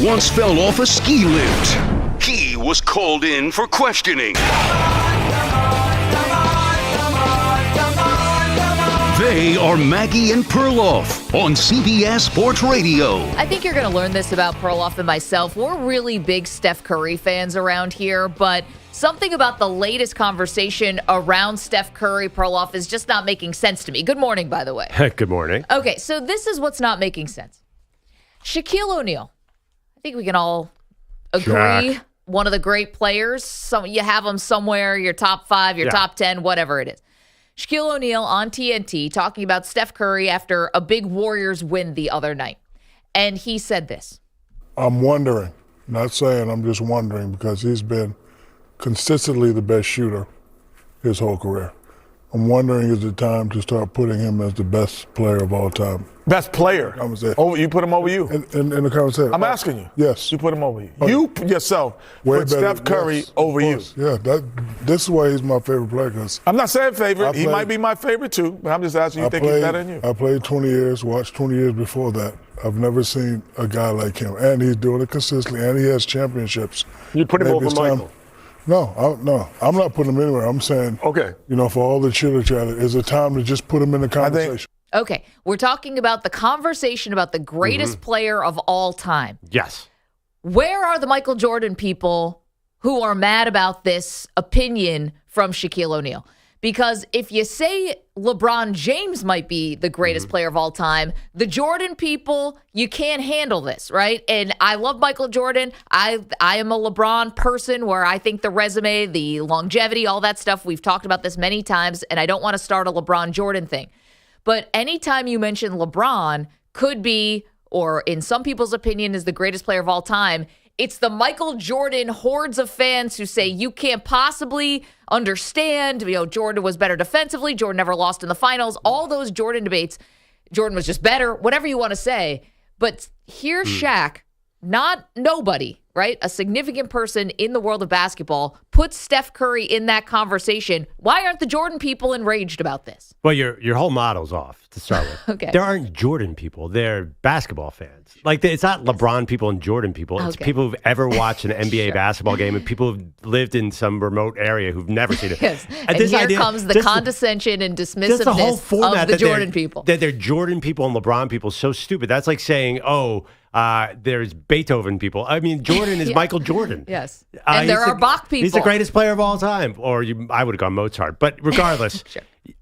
once fell off a ski lift. He was called in for questioning. They are Maggie and Perloff on CBS Sports Radio. I think you're going to learn this about Perloff and myself. We're really big Steph Curry fans around here, but something about the latest conversation around Steph Curry, Perloff, is just not making sense to me. Good morning, by the way. Good morning. Okay, so this is what's not making sense. Shaquille O'Neal. I think we can all agree. Shaq. One of the great players. You have him somewhere, your top 5, your top 10, whatever it is. Shaquille O'Neal on TNT talking about Steph Curry after a big Warriors win the other night. And he said this. I'm wondering, not saying, I'm just wondering, because he's been consistently the best shooter his whole career. I'm wondering, is it time to start putting him as the best player of all time? Best player? Over, you put him over you? In the conversation. I'm asking you. Yes. You put him over you. You yourself put Steph Curry over you. Yeah, this is why he's my favorite player. Cause I'm not saying favorite. He might be my favorite too, but I'm just asking you think he's better than you. I played 20 years, watched 20 years before that. I've never seen a guy like him. And he's doing it consistently, and he has championships. You put him over Michael. No, I'm not putting him anywhere. I'm saying, okay, for all the chitter-chatter, is it time to just put him in the conversation? Okay, we're talking about the conversation about the greatest player of all time. Yes. Where are the Michael Jordan people who are mad about this opinion from Shaquille O'Neal? Because if you say LeBron James might be the greatest player of all time, the Jordan people, you can't handle this, right? And I love Michael Jordan. I am a LeBron person where I think the resume, the longevity, all that stuff, we've talked about this many times, and I don't want to start a LeBron Jordan thing. But anytime you mention LeBron could be, or in some people's opinion is the greatest player of all time, it's the Michael Jordan hordes of fans who say you can't possibly understand. Jordan was better defensively. Jordan never lost in the finals. All those Jordan debates. Jordan was just better, whatever you want to say. But here's Shaq, not nobody, right? A significant person in the world of basketball puts Steph Curry in that conversation. Why aren't the Jordan people enraged about this? Well, your whole model's off to start with. Okay. There aren't Jordan people. They're basketball fans. Like, it's not LeBron people and Jordan people. It's people who've ever watched an NBA basketball game and people who've lived in some remote area who've never seen it. Yes. And here comes the condescension and dismissiveness the whole format of the Jordan people. That they're Jordan people and LeBron people so stupid. That's like saying, there's Beethoven people. I mean, Jordan is Michael Jordan. Yes. And there are Bach people. He's the greatest player of all time. Or I would have gone Mozart. But regardless,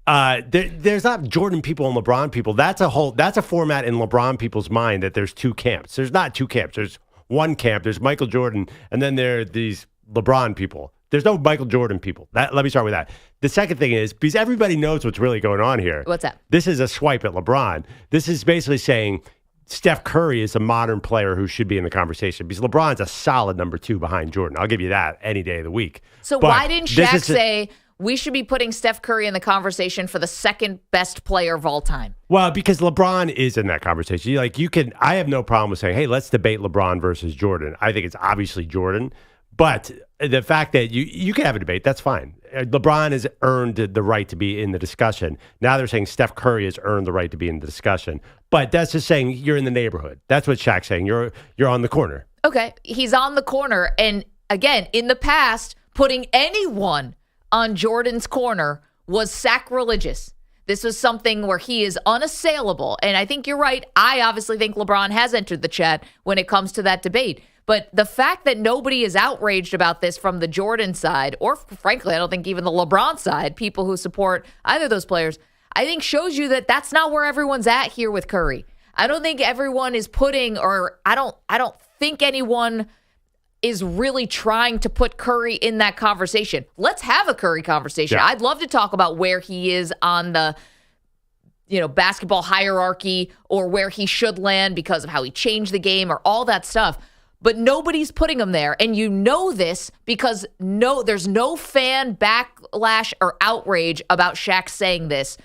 there's not Jordan people and LeBron people. That's a format in LeBron people's mind that there's two camps. There's not two camps. There's one camp. There's Michael Jordan, and then there are these LeBron people. There's no Michael Jordan people. Let me start with that. The second thing is, because everybody knows what's really going on here. What's that? This is a swipe at LeBron. This is basically saying Steph Curry is a modern player who should be in the conversation, because LeBron's a solid number 2 behind Jordan. I'll give you that any day of the week. So why didn't Shaq say we should be putting Steph Curry in the conversation for the second best player of all time? Well, because LeBron is in that conversation. I have no problem with saying, hey, let's debate LeBron versus Jordan. I think it's obviously Jordan. But the fact that you can have a debate, that's fine. LeBron has earned the right to be in the discussion. Now they're saying Steph Curry has earned the right to be in the discussion. But that's just saying you're in the neighborhood. That's what Shaq's saying. You're on the corner. Okay, he's on the corner. And again, in the past, putting anyone on Jordan's corner was sacrilegious. This was something where he is unassailable. And I think you're right. I obviously think LeBron has entered the chat when it comes to that debate. But the fact that nobody is outraged about this from the Jordan side, or frankly, I don't think even the LeBron side, people who support either of those players, I think shows you that that's not where everyone's at here with Curry. I don't think everyone is putting, or I don't think anyone is really trying to put Curry in that conversation. Let's have a Curry conversation. Yeah. I'd love to talk about where he is on the basketball hierarchy, or where he should land because of how he changed the game, or all that stuff. But nobody's putting him there. And you know this because there's no fan backlash or outrage about Shaq saying this.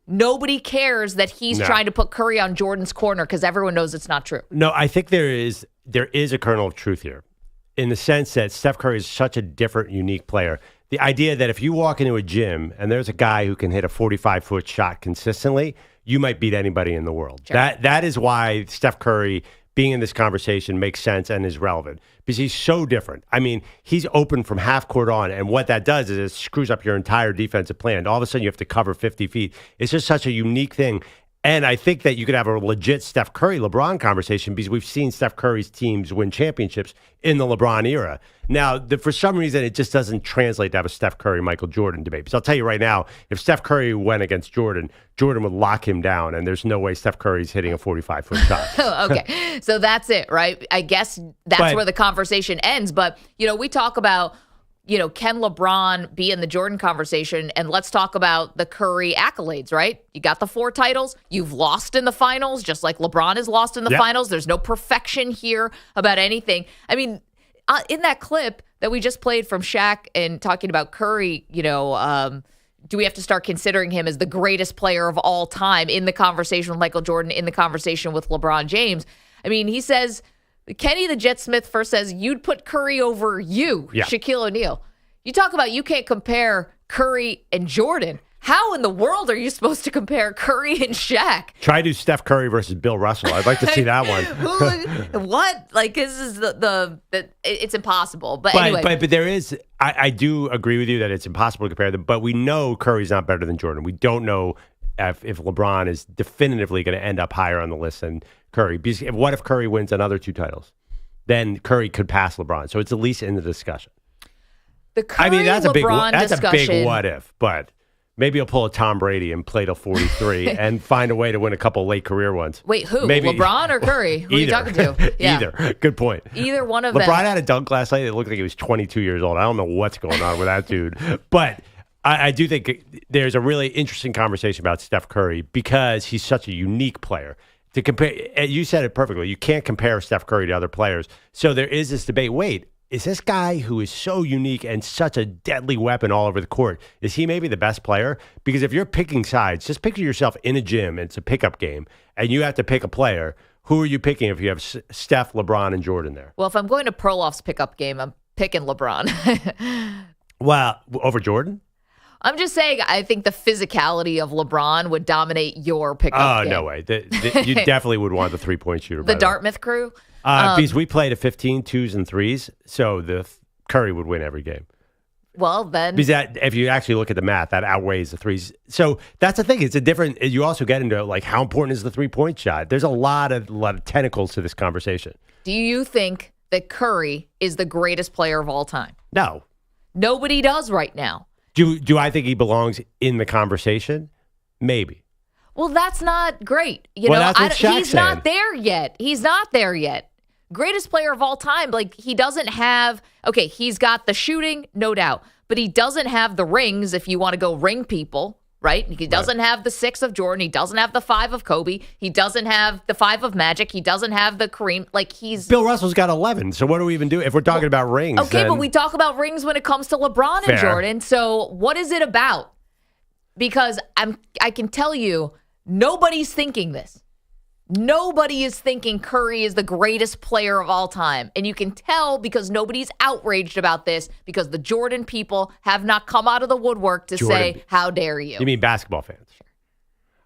Nobody cares that he's trying to put Curry on Jordan's corner because everyone knows it's not true. No, I think there is a kernel of truth here, in the sense that Steph Curry is such a different, unique player. The idea that if you walk into a gym and there's a guy who can hit a 45-foot shot consistently, you might beat anybody in the world. Sure. That is why Steph Curry being in this conversation makes sense and is relevant because he's so different. I mean, he's open from half court on, and what that does is it screws up your entire defensive plan. All of a sudden, you have to cover 50 feet. It's just such a unique thing. And I think that you could have a legit Steph Curry-LeBron conversation because we've seen Steph Curry's teams win championships in the LeBron era. Now, for some reason, it just doesn't translate to have a Steph Curry-Michael Jordan debate. Because I'll tell you right now, if Steph Curry went against Jordan, Jordan would lock him down, and there's no way Steph Curry's hitting a 45-foot shot. Okay, so that's it, right? I guess that's where the conversation ends. But, we talk about, can LeBron be in the Jordan conversation? And let's talk about the Curry accolades, right? You got the 4 titles. You've lost in the finals, just like LeBron has lost in the finals. There's no perfection here about anything. I mean, in that clip that we just played from Shaq and talking about Curry, do we have to start considering him as the greatest player of all time in the conversation with Michael Jordan, in the conversation with LeBron James? I mean, he says, Kenny the Jet Smith first says, you'd put Curry over you, Shaquille O'Neal. You talk about you can't compare Curry and Jordan. How in the world are you supposed to compare Curry and Shaq? Try to do Steph Curry versus Bill Russell. I'd like to see that one. What? Like, this is it's impossible. But anyway. But there is, I do agree with you that it's impossible to compare them, but we know Curry's not better than Jordan. We don't know if LeBron is definitively going to end up higher on the list than Curry. Because what if Curry wins another 2 titles? Then Curry could pass LeBron. So it's at least in the discussion. The Curry that's a big discussion. what if, but maybe he'll pull a Tom Brady and play till 43 and find a way to win a couple late career ones. Wait, who? Maybe LeBron or Curry? Who are you talking to? Yeah. Either. Good point. Either one of LeBron them. LeBron had a dunk last night. It looked like he was 22 years old. I don't know what's going on with that dude. But I do think there's a really interesting conversation about Steph Curry because he's such a unique player. To compare, you said it perfectly. You can't compare Steph Curry to other players. So there is this debate. Wait, is this guy who is so unique and such a deadly weapon all over the court, is he maybe the best player? Because if you're picking sides, just picture yourself in a gym. It's a pickup game, and you have to pick a player. Who are you picking if you have Steph, LeBron, and Jordan there? Well, if I'm going to Perloff's pickup game, I'm picking LeBron. Well, over Jordan? I'm just saying, I think the physicality of LeBron would dominate your pickup game. No way. You definitely would want the three-point shooter. The Dartmouth crew? Because we played a 15 twos and threes, so the Curry would win every game. Well, then. Because if you actually look at the math, that outweighs the threes. So that's the thing. It's a different. You also get into like how important is the 3-point shot. There's a lot of tentacles to this conversation. Do you think that Curry is the greatest player of all time? No. Nobody does right now. Do I think he belongs in the conversation? Maybe. Well, that's not great. That's what Shaq he's said. not there yet. He's not there yet. Greatest player of all time. Like, he doesn't have, okay, he's got the shooting, no doubt, but he doesn't have the rings if you want to go ring people, right? He doesn't have the 6 of Jordan. He doesn't have the 5 of Kobe. He doesn't have the 5 of Magic. He doesn't have the Kareem. Like, Bill Russell's got 11, so what do we even do if we're talking about rings? Okay, but we talk about rings when it comes to LeBron and Jordan. So what is it about? Because I can tell you, nobody's thinking this. Nobody is thinking Curry is the greatest player of all time. And you can tell because nobody's outraged about this because the Jordan people have not come out of the woodwork to say, how dare you? You mean basketball fans?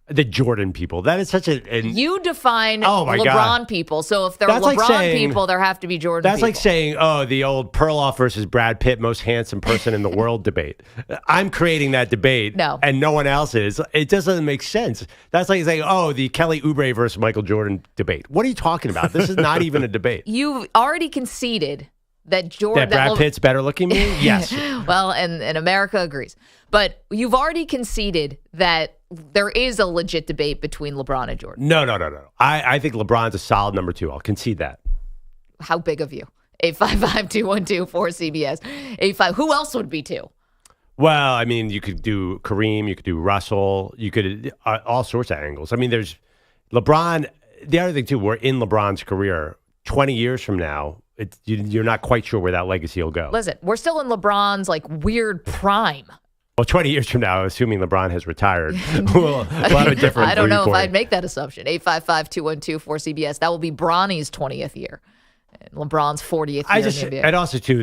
The Jordan people. That is such a... You define LeBron God. People. So if they're LeBron like saying, people, there have to be Jordan people. That's like saying, the old Perloff versus Brad Pitt, most handsome person in the world debate. I'm creating that debate. No. And no one else is. It just doesn't make sense. That's like saying, the Kelly Oubre versus Michael Jordan debate. What are you talking about? This is not even a debate. You've already conceded that Jordan... That Brad Pitt's better looking me? Yes. Well, and America agrees. But you've already conceded that there is a legit debate between LeBron and Jordan. No. I think LeBron's a solid number 2. I'll concede that. How big of you? 855-212-4CBS. 85. Who else would be 2? Well, I mean, you could do Kareem, you could do Russell, you could all sorts of angles. I mean, there's LeBron. The other thing, too, we're in LeBron's career. 20 years from now, you're not quite sure where that legacy will go. Listen, we're still in LeBron's weird prime. Well, 20 years from now, assuming LeBron has retired, we'll have a different I don't know if viewpoint. I'd make that assumption. 855-212-4CBS. That will be Bronny's 20th year. And LeBron's 40th year in the NBA. And also, too,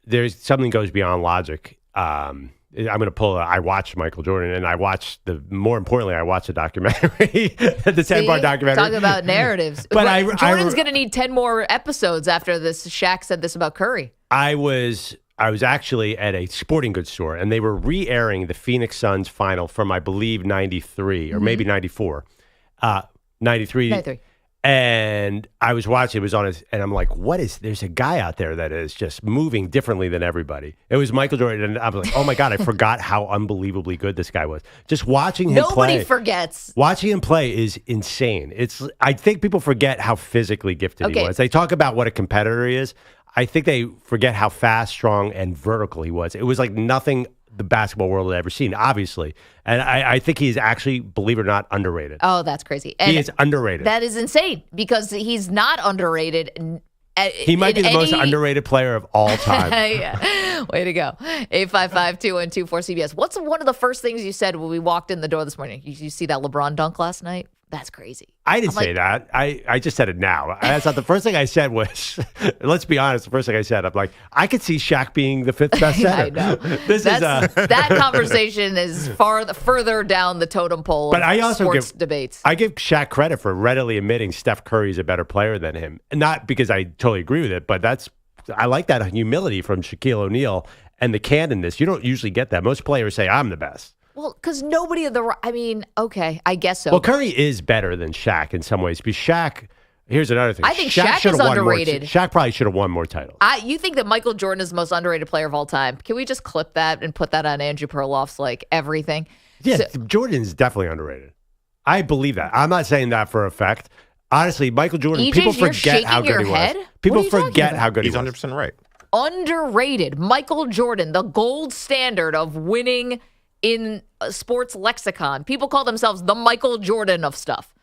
there's something goes beyond logic. I'm going to pull. I watched Michael Jordan, and more importantly, I watched the documentary, the 10-part documentary. Talk about narratives. But Jordan's going to need 10 more episodes after this. Shaq said this about Curry. I was actually at a sporting goods store, and they were re-airing the Phoenix Suns final from, I believe, 93 or maybe 94. 93. And I was watching, it was on his, and I'm like, there's a guy out there that is just moving differently than everybody. It was Michael Jordan, and I was like, oh my God, I forgot how unbelievably good this guy was. Just watching him play. Nobody forgets. Watching him play is insane. I think people forget how physically gifted he was. They talk about what a competitor he is. I think they forget how fast, strong, and vertical he was. It was like nothing the basketball world had ever seen, obviously. And I think he's actually, believe it or not, underrated. Oh, that's crazy. And he is underrated. That is insane because he's not underrated. He might be the most underrated player of all time. Yeah. Way to go. 855-212-4CBS. What's one of the first things you said when we walked in the door this morning? You see that LeBron dunk last night? That's crazy. I didn't say that. I just said it now. That's not the first thing I said was, let's be honest, the first thing I said, I'm like, I could see Shaq being the 5th best center. I know. That conversation is further down the totem pole but I also sports debates. I give Shaq credit for readily admitting Steph Curry is a better player than him. Not because I totally agree with it, but I like that humility from Shaquille O'Neal and the candidness. You don't usually get that. Most players say, I'm the best. Well, because nobody of the, okay, I guess so. Well, Curry is better than Shaq in some ways. Because Shaq, here's another thing. I think Shaq is underrated. Shaq probably should have won more titles. You think that Michael Jordan is the most underrated player of all time? Can we just clip that and put that on Andrew Perloff's everything? Yeah, Jordan's definitely underrated. I believe that. I'm not saying that for a fact. Honestly, Michael Jordan, people forget how good he was. People forget how good he was. He's 100% right. Underrated. Michael Jordan, the gold standard of winning in sports lexicon. People call themselves the Michael Jordan of stuff.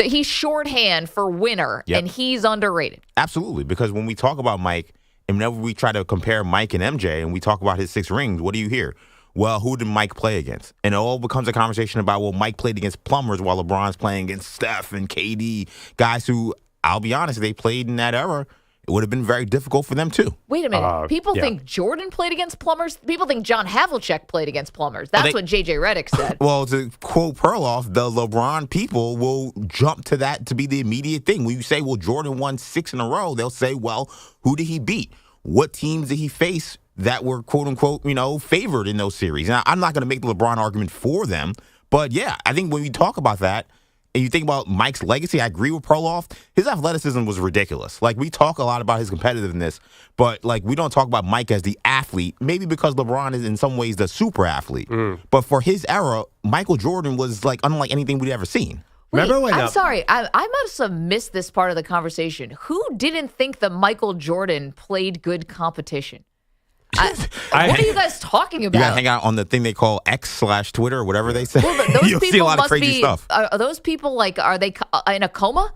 He's shorthand for winner, and he's underrated. Absolutely, because when we talk about Mike, and whenever we try to compare Mike and MJ, and we talk about his 6 rings, what do you hear? Well, who did Mike play against? And it all becomes a conversation about, well, Mike played against plumbers while LeBron's playing against Steph and KD, guys who, I'll be honest, they played in that era. It would have been very difficult for them, too. Wait a minute. People think Jordan played against plumbers? People think John Havlicek played against plumbers. That's what J.J. Redick said. Well, to quote Perloff, the LeBron people will jump to that to be the immediate thing. When you say, well, Jordan won 6 in a row, they'll say, well, who did he beat? What teams did he face that were, quote-unquote, favored in those series? Now, I'm not going to make the LeBron argument for them, but, yeah, I think when we talk about that, and you think about Mike's legacy, I agree with Perloff. His athleticism was ridiculous. We talk a lot about his competitiveness, but, we don't talk about Mike as the athlete, maybe because LeBron is in some ways the super athlete. But for his era, Michael Jordan was, unlike anything we'd ever seen. Remember when? I'm sorry. I must have missed this part of the conversation. Who didn't think that Michael Jordan played good competition? What are you guys talking about? You got to hang out on the thing they call X/Twitter or whatever they say. Well, those You'll see a lot of crazy stuff. Are those people are they in a coma?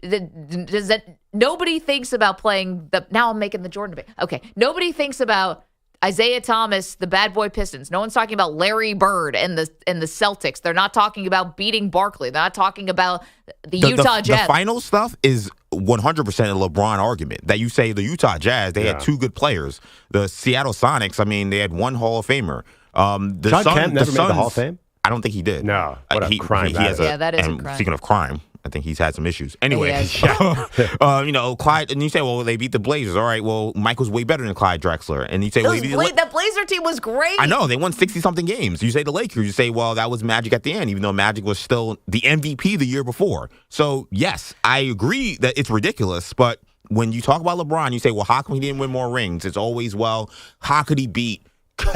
Does that nobody thinks about playing the? Now I'm making the Jordan debate. Okay, nobody thinks about Isaiah Thomas, the bad boy Pistons. No one's talking about Larry Bird and the Celtics. They're not talking about beating Barkley. They're not talking about the Utah Jazz. The final stuff is 100% a LeBron argument. That you say the Utah Jazz, they had 2 good players. The Seattle Sonics, they had 1 Hall of Famer. John Kemp never made the Hall of Fame? I don't think he did. No. What a crime that is a crime. Speaking of crime, I think he's had some issues. Anyway, Clyde, and you say, well, they beat the Blazers. All right, well, Mike was way better than Clyde Drexler. And you say, that Blazer team was great. I know, they won 60-something games. You say the Lakers, you say, well, that was Magic at the end, even though Magic was still the MVP the year before. So, yes, I agree that it's ridiculous, but when you talk about LeBron, you say, well, how come he didn't win more rings? It's always, well, how could he beat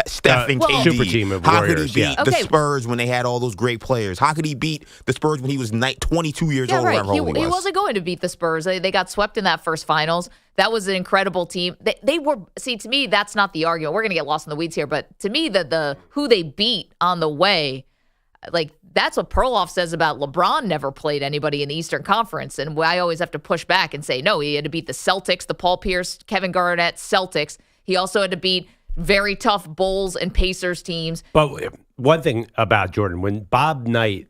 Steph and KD? Super team of Warriors. How could he beat the Spurs when they had all those great players? How could he beat the Spurs when he was 22 years old? Right. He wasn't going to beat the Spurs. They got swept in that first finals. That was an incredible team. They were, to me, that's not the argument. We're going to get lost in the weeds here, but to me, the who they beat on the way, that's what Perloff says about LeBron never played anybody in the Eastern Conference. And I always have to push back and say, no, he had to beat the Celtics, the Paul Pierce, Kevin Garnett Celtics. He also had to beat very tough Bulls and Pacers teams. But one thing about Jordan, when Bob Knight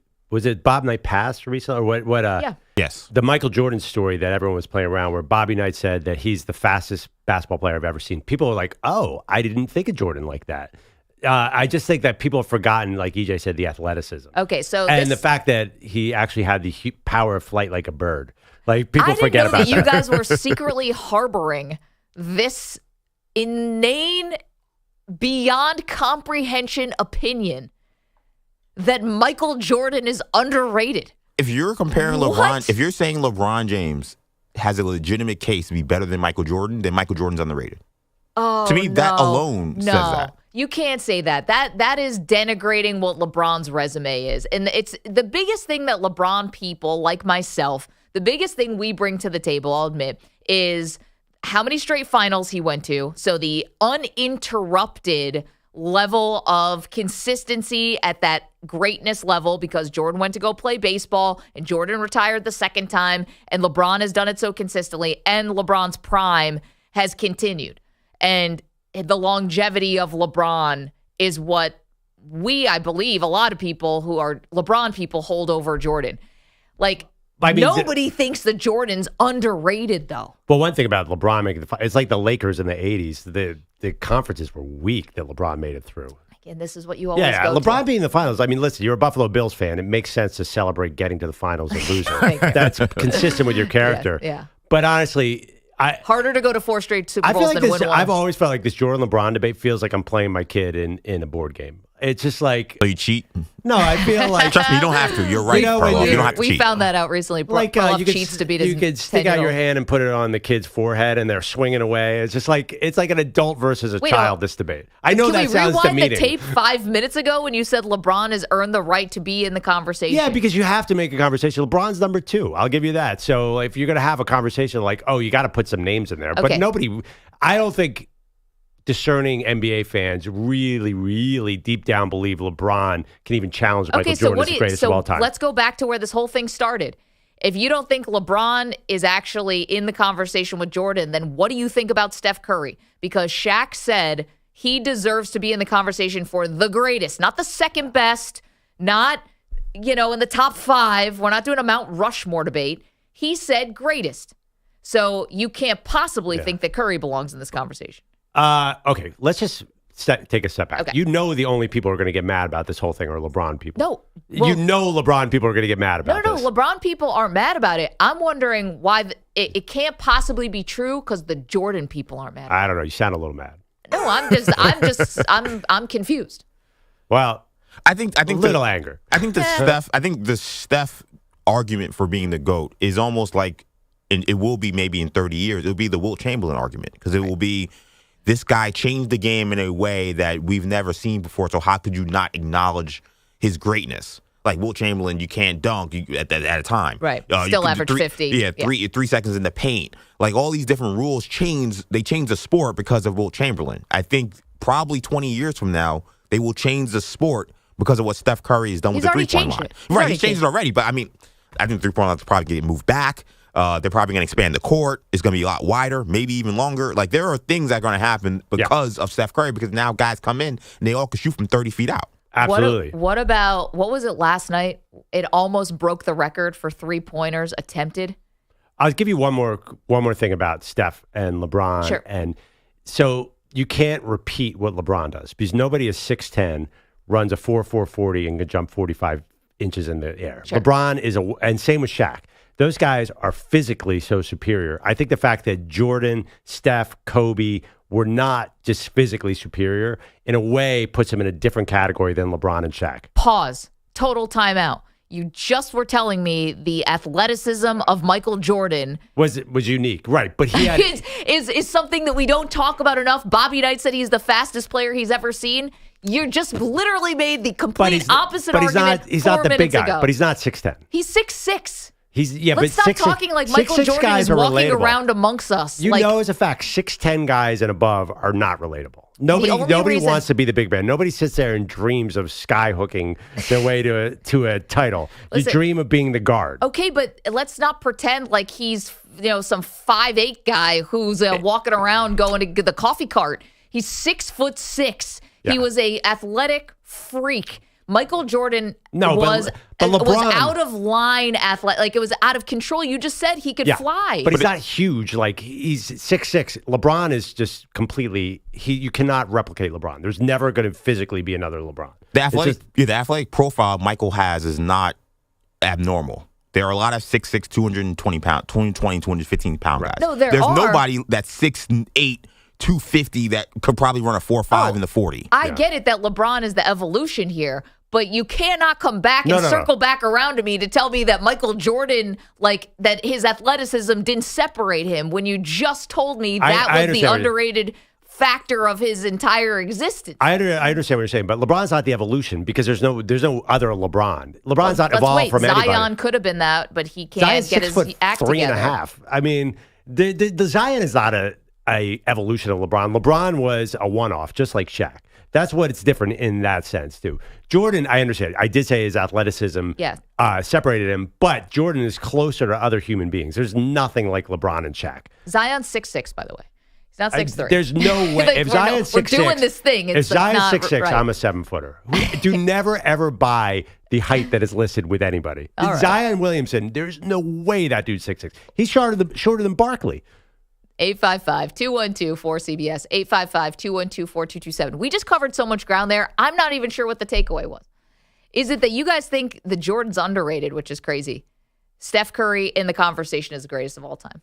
passed recently, or what? Yeah. Yes. The Michael Jordan story that everyone was playing around, where Bobby Knight said that he's the fastest basketball player I've ever seen. People were like, "Oh, I didn't think of Jordan like that." I just think that people have forgotten, like EJ said, the athleticism. Okay, so and the fact that he actually had the power of flight like a bird. Like people forget about that. You guys were secretly harboring this inane, beyond comprehension opinion that Michael Jordan is underrated. If you're comparing LeBron, if you're saying LeBron James has a legitimate case to be better than Michael Jordan, then Michael Jordan's underrated. Oh, to me, that alone says that. You can't say that. That is denigrating what LeBron's resume is. And it's the biggest thing that LeBron people like myself, the biggest thing we bring to the table, I'll admit, is how many straight finals he went to. So the uninterrupted level of consistency at that greatness level, because Jordan went to go play baseball and Jordan retired the second time and LeBron has done it so consistently, and LeBron's prime has continued. And the longevity of LeBron is what I believe, a lot of people who are LeBron people hold over Jordan. Like, nobody thinks that Jordan's underrated, though. Well, one thing about LeBron making it's like the Lakers in the 80s. The conferences were weak that LeBron made it through. And this is what you always go LeBron to. being in the finals. I mean, listen, you're a Buffalo Bills fan. It makes sense to celebrate getting to the finals and losing. That's consistent with your character. Yeah. But honestly, harder to go to 4 straight Super Bowls than win one. I've always felt like this Jordan LeBron debate feels like I'm playing my kid in a board game. It's just like... So you cheat? No, I feel like... Trust me, you don't have to. You're right, Perloff. You don't have to cheat. We found that out recently. Like, cheats to beat his You could stick out your hand and put it on the kid's forehead and they're swinging away. It's just like... It's like an adult versus a child, this debate. I know that sounds demeaning. Can we rewind the tape 5 minutes ago when you said LeBron has earned the right to be in the conversation? Yeah, because you have to make a conversation. LeBron's number 2. I'll give you that. So if you're going to have a conversation like, oh, you got to put some names in there. Okay. But nobody... I don't think... discerning NBA fans really, really deep down believe LeBron can even challenge Michael Jordan as the greatest of all time. Let's go back to where this whole thing started. If you don't think LeBron is actually in the conversation with Jordan, then what do you think about Steph Curry? Because Shaq said he deserves to be in the conversation for the greatest, not the second best, not, in the top 5. We're not doing a Mount Rushmore debate. He said greatest. So you can't possibly think that Curry belongs in this conversation. Okay, let's just take a step back. Okay. You know the only people who are going to get mad about this whole thing are LeBron people. No. Well, you know LeBron people are going to get mad about this. No, LeBron people aren't mad about it. I'm wondering why it can't possibly be true because the Jordan people aren't mad. I don't know. You sound a little mad. No, I'm confused. Well, I think a little anger. I think the Steph argument for being the GOAT is almost like, and it will be maybe in 30 years, it'll be the Wilt Chamberlain argument, because it will be, this guy changed the game in a way that we've never seen before, so how could you not acknowledge his greatness? Like Wilt Chamberlain, you can't dunk at a time. Right. Still average 50. Yeah, 3 seconds in the paint. Like all these different rules they changed the sport because of Wilt Chamberlain. I think probably 20 years from now, they will change the sport because of what Steph Curry has done with the three-point line. Right, he's changed it already. But I mean, I think the three-point line is probably getting moved back. They're probably going to expand the court. It's going to be a lot wider, maybe even longer. Like, there are things that are going to happen because of Steph Curry, because now guys come in and they all can shoot from 30 feet out. Absolutely. What was it last night? It almost broke the record for 3-pointers attempted. I'll give you one more thing about Steph and LeBron. Sure. And so you can't repeat what LeBron does, because nobody is 6'10", runs a 4.40 and can jump 45 inches in the air. Sure. LeBron and same with Shaq. Those guys are physically so superior. I think the fact that Jordan, Steph, Kobe were not just physically superior, in a way puts them in a different category than LeBron and Shaq. Pause. Total timeout. You just were telling me the athleticism of Michael Jordan was unique, right? But he had is something that we don't talk about enough. Bobby Knight said he's the fastest player he's ever seen. You just literally made the complete opposite argument. He's not the big guy, ago. but he's not 6'10". He's 6'6". Let's stop talking like Michael Jordan is walking around amongst us. You know, as a fact, 6'10" guys and above are not relatable. Nobody wants to be the big man. Nobody sits there and dreams of skyhooking their way to a title. Listen, you dream of being the guard. Okay, but let's not pretend like he's some 5'8" guy who's walking around going to the coffee cart. He's 6'6". Yeah. He was a athletic freak. Michael Jordan No, was but LeBron, was out of line athletic. Like, it was out of control. You just said he could fly. But he's not huge. Like, he's 6'6". LeBron is just completely you cannot replicate LeBron. There's never going to physically be another LeBron. The athletic profile Michael has is not abnormal. There are a lot of 6'6", 215-pound guys. No, There's nobody that's 6'8", 250 that could probably run a 4.5 in the 40. I get it that LeBron is the evolution here, but you cannot come back and circle back around to me to tell me that Michael Jordan, like, that his athleticism didn't separate him when you just told me that was the underrated factor of his entire existence. I understand what you're saying, but LeBron's not the evolution because there's no other LeBron. LeBron's not evolved from anybody. Zion could have been that, but he can't get his act together. 3.5. I mean, the Zion is not a evolution of LeBron. LeBron was a one-off, just like Shaq. That's what it's different in that sense, too. Jordan, I understand. I did say his athleticism separated him, but Jordan is closer to other human beings. There's nothing like LeBron and Shaq. Zion's 6'6", by the way. He's not 6'3". There's no way. Like, if Zion's 6'6", we're doing this thing. If Zion's 6'6", right. I'm a 7-footer. Do never, ever buy the height that is listed with anybody. All right. Zion Williamson, there's no way that dude's 6'6". He's shorter than Barkley. 855-212-4CBS, 855-212-4227. We just covered so much ground there. I'm not even sure what the takeaway was. Is it that you guys think the Jordan's underrated, which is crazy? Steph Curry in the conversation is the greatest of all time.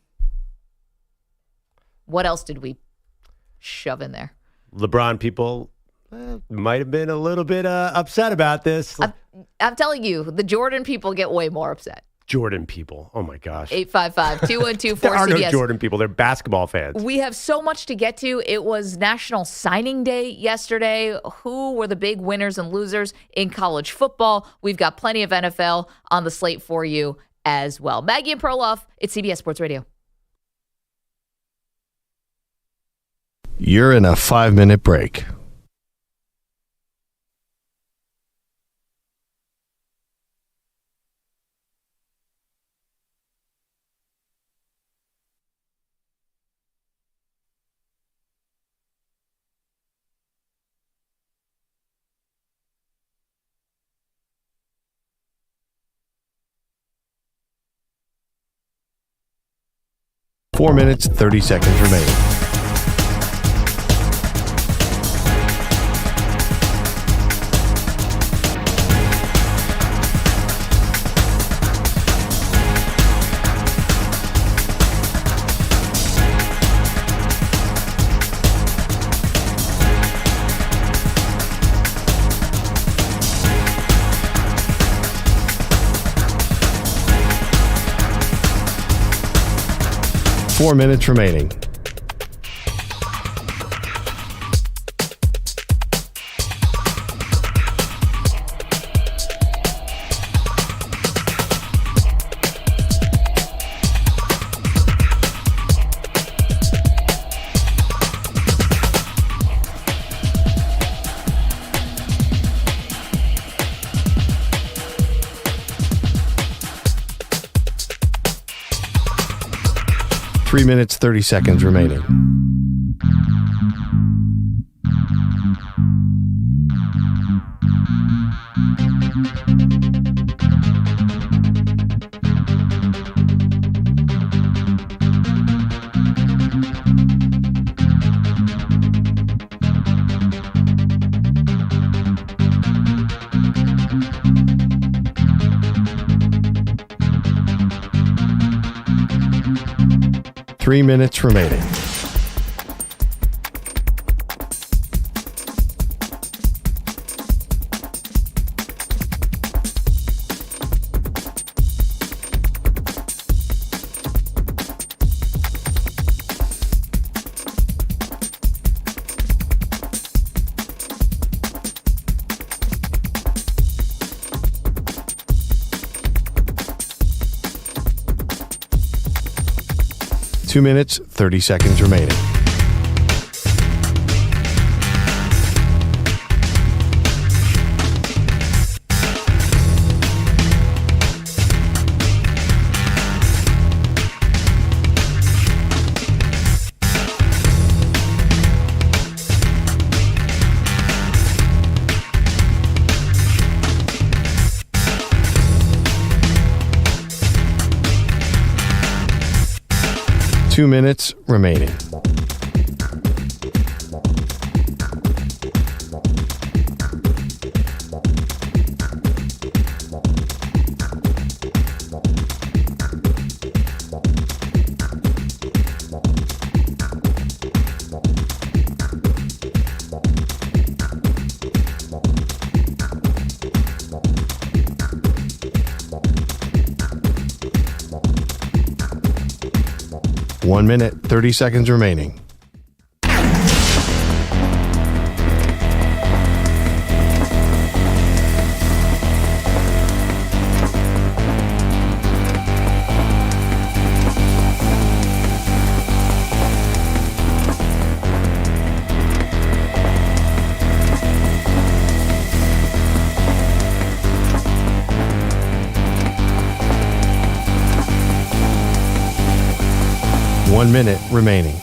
What else did we shove in there? LeBron people might have been a little bit upset about this. I'm telling you, the Jordan people get way more upset. Jordan people. Oh, my gosh. 855-212-4CBS. There are no Jordan people. They're basketball fans. We have so much to get to. It was National Signing Day yesterday. Who were the big winners and losers in college football? We've got plenty of NFL on the slate for you as well. Maggie and Perloff, it's CBS Sports Radio. You're in a 5-minute break. Four minutes, 30 seconds remaining. Four minutes remaining. Three minutes, 30 seconds remaining. Three minutes remaining. Two minutes, 30 seconds remaining. 2 minutes remaining. One minute, 30 seconds remaining. One minute remaining.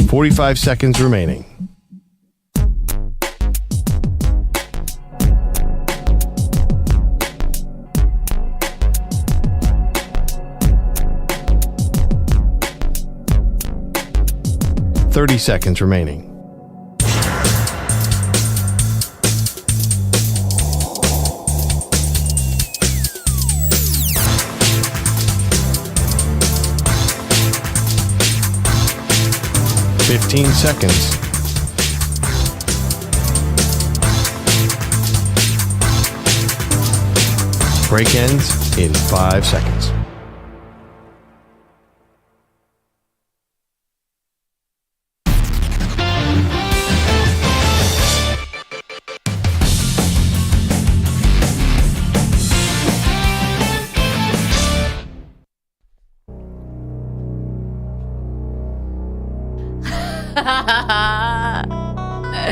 Forty-five seconds remaining. Thirty seconds remaining. Fifteen seconds. Break ends in 5 seconds.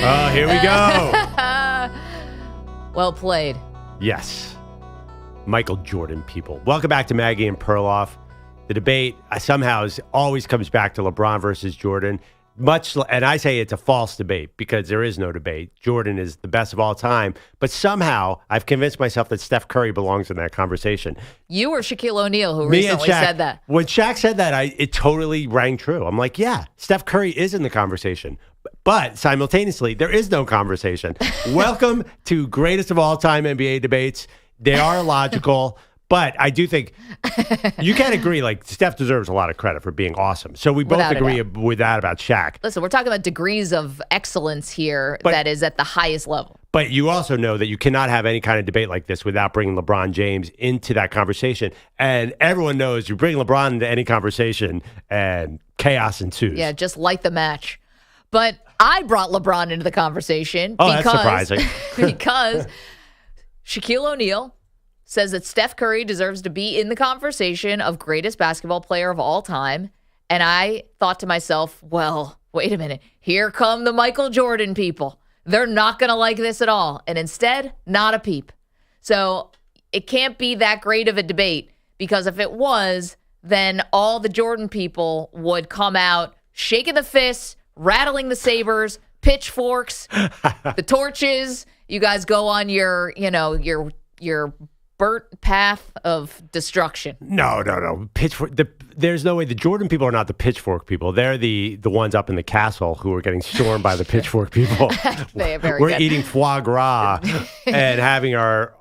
Oh, here we go. Well played. Yes. Michael Jordan, people. Welcome back to Maggie and Perloff. The debate somehow always comes back to LeBron versus Jordan. And I say it's a false debate because there is no debate. Jordan is the best of all time. But somehow I've convinced myself that Steph Curry belongs in that conversation. You or Shaquille O'Neal who recently said that. When Shaq said that, it totally rang true. I'm like, yeah, Steph Curry is in the conversation. But simultaneously, there is no conversation. Welcome to greatest of all time NBA debates. They are logical. But I do think you can't agree. Like, Steph deserves a lot of credit for being awesome. So we both agree with that about Shaq. Listen, we're talking about degrees of excellence here that is at the highest level. But you also know that you cannot have any kind of debate like this without bringing LeBron James into that conversation. And everyone knows you bring LeBron into any conversation and chaos ensues. Yeah, just light the match. But I brought LeBron into the conversation that's surprising. because Shaquille O'Neal says that Steph Curry deserves to be in the conversation of greatest basketball player of all time. And I thought to myself, well, wait a minute. Here come the Michael Jordan people. They're not going to like this at all. And instead, not a peep. So it can't be that great of a debate because if it was, then all the Jordan people would come out shaking the fists, rattling the sabers, pitchforks, the torches. You guys go on your burnt path of destruction. No. Pitchfork. There's no way. The Jordan people are not the pitchfork people. They're the ones up in the castle who are getting stormed by the pitchfork people. We're eating foie gras and having our,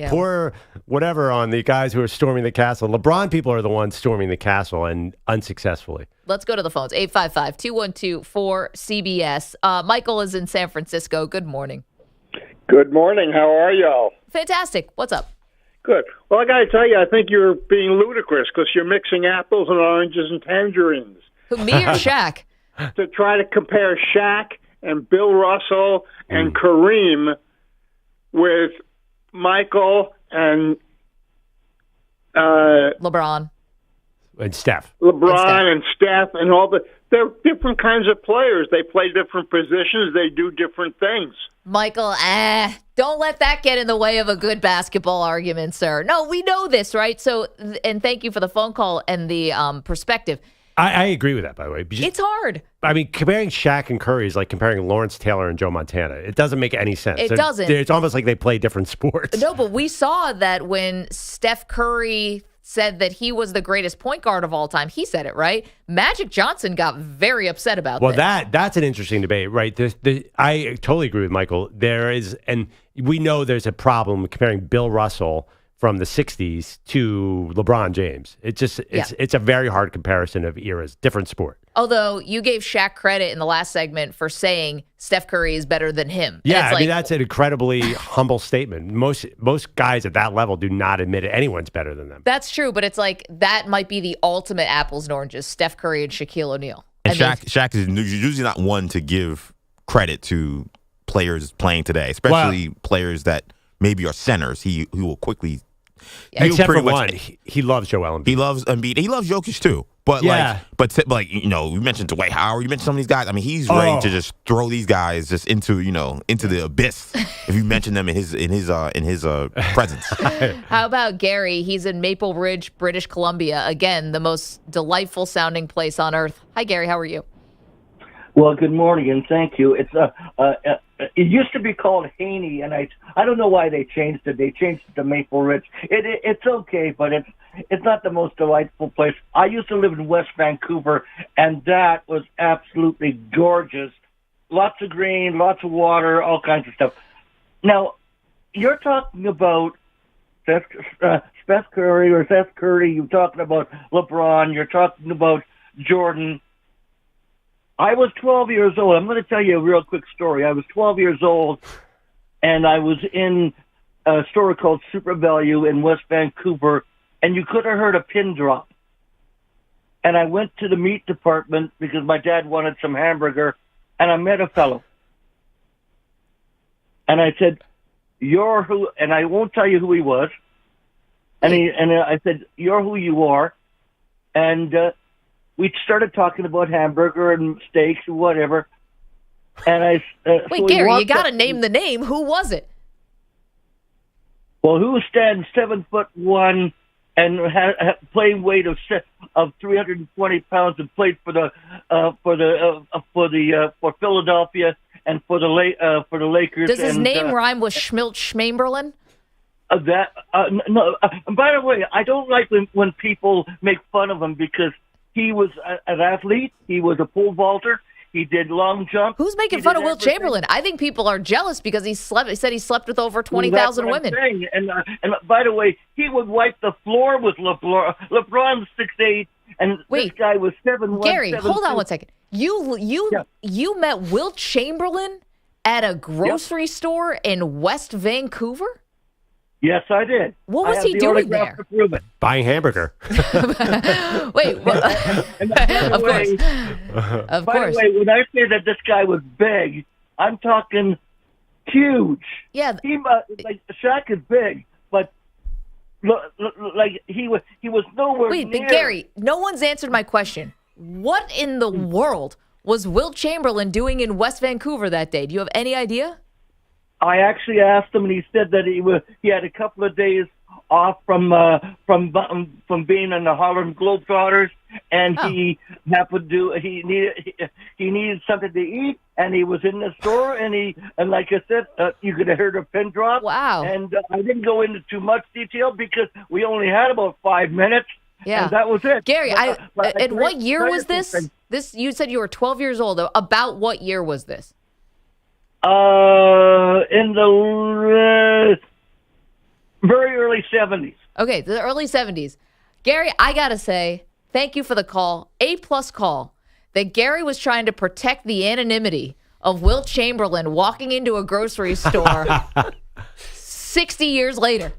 pour whatever on the guys who are storming the castle. LeBron people are the ones storming the castle and unsuccessfully. Let's go to the phones. 855-212-4CBS. Michael is in San Francisco. Good morning. Good morning. How are y'all? Fantastic. What's up? Good. Well, I got to tell you, I think you're being ludicrous because you're mixing apples and oranges and tangerines. Who, me or Shaq? To try to compare Shaq and Bill Russell and Kareem with Michael and LeBron. And Steph. And Steph and all the... They're different kinds of players. They play different positions. They do different things. Michael, don't let that get in the way of a good basketball argument, sir. No, we know this, right? So, and thank you for the phone call and the perspective. I agree with that, by the way. It's hard. I mean, comparing Shaq and Curry is like comparing Lawrence Taylor and Joe Montana. It doesn't make any sense. It doesn't. It's almost like they play different sports. No, but we saw that when Steph Curry said that he was the greatest point guard of all time. He said it, right? Magic Johnson got very upset about this. Well, that's an interesting debate, right? I totally agree with Michael. There is, and we know there's a problem comparing Bill Russell from the 60s to LeBron James. It's a very hard comparison of eras, different sport. Although you gave Shaq credit in the last segment for saying Steph Curry is better than him. Yeah, I mean, that's an incredibly humble statement. Most guys at that level do not admit it. Anyone's better than them. That's true, but it's like that might be the ultimate apples and oranges, Steph Curry and Shaquille O'Neal. And Shaq is usually not one to give credit to players playing today, especially players that maybe are centers. He will quickly... Yeah. Except for one, he loves Joel Embiid. He loves Embiid. He loves Jokic too. But you mentioned Dwight Howard. You mentioned some of these guys. I mean, he's ready to just throw these guys just into the abyss if you mention them in his presence. How about Gary? He's in Maple Ridge, British Columbia. Again, the most delightful sounding place on earth. Hi, Gary. How are you? Well, good morning and thank you. It's it used to be called Haney, and I don't know why they changed it. They changed it to Maple Ridge. It's okay, but it's not the most delightful place. I used to live in West Vancouver, and that was absolutely gorgeous. Lots of green, lots of water, all kinds of stuff. Now, you're talking about Steph Curry or Steph Curry. You're talking about LeBron. You're talking about Jordan. I was 12 years old. I'm going to tell you a real quick story. I was 12 years old, and I was in a store called Super Value in West Vancouver, and you could have heard a pin drop. And I went to the meat department because my dad wanted some hamburger, and I met a fellow. And I said, "You're who?" And I won't tell you who he was. And I said, "You're who you are." And we started talking about hamburger and steaks and whatever. And wait, Gary, you got to name the name. Who was it? Well, who stands 7'1" and playing weight of 320 pounds and played for Philadelphia and for the Lakers. Does his name rhyme with Schmilt Schmamberlin? No. By the way, I don't like when people make fun of him because he was an athlete. He was a pole vaulter. He did long jump. Who's making fun of Wilt Chamberlain? I think people are jealous because he said he slept with over 20,000 women. And by the way, he would wipe the floor with LeBron. LeBron's 6'8", and this guy was 7'1". Gary, hold on one second. You met Wilt Chamberlain at a grocery store in West Vancouver? Yes, I did. What was he doing there? Buying hamburger. Wait. Of course. By the way, when I say that this guy was big, I'm talking huge. Yeah. Shaq is big, but he was nowhere near. Wait, but Gary, no one's answered my question. What in the world was Wilt Chamberlain doing in West Vancouver that day? Do you have any idea? I actually asked him, and he said that he had a couple of days off from being in the Harlem Globetrotters, and he happened to he needed something to eat, and he was in the store, and like I said, you could have heard a pin drop. Wow! And I didn't go into too much detail because we only had about 5 minutes. Yeah, and that was it. Gary, and what year was this? This you said you were 12 years old. About what year was this? In the very early 70s. Okay, the early 70s. Gary, I got to say, thank you for the call. A+ call that Gary was trying to protect the anonymity of Wilt Chamberlain walking into a grocery store 60 years later.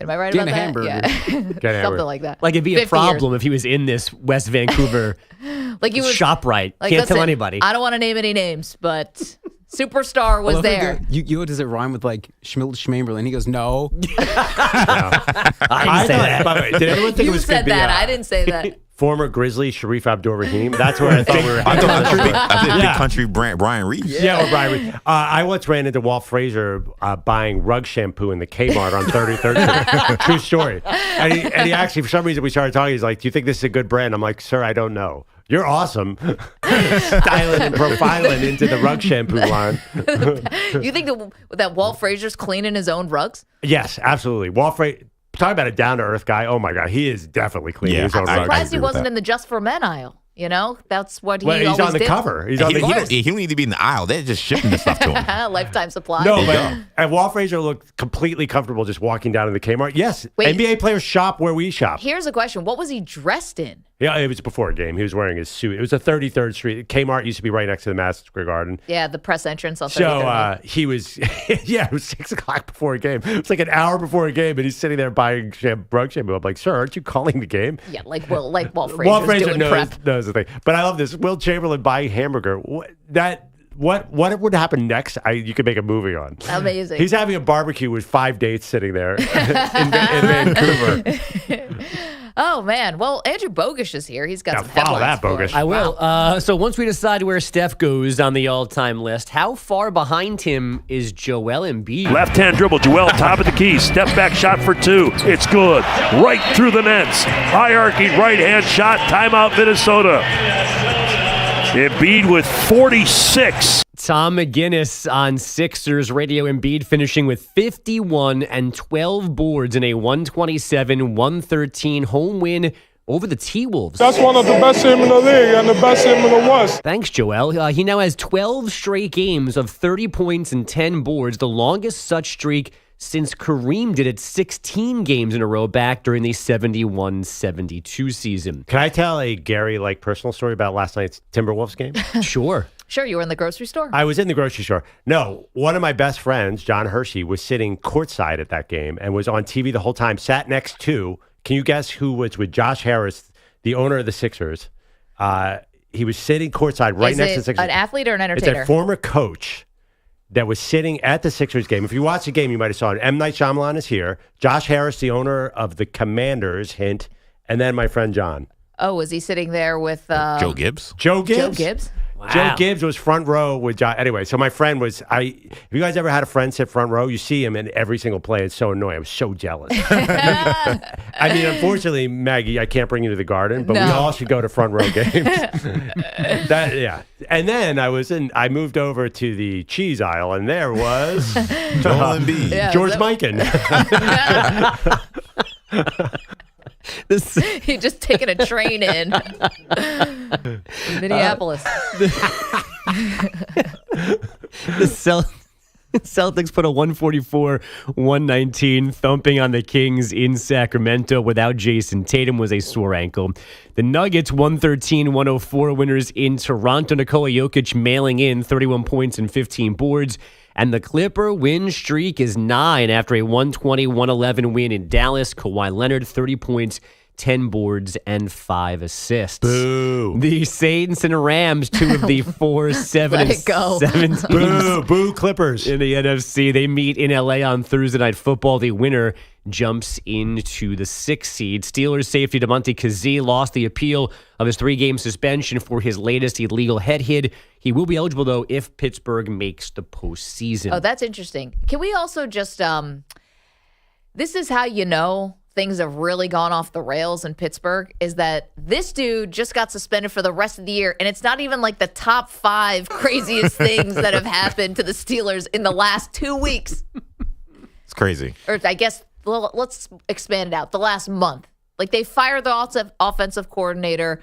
Am I right about that? Hamburger. Yeah. Something like that. Like it'd be a problem if he was in this West Vancouver ShopRite. Like, can't tell anybody. I don't want to name any names, but Superstar was there. Does it rhyme with like Schmilt Schmamberlin? He goes, no. I didn't say that. By the way, did everyone think You it was said going to be that. I didn't say that. Former Grizzly Sharif Abdur-Rahim. That's where I thought we were. I think big country brand Brian Reese. Yeah, or Brian Reese. I once ran into Walt Frazier buying rug shampoo in the Kmart on 33rd Street. True story. And he actually, for some reason, we started talking. He's like, "Do you think this is a good brand?" I'm like, "Sir, I don't know. You're awesome." Styling and profiling into the rug shampoo line. You think that Walt Frazier's cleaning his own rugs? Yes, absolutely. Walt Frazier. Talk about a down-to-earth guy. Oh, my God. He is definitely cleaning his own I'm rug. surprised he wasn't in the Just for Men aisle. You know, that's what he always he's on the did. cover. He don't need to be in the aisle. They're just shipping the stuff to him. Lifetime supply. No, and Walt Frazier looked completely comfortable just walking down to the Kmart. Yes, Wait. NBA players shop where we shop. Here's a question. What was he dressed in? Yeah, it was before a game. He was wearing his suit. It was a 33rd Street. Kmart used to be right next to the Madison Square Garden. Yeah, the press entrance on 33rd. So he was, it was 6 o'clock before a game. It was like an hour before a game, and he's sitting there buying rug shampoo. I'm like, "Sir, aren't you calling the game?" Yeah, like Walt Frazier. Walt Frazier doing knows prep. the thing. But I love this. Will Chamberlain buying hamburger. What would happen next? You could make a movie on. Amazing. He's having a barbecue with 5 dates sitting there in Vancouver. Oh, man. Well, Andrew Bogusch is here. He's got some follow headlines that, for Bogusch. us. I will. So once we decide where Steph goes on the all-time list, how far behind him is Joel Embiid? Left-hand dribble, Joel, top of the key. Step back shot for 2. It's good. Right through the nets. Hierarchy, right-hand shot. Timeout, Minnesota. Embiid with 46. Tom McGinnis on Sixers radio. Embiid finishing with 51 and 12 boards in a 127-113 home win over the T-Wolves. That's one of the best teams in the league and the best team in the West. Thanks, Joel. He now has 12 straight games of 30 points and 10 boards, the longest such streak since Kareem did it 16 games in a row back during the 71-72 season. Can I tell a Gary-like personal story about last night's Timberwolves game? Sure. Sure, you were in the grocery store? I was in the grocery store. No, one of my best friends, John Hershey, was sitting courtside at that game and was on TV the whole time, sat next to, can you guess who was with Josh Harris, the owner of the Sixers? He was sitting courtside right next to the Sixers. An athlete or an entertainer? It's a former coach that was sitting at the Sixers game. If you watch the game, you might have saw it. M. Night Shyamalan is here. Josh Harris, the owner of the Commanders, hint, and then my friend John. Oh, was he sitting there with... Joe Gibbs? Joe Gibbs? Joe Gibbs? Wow. Joe Gibbs was front row with John. Anyway, so my friend was, if you guys ever had a friend sit front row, you see him in every single play. It's so annoying. I was so jealous. I mean, unfortunately, Maggie, I can't bring you to the Garden, but we all should go to front row games. And then I moved over to the cheese aisle, and there was Joel Embiid. Yeah, George Mikan. He just taking a train in Minneapolis. The Celtics put a 144-119 thumping on the Kings in Sacramento without Jason Tatum was a sore ankle. The Nuggets 113-104 winners in Toronto. Nikola Jokic mailing in 31 points and 15 boards. And the Clipper win streak is 9 after a 120-111 win in Dallas. Kawhi Leonard, 30 points, 10 boards, and 5 assists. Boo. The Saints and Rams, 2 of the 4, 7, Let and it go. 17 Boo Clippers. in the NFC. They meet in LA on Thursday Night Football. The winner jumps into the 6th seed. Steelers safety DeMonte Kazee lost the appeal of his 3-game suspension for his latest illegal head hit. He will be eligible, though, if Pittsburgh makes the postseason. Oh, that's interesting. Can we also just, this is how you know things have really gone off the rails in Pittsburgh, is that this dude just got suspended for the rest of the year, and it's not even like the top 5 craziest things that have happened to the Steelers in the last 2 weeks. It's crazy. Or I guess, well, let's expand it out. The last month. Like, they fired the offensive coordinator.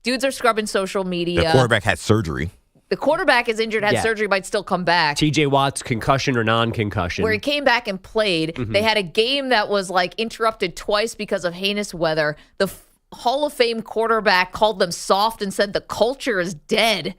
Dudes are scrubbing social media. The quarterback had surgery. The quarterback is injured, had surgery, might still come back. TJ Watt's concussion or non-concussion. Where he came back and played. They had a game that was like interrupted twice because of heinous weather. The Hall of Fame quarterback called them soft and said the culture is dead.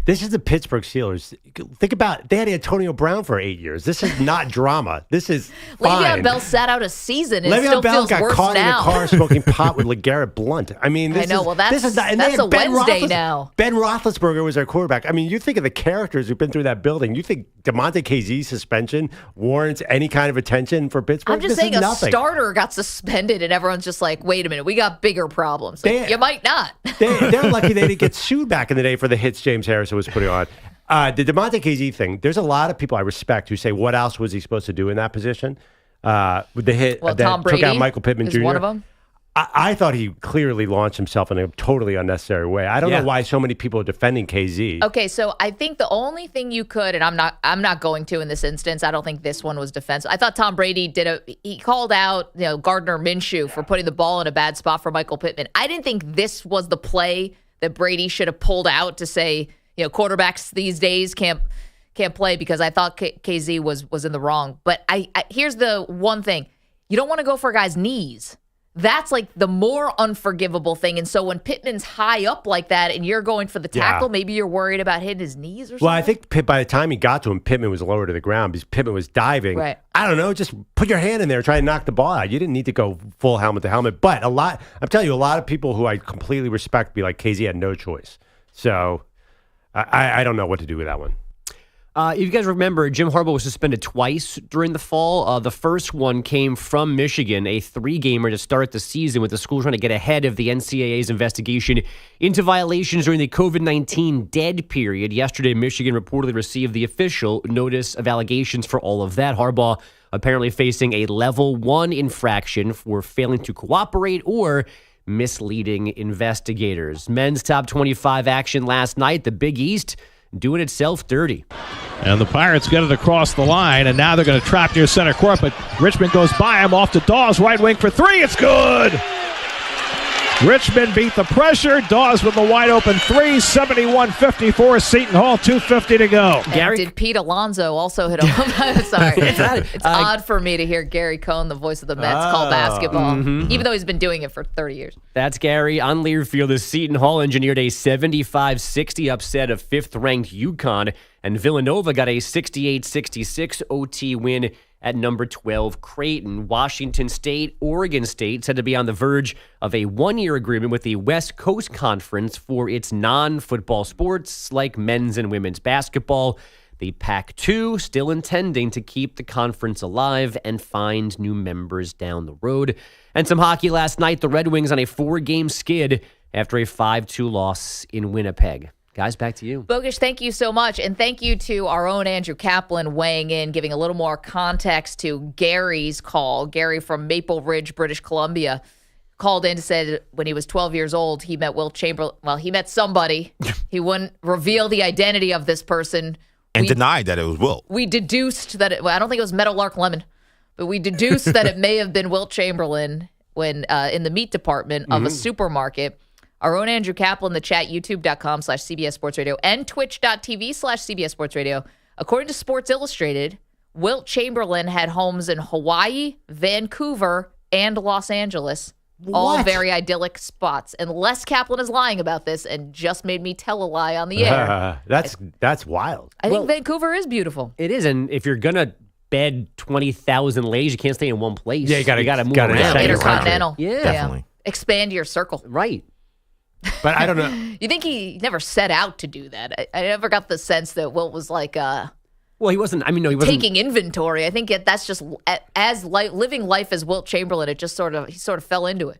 This is the Pittsburgh Steelers. Think about, they had Antonio Brown for 8 years. This is not drama. This is fine. Le'Veon Bell sat out a season and it Le'Veon still Bell feels got worse caught now. in a car smoking pot with LeGarrette Blount. I mean, this I know. is, Well, that's this is not, and they a had Ben Wednesday now. Ben Roethlisberger was their quarterback. I mean, you think of the characters who've been through that building. You think DeMonte KZ's suspension warrants any kind of attention for Pittsburgh. I'm just saying a starter got suspended and everyone's just like, wait a minute, we got bigger problems. Like, you might not. They're lucky they didn't get sued back in the day for the hits James Harrison was putting on. The DeMonte KZ thing, there's a lot of people I respect who say, what else was he supposed to do in that position? With the hit that Tom Brady took out Michael Pittman Jr. one of them. I thought he clearly launched himself in a totally unnecessary way. I don't know why so many people are defending KZ. Okay, so I think the only thing you could, and I'm not going to in this instance, I don't think this one was defensive. I thought Tom Brady he called out Gardner Minshew for putting the ball in a bad spot for Michael Pittman. I didn't think this was the play that Brady should have pulled out to say, quarterbacks these days can't play, because I thought KZ was in the wrong. But I here's the one thing. You don't want to go for a guy's knees. That's like the more unforgivable thing. And so when Pittman's high up like that and you're going for the tackle, maybe you're worried about hitting his knees or something. Well, I think by the time he got to him, Pittman was lower to the ground because Pittman was diving. Right. I don't know, just put your hand in there and try to knock the ball out. You didn't need to go full helmet to helmet. But I'm telling you, a lot of people who I completely respect be like, KZ had no choice. So I don't know what to do with that one. If you guys remember, Jim Harbaugh was suspended twice during the fall. The first one came from Michigan, a 3-gamer to start the season, with the school trying to get ahead of the NCAA's investigation into violations during the COVID-19 dead period. Yesterday, Michigan reportedly received the official notice of allegations for all of that. Harbaugh apparently facing a level 1 infraction for failing to cooperate or misleading investigators. Men's top 25 action last night. The Big East doing itself dirty. And the Pirates get it across the line, and now they're going to trap near center court, but Richmond goes by him, off to Dawes, right wing for 3. It's good! Richmond beat the pressure. Dawes with the wide open 3, 71-54. Seton Hall, 2:50 to go. Gary, did Pete Alonso also hit a home run? Sorry. It's odd for me to hear Gary Cohn, the voice of the Mets, call basketball, even though he's been doing it for 30 years. That's Gary. On Learfield, the Seton Hall engineered a 75-60 upset of 5th-ranked UConn, and Villanova got a 68-66 OT win at number 12, Creighton. Washington State, Oregon State said to be on the verge of a 1-year agreement with the West Coast Conference for its non-football sports like men's and women's basketball. The Pac-2 still intending to keep the conference alive and find new members down the road. And some hockey last night. The Red Wings on a 4-game skid after a 5-2 loss in Winnipeg. Guys, back to you. Bogusch, thank you so much. And thank you to our own Andrew Kaplan weighing in, giving a little more context to Gary's call. Gary from Maple Ridge, British Columbia, called in and said when he was 12 years old, he met Wilt Chamberlain. Well, he met somebody. He wouldn't reveal the identity of this person. And denied that it was Wilt. We deduced that I don't think it was Meadowlark Lemon, but we deduced that it may have been Wilt Chamberlain when in the meat department of a supermarket. Our own Andrew Kaplan in the chat, youtube.com/CBS Sports Radio and twitch.tv/CBS Sports Radio. According to Sports Illustrated, Wilt Chamberlain had homes in Hawaii, Vancouver, and Los Angeles. All very idyllic spots. Unless Kaplan is lying about this and just made me tell a lie on the air. That's wild. I think Vancouver is beautiful. It is, and if you're going to bed 20,000 lays, you can't stay in one place. Yeah, you got to move around. Intercontinental. Yeah. Definitely. Expand your circle. Right. But I don't know. You think he never set out to do that? I never got the sense that Wilt was like well, he wasn't. I mean, no, he wasn't taking inventory. I think that's just living life as Wilt Chamberlain. It just sort of fell into it.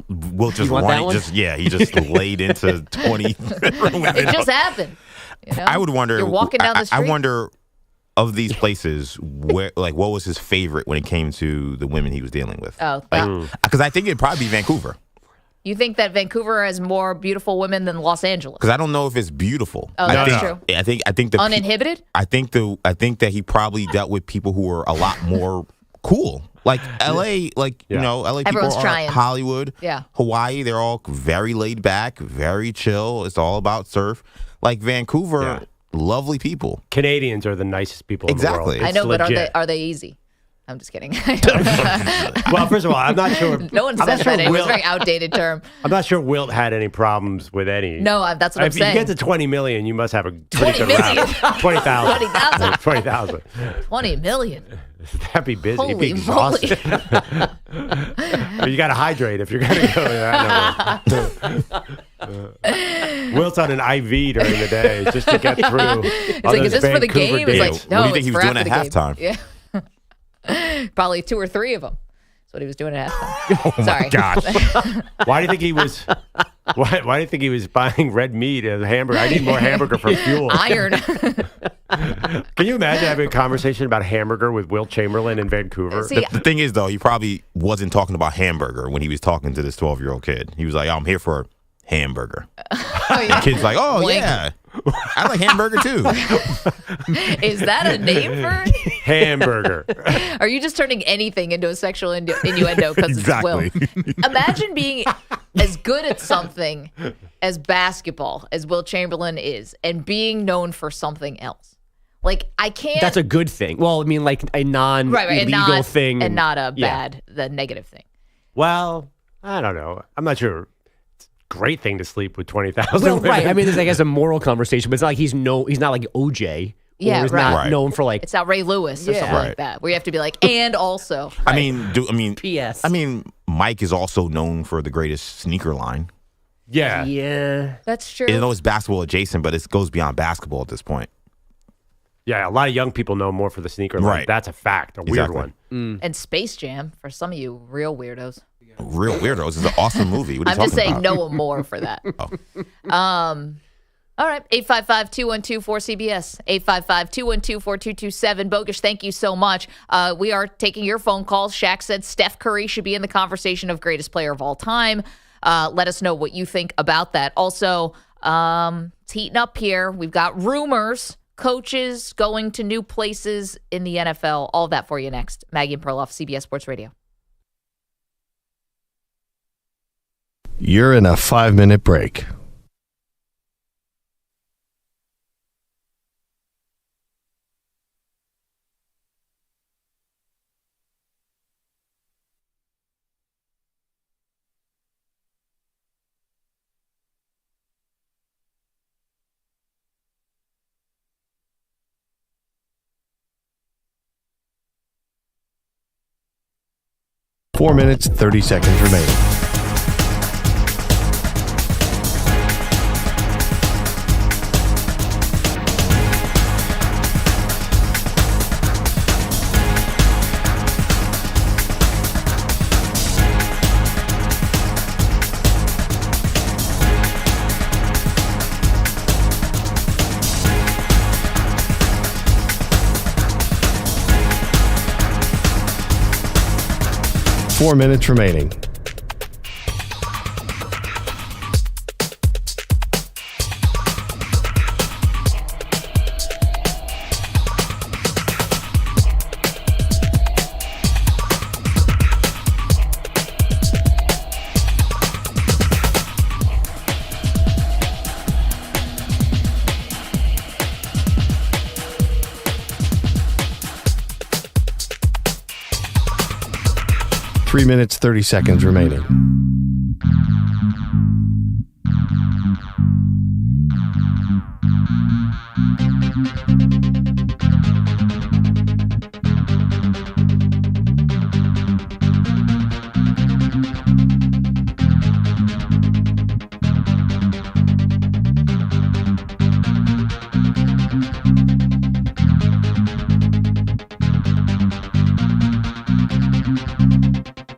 Wilt just he just laid into 20 women. It just happened. You know? I would wonder. You're walking down the street. I wonder of these places where, like, what was his favorite when it came to the women he was dealing with? Oh, because I think it'd probably be Vancouver. You think that Vancouver has more beautiful women than Los Angeles? Because I don't know if it's beautiful. Oh, that's true. I think the uninhibited. I think that he probably dealt with people who were a lot more cool. Like LA, LA Everyone's people are trying. Hollywood. Yeah. Hawaii, they're all very laid back, very chill. It's all about surf. Like Vancouver, lovely people. Canadians are the nicest people in the world. I know, but are they easy? I'm just kidding. Well, first of all, I'm not sure. No one says that. It was a very outdated term. I'm not sure Wilt had any problems with any. No, that's what I'm saying. If you get to 20 million, you must have a pretty good rap. 20,000. 20,000. 20 million. That'd be busy. Holy It'd be exhausting. You got to hydrate if you're going to go that. Wilt's on an IV during the day just to get through. It's like, is this for the game? It's like, no, what do you think he was doing at halftime? Yeah. Probably 2 or 3 of them. That's what he was doing at halftime. Oh my gosh. Why do you think he was? Why do you think he was buying red meat as a hamburger? I need more hamburger for fuel. Iron. Can you imagine having a conversation about hamburger with Wilt Chamberlain in Vancouver? See, The thing is, though, he probably wasn't talking about hamburger when he was talking to this 12-year-old kid. He was like, I'm here for hamburger. The kid's like, oh, Wink. yeah. I like hamburger, too. Is that a name for it? Hamburger. Are you just turning anything into a sexual innuendo because Exactly. it's Will? Imagine being as good at something as basketball as Wilt Chamberlain is and being known for something else. Like, I can't. That's a good thing. Well, I mean, like a non-illegal thing. And not a bad, the negative thing. Well, I don't know. I'm not sure. It's a great thing to sleep with 20,000 Well, women. right. I mean, it's like as a moral conversation, but it's not like he's not like OJ. Yeah, or he's right. not known for like. It's not Ray Lewis or something like that, where you have to be like, and also. I mean, P.S. I mean, Mike is also known for the greatest sneaker line. Yeah. Yeah. That's true. I know it's basketball adjacent, but it goes beyond basketball at this point. Yeah, a lot of young people know more for the sneaker line. Right. That's a fact, a weird one. And Space Jam, for some of you real weirdos. Real Weirdos is an awesome movie. What are I'm you just talking saying about? no more for that. Oh. All right, 855-212-4CBS, 855-212-4227. Bogusch, thank you so much. We are taking your phone calls. Shaq said Steph Curry should be in the conversation of greatest player of all time. Let us know what you think about that. Also, it's heating up here. We've got rumors, coaches going to new places in the NFL. All of that for you next. Maggie and Perloff, CBS Sports Radio. You're in a 5-minute break. Four minutes, 30 seconds remaining. Four minutes remaining. Three minutes, 30 seconds remaining.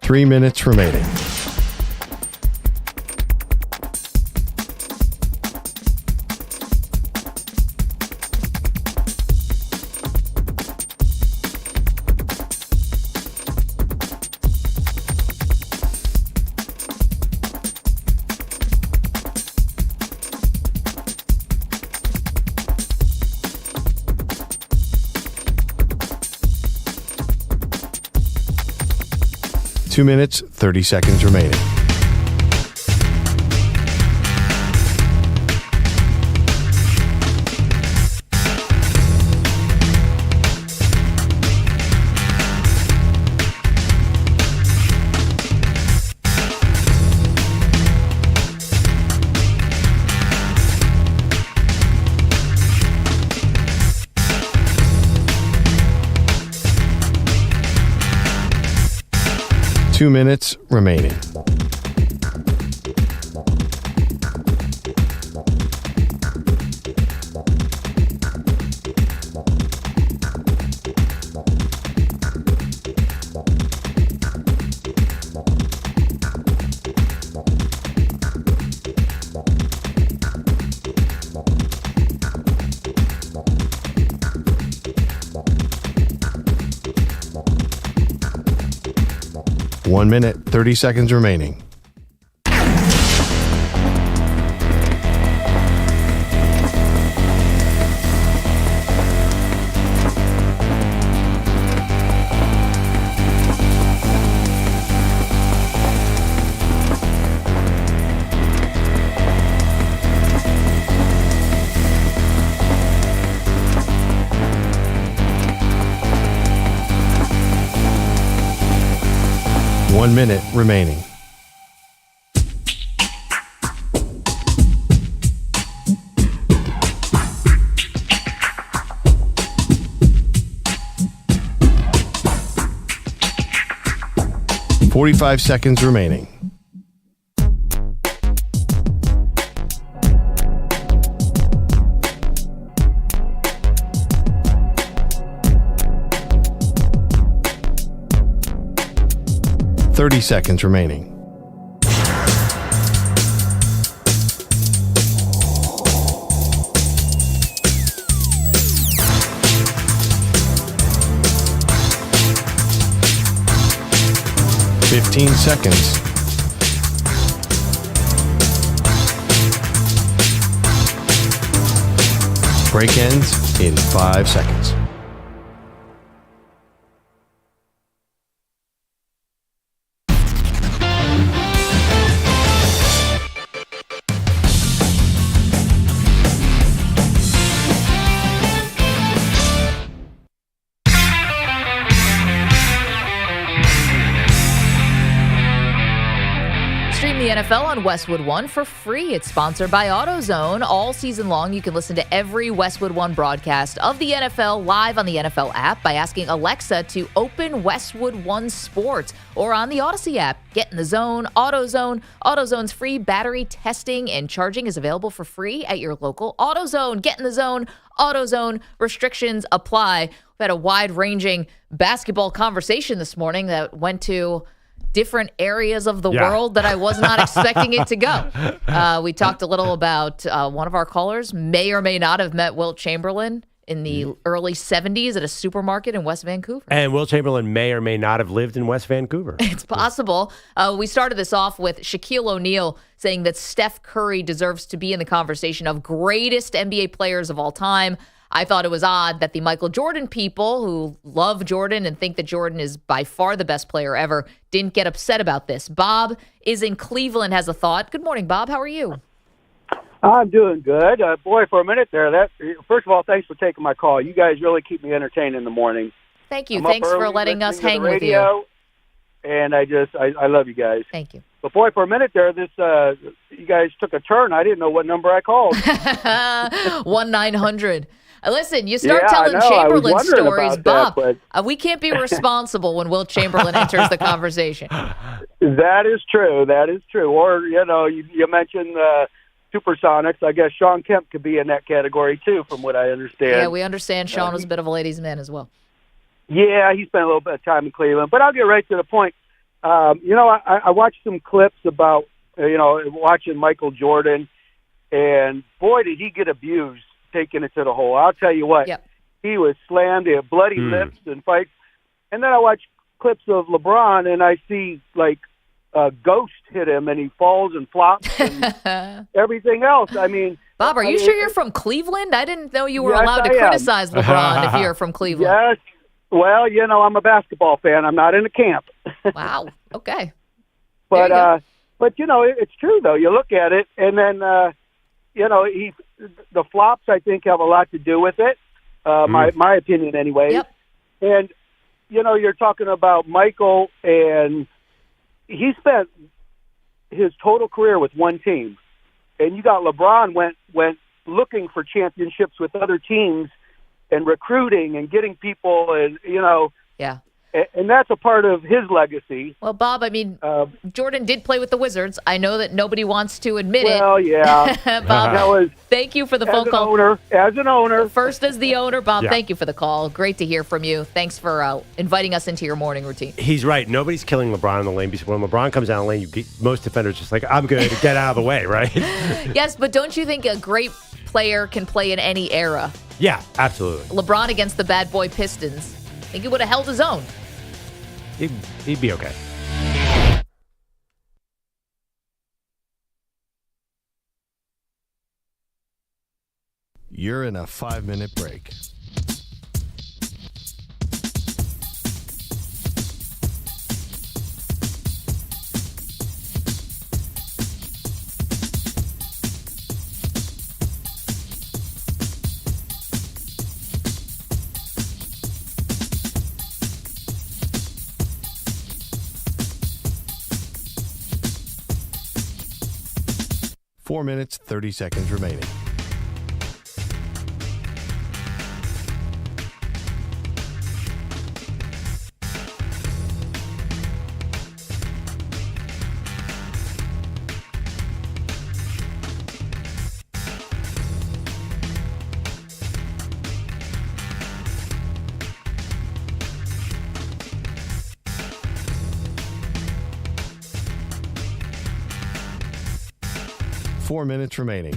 Three minutes remaining. Two minutes, 30 seconds remaining. 2 minutes remaining. One minute, 30 seconds remaining. One minute remaining. $45 seconds remaining. $30 seconds remaining. $15 seconds. Break ends in 5 seconds. NFL on Westwood One for free. It's sponsored by AutoZone. All season long, you can listen to every Westwood One broadcast of the NFL live on the NFL app by asking Alexa to open Westwood One Sports or on the Odyssey app. Get in the zone, AutoZone. AutoZone's free battery testing and charging is available for free at your local AutoZone. Get in the zone, AutoZone. Restrictions apply. We had a wide-ranging basketball conversation this morning that went to different areas of the world that I was not expecting it to go. We talked a little about one of our callers may or may not have met Wilt Chamberlain in the early 70s at a supermarket in West Vancouver. And Wilt Chamberlain may or may not have lived in West Vancouver. It's possible. We started this off with Shaquille O'Neal saying that Steph Curry deserves to be in the conversation of greatest NBA players of all time. I thought it was odd that the Michael Jordan people who love Jordan and think that Jordan is by far the best player ever didn't get upset about this. Bob is in Cleveland, has a thought. Good morning, Bob. How are you? I'm doing good. Boy, for a minute there, first of all, thanks for taking my call. You guys really keep me entertained in the morning. Thank you. Thanks for letting us hang with you. And I love you guys. Thank you. But boy, for a minute there, you guys took a turn. I didn't know what number I called. 1-900. Listen, you start telling Chamberlain stories, Bob. We can't be responsible when Wilt Chamberlain enters the conversation. That is true. That is true. Or, you mentioned Supersonics. I guess Sean Kemp could be in that category, too, from what I understand. Yeah, we understand Sean was a bit of a ladies' man as well. Yeah, he spent a little bit of time in Cleveland. But I'll get right to the point. I watched some clips about, watching Michael Jordan, and boy, did he get abused taking it to the hole. I'll tell you what, he was slammed. He had bloody lips and fights. And then I watch clips of LeBron, and I see, a ghost hit him, and he falls and flops and everything else. I mean, Bob, are you sure you're from Cleveland? I didn't know you were allowed to criticize LeBron if you're from Cleveland. Yes. Well, I'm a basketball fan. I'm not in a camp. Wow. Okay. But it's true, though. You look at it, and then, the flops, I think, have a lot to do with it. My opinion, anyway. Yep. And, you're talking about Michael, and he spent his total career with one team. And you got LeBron went looking for championships with other teams and recruiting and getting people, and, Yeah. And that's a part of his legacy. Well, Bob, I mean, Jordan did play with the Wizards. I know that nobody wants to admit it. Well, yeah. Bob, thank you for the phone call. As an owner. First as the owner, Bob, Yeah. thank you for the call. Great to hear from you. Thanks for inviting us into your morning routine. He's right. Nobody's killing LeBron in the lane because when LeBron comes down the lane, most defenders just like, I'm good, get out of the way, right? Yes, but don't you think a great player can play in any era? Yeah, absolutely. LeBron against the bad boy Pistons, I think he would have held his own. He'd be okay. You're in a 5-minute break. Four minutes, 30 seconds remaining. Four minutes remaining.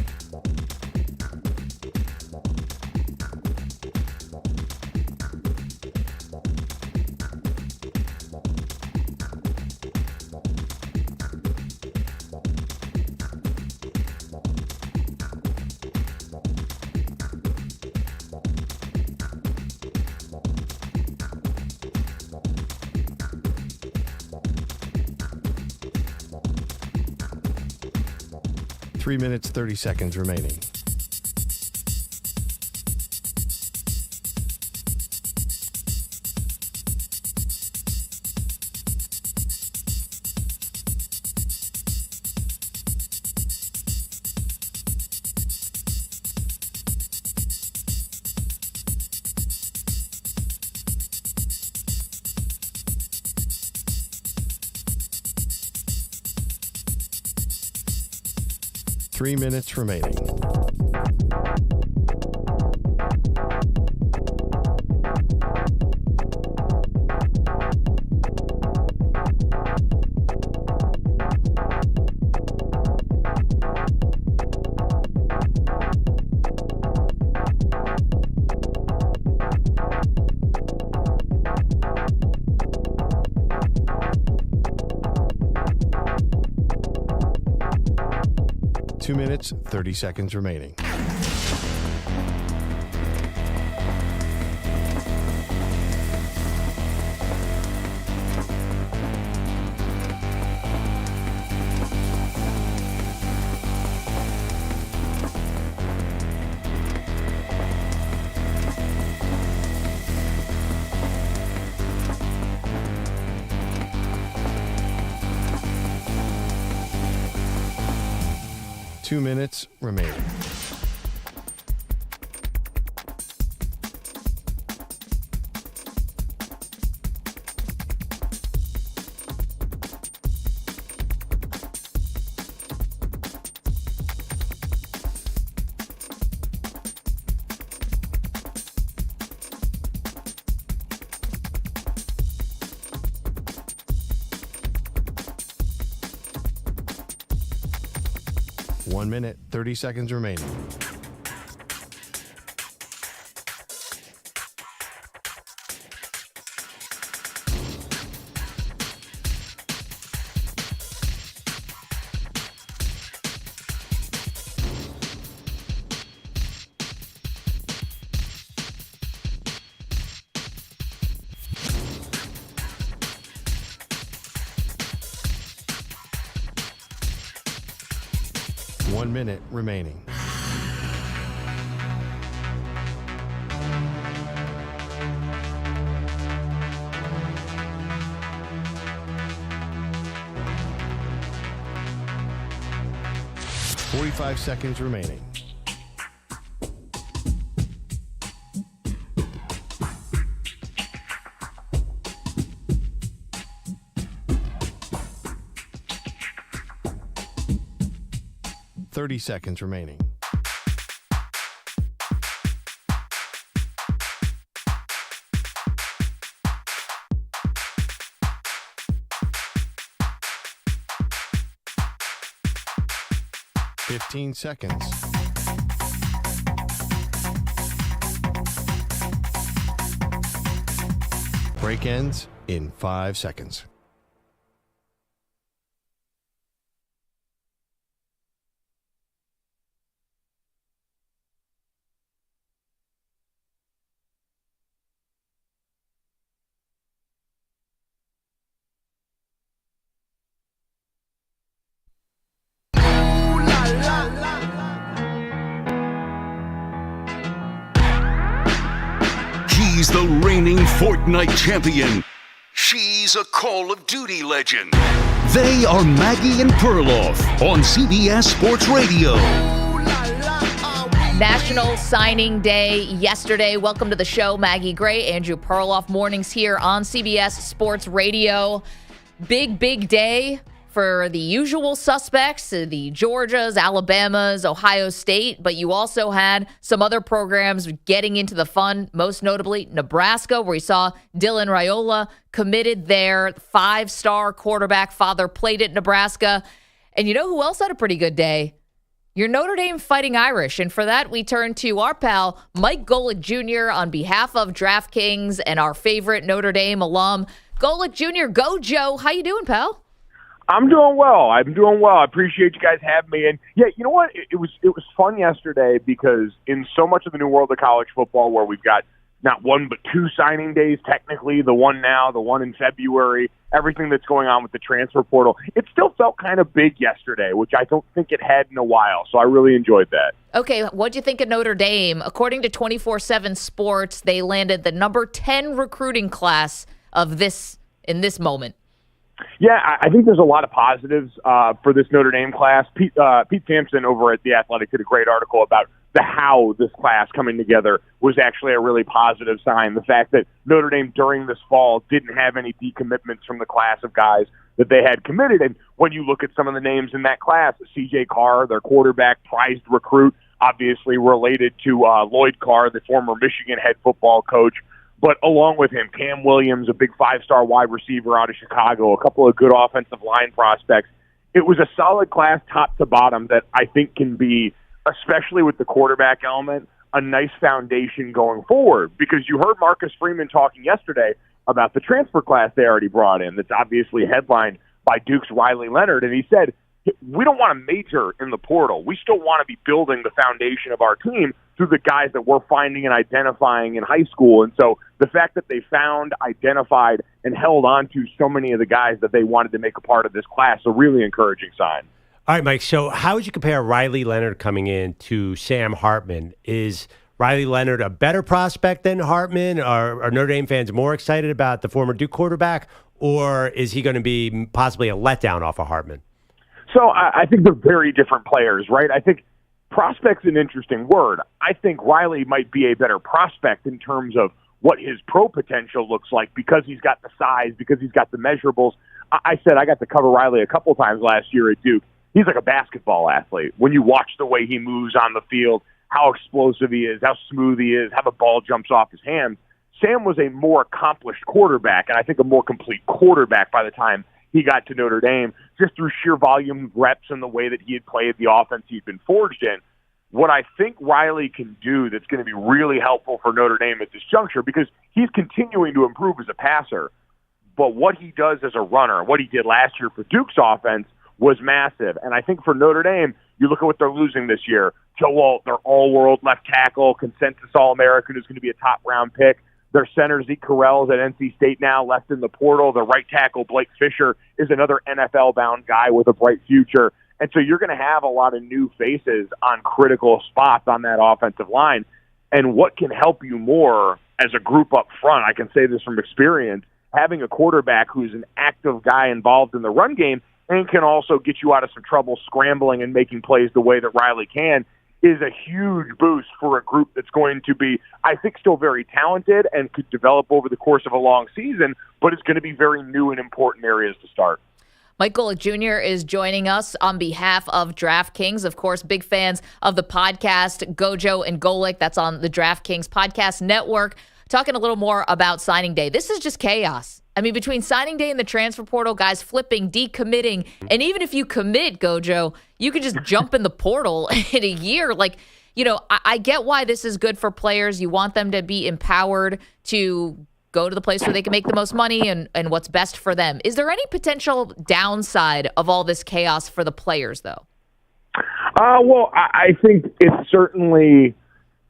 Three minutes, 30 seconds remaining. Three minutes remaining. Two minutes, 30 seconds remaining. Two minutes remaining. One minute, 30 seconds remaining. One minute remaining. Forty-five seconds remaining. 30 seconds remaining. Fifteen seconds. Break ends in 5 seconds. He's the reigning Fortnite champion. She's a Call of Duty legend. They are Maggie and Perloff on CBS Sports Radio. National Signing Day yesterday. Welcome to the show, Maggie Gray, Andrew Perloff. Mornings here on CBS Sports Radio. Big day for the usual suspects, the Georgias, Alabamas, Ohio State, but you also had some other programs getting into the fun, most notably Nebraska, where you saw Dylan Raiola committed there, 5-star quarterback, father played at Nebraska. And you know who else had a pretty good day? Your Notre Dame Fighting Irish. And for that, we turn to our pal, Mike Golic Jr. on behalf of DraftKings and our favorite Notre Dame alum. Golic Jr., go Joe. How you doing, pal? I'm doing well. I appreciate you guys having me. And yeah, you know what? It was fun yesterday because in so much of the new world of college football, where we've got not one but two signing days, technically, the one now, the one in February, everything that's going on with the transfer portal, it still felt kind of big yesterday, which I don't think it had in a while. So I really enjoyed that. Okay, what'd you think of Notre Dame? According to 24/7 Sports, they landed the number 10 recruiting class of in this moment. Yeah, I think there's a lot of positives for this Notre Dame class. Pete Sampson over at The Athletic did a great article about how this class coming together was actually a really positive sign. The fact that Notre Dame during this fall didn't have any decommitments from the class of guys that they had committed. And when you look at some of the names in that class, C.J. Carr, their quarterback, prized recruit, obviously related to Lloyd Carr, the former Michigan head football coach. But along with him, Cam Williams, a big 5-star wide receiver out of Chicago, a couple of good offensive line prospects. It was a solid class top to bottom that I think can be, especially with the quarterback element, a nice foundation going forward. Because you heard Marcus Freeman talking yesterday about the transfer class they already brought in that's obviously headlined by Duke's Riley Leonard. And he said, we don't want to major in the portal. We still want to be building the foundation of our team through the guys that we're finding and identifying in high school. And so the fact that they found, identified, and held on to so many of the guys that they wanted to make a part of this class, a really encouraging sign. All right, Mike, so how would you compare Riley Leonard coming in to Sam Hartman? Is Riley Leonard a better prospect than Hartman? Are Notre Dame fans more excited about the former Duke quarterback, or is he going to be possibly a letdown off of Hartman? So I think they're very different players, right? I think prospect's an interesting word. I think Riley might be a better prospect in terms of what his pro potential looks like because he's got the size, because he's got the measurables. I said I got to cover Riley a couple times last year at Duke. He's like a basketball athlete. When you watch the way he moves on the field, how explosive he is, how smooth he is, how the ball jumps off his hands, Sam was a more accomplished quarterback, and I think a more complete quarterback by the time he got to Notre Dame, just through sheer volume of reps and the way that he had played the offense he'd been forged in. What I think Riley can do that's going to be really helpful for Notre Dame at this juncture, because he's continuing to improve as a passer, but what he does as a runner, what he did last year for Duke's offense, was massive. And I think for Notre Dame, you look at what they're losing this year. Joe Alt, their all-world left tackle, consensus All-American, who's going to be a top-round pick. Their center, Zeke Correll's at NC State now, left in the portal. The right tackle, Blake Fisher, is another NFL-bound guy with a bright future. And so you're going to have a lot of new faces on critical spots on that offensive line. And what can help you more as a group up front, I can say this from experience, having a quarterback who's an active guy involved in the run game and can also get you out of some trouble scrambling and making plays the way that Riley can, is a huge boost for a group that's going to be, I think, still very talented and could develop over the course of a long season, but it's going to be very new and important areas to start. Mike Golic Jr. is joining us on behalf of DraftKings. Of course, big fans of the podcast Gojo and Golic. That's on the DraftKings Podcast Network. Talking a little more about signing day. This is just chaos. I mean, between signing day and the transfer portal, guys flipping, decommitting, and even if you commit, Gojo, you can just jump in the portal in a year. Like, you know, I get why this is good for players. You want them to be empowered to go to the place where they can make the most money and what's best for them. Is there any potential downside of all this chaos for the players, though? Well, I think it certainly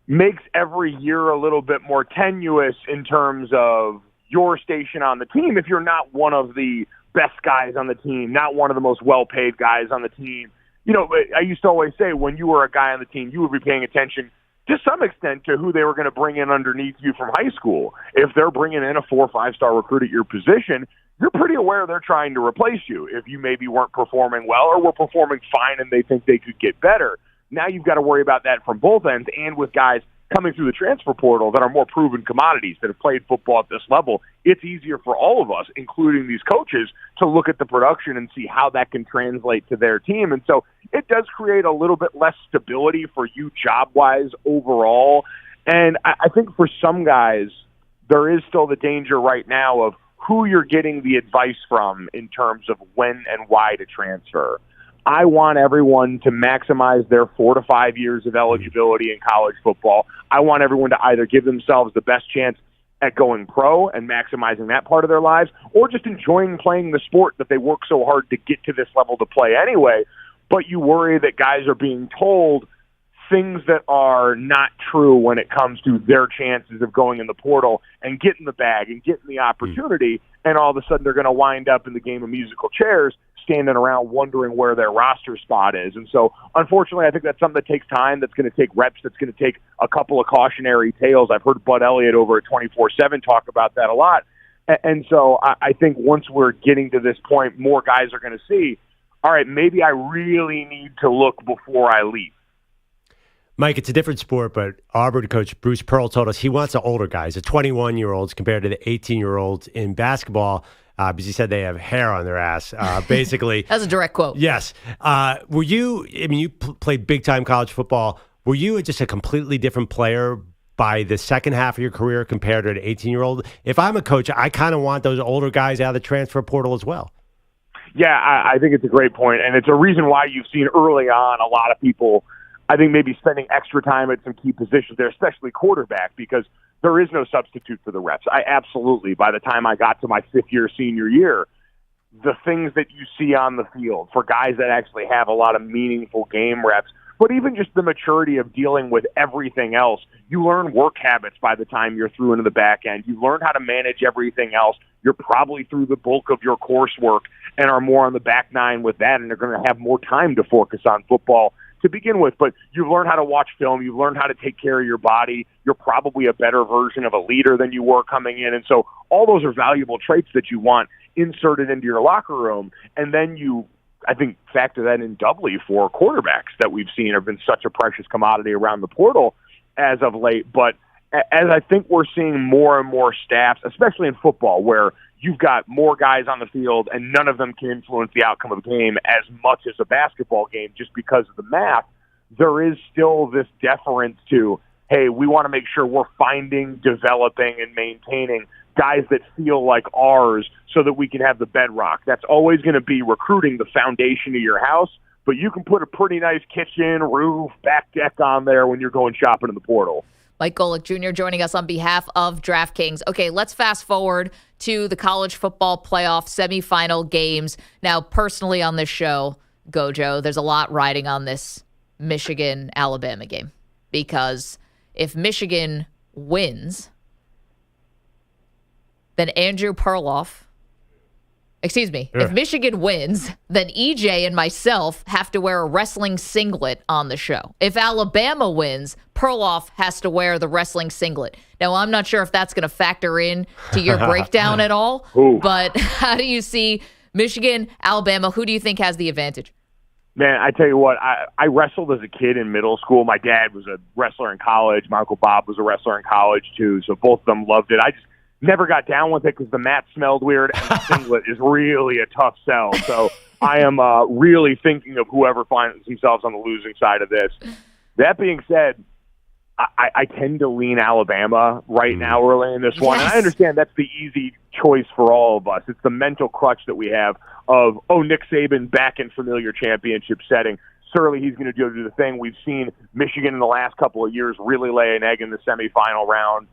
makes every year a little bit more tenuous in terms of your station on the team if you're not one of the best guys on the team, not one of the most well-paid guys on the team. You know, I used to always say when you were a guy on the team, you would be paying attention to some extent to who they were going to bring in underneath you from high school. If they're bringing in a 4 or 5-star recruit at your position, you're pretty aware they're trying to replace you if you maybe weren't performing well or were performing fine and they think they could get better. Now you've got to worry about that from both ends, and with guys coming through the transfer portal that are more proven commodities that have played football at this level, it's easier for all of us, including these coaches, to look at the production and see how that can translate to their team. And so it does create a little bit less stability for you job-wise overall. And I think for some guys, there is still the danger right now of who you're getting the advice from in terms of when and why to transfer. I want everyone to maximize their 4 to 5 years of eligibility in college football. I want everyone to either give themselves the best chance at going pro and maximizing that part of their lives, or just enjoying playing the sport that they work so hard to get to this level to play anyway. But you worry that guys are being told things that are not true when it comes to their chances of going in the portal and getting the bag and getting the opportunity, and all of a sudden they're going to wind up in the game of musical chairs, standing around wondering where their roster spot is. And so, unfortunately, I think that's something that takes time, that's going to take reps, that's going to take a couple of cautionary tales. I've heard Bud Elliott over at 24/7 talk about that a lot. And so I think once we're getting to this point, more guys are going to see, all right, maybe I really need to look before I leave. Mike, it's a different sport, but Auburn coach Bruce Pearl told us he wants the older guys, the 21-year-olds compared to the 18-year-olds in basketball, because he said they have hair on their ass, basically. That's a direct quote. Yes. Were you, I mean, you played big-time college football. Were you just a completely different player by the second half of your career compared to an 18-year-old? If I'm a coach, I kind of want those older guys out of the transfer portal as well. Yeah, I think it's a great point, and it's a reason why you've seen early on a lot of people, I think, maybe spending extra time at some key positions there, especially quarterback, because there is no substitute for the reps. I absolutely, by the time I got to my fifth-year senior year, the things that you see on the field for guys that actually have a lot of meaningful game reps, but even just the maturity of dealing with everything else, you learn work habits by the time you're through into the back end. You learn how to manage everything else. You're probably through the bulk of your coursework and are more on the back nine with that, and you're going to have more time to focus on football to begin with. But you've learned how to watch film. You've learned how to take care of your body. You're probably a better version of a leader than you were coming in. And so all those are valuable traits that you want inserted into your locker room. And then you, I think, factor that in doubly for quarterbacks that we've seen have been such a precious commodity around the portal as of late. But as I think we're seeing more and more staffs, especially in football, where you've got more guys on the field and none of them can influence the outcome of the game as much as a basketball game just because of the math, there is still this deference to, hey, we want to make sure we're finding, developing, and maintaining guys that feel like ours so that we can have the bedrock. That's always going to be recruiting, the foundation of your house, but you can put a pretty nice kitchen, roof, back deck on there when you're going shopping in the portal. Mike Golic Jr. joining us on behalf of DraftKings. Okay, let's fast forward to the college football playoff semifinal games. Now, personally on this show, Gojo, there's a lot riding on this Michigan-Alabama game, because if Michigan wins, then if Michigan wins, then EJ and myself have to wear a wrestling singlet on the show. If Alabama wins, Perloff has to wear the wrestling singlet. Now, I'm not sure if that's going to factor in to your breakdown at all, but how do you see Michigan, Alabama? Who do you think has the advantage? Man, I tell you what, I wrestled as a kid in middle school. My dad was a wrestler in college. My Uncle Bob was a wrestler in college, too, so both of them loved it. never got down with it because the mat smelled weird, and the singlet is really a tough sell. So I am really thinking of whoever finds themselves on the losing side of this. That being said, I tend to lean Alabama right now early in this one. Yes. And I understand that's the easy choice for all of us. It's the mental crutch that we have of, Nick Saban back in familiar championship setting. Certainly he's going to do the thing. We've seen Michigan in the last couple of years really lay an egg in the semifinal round.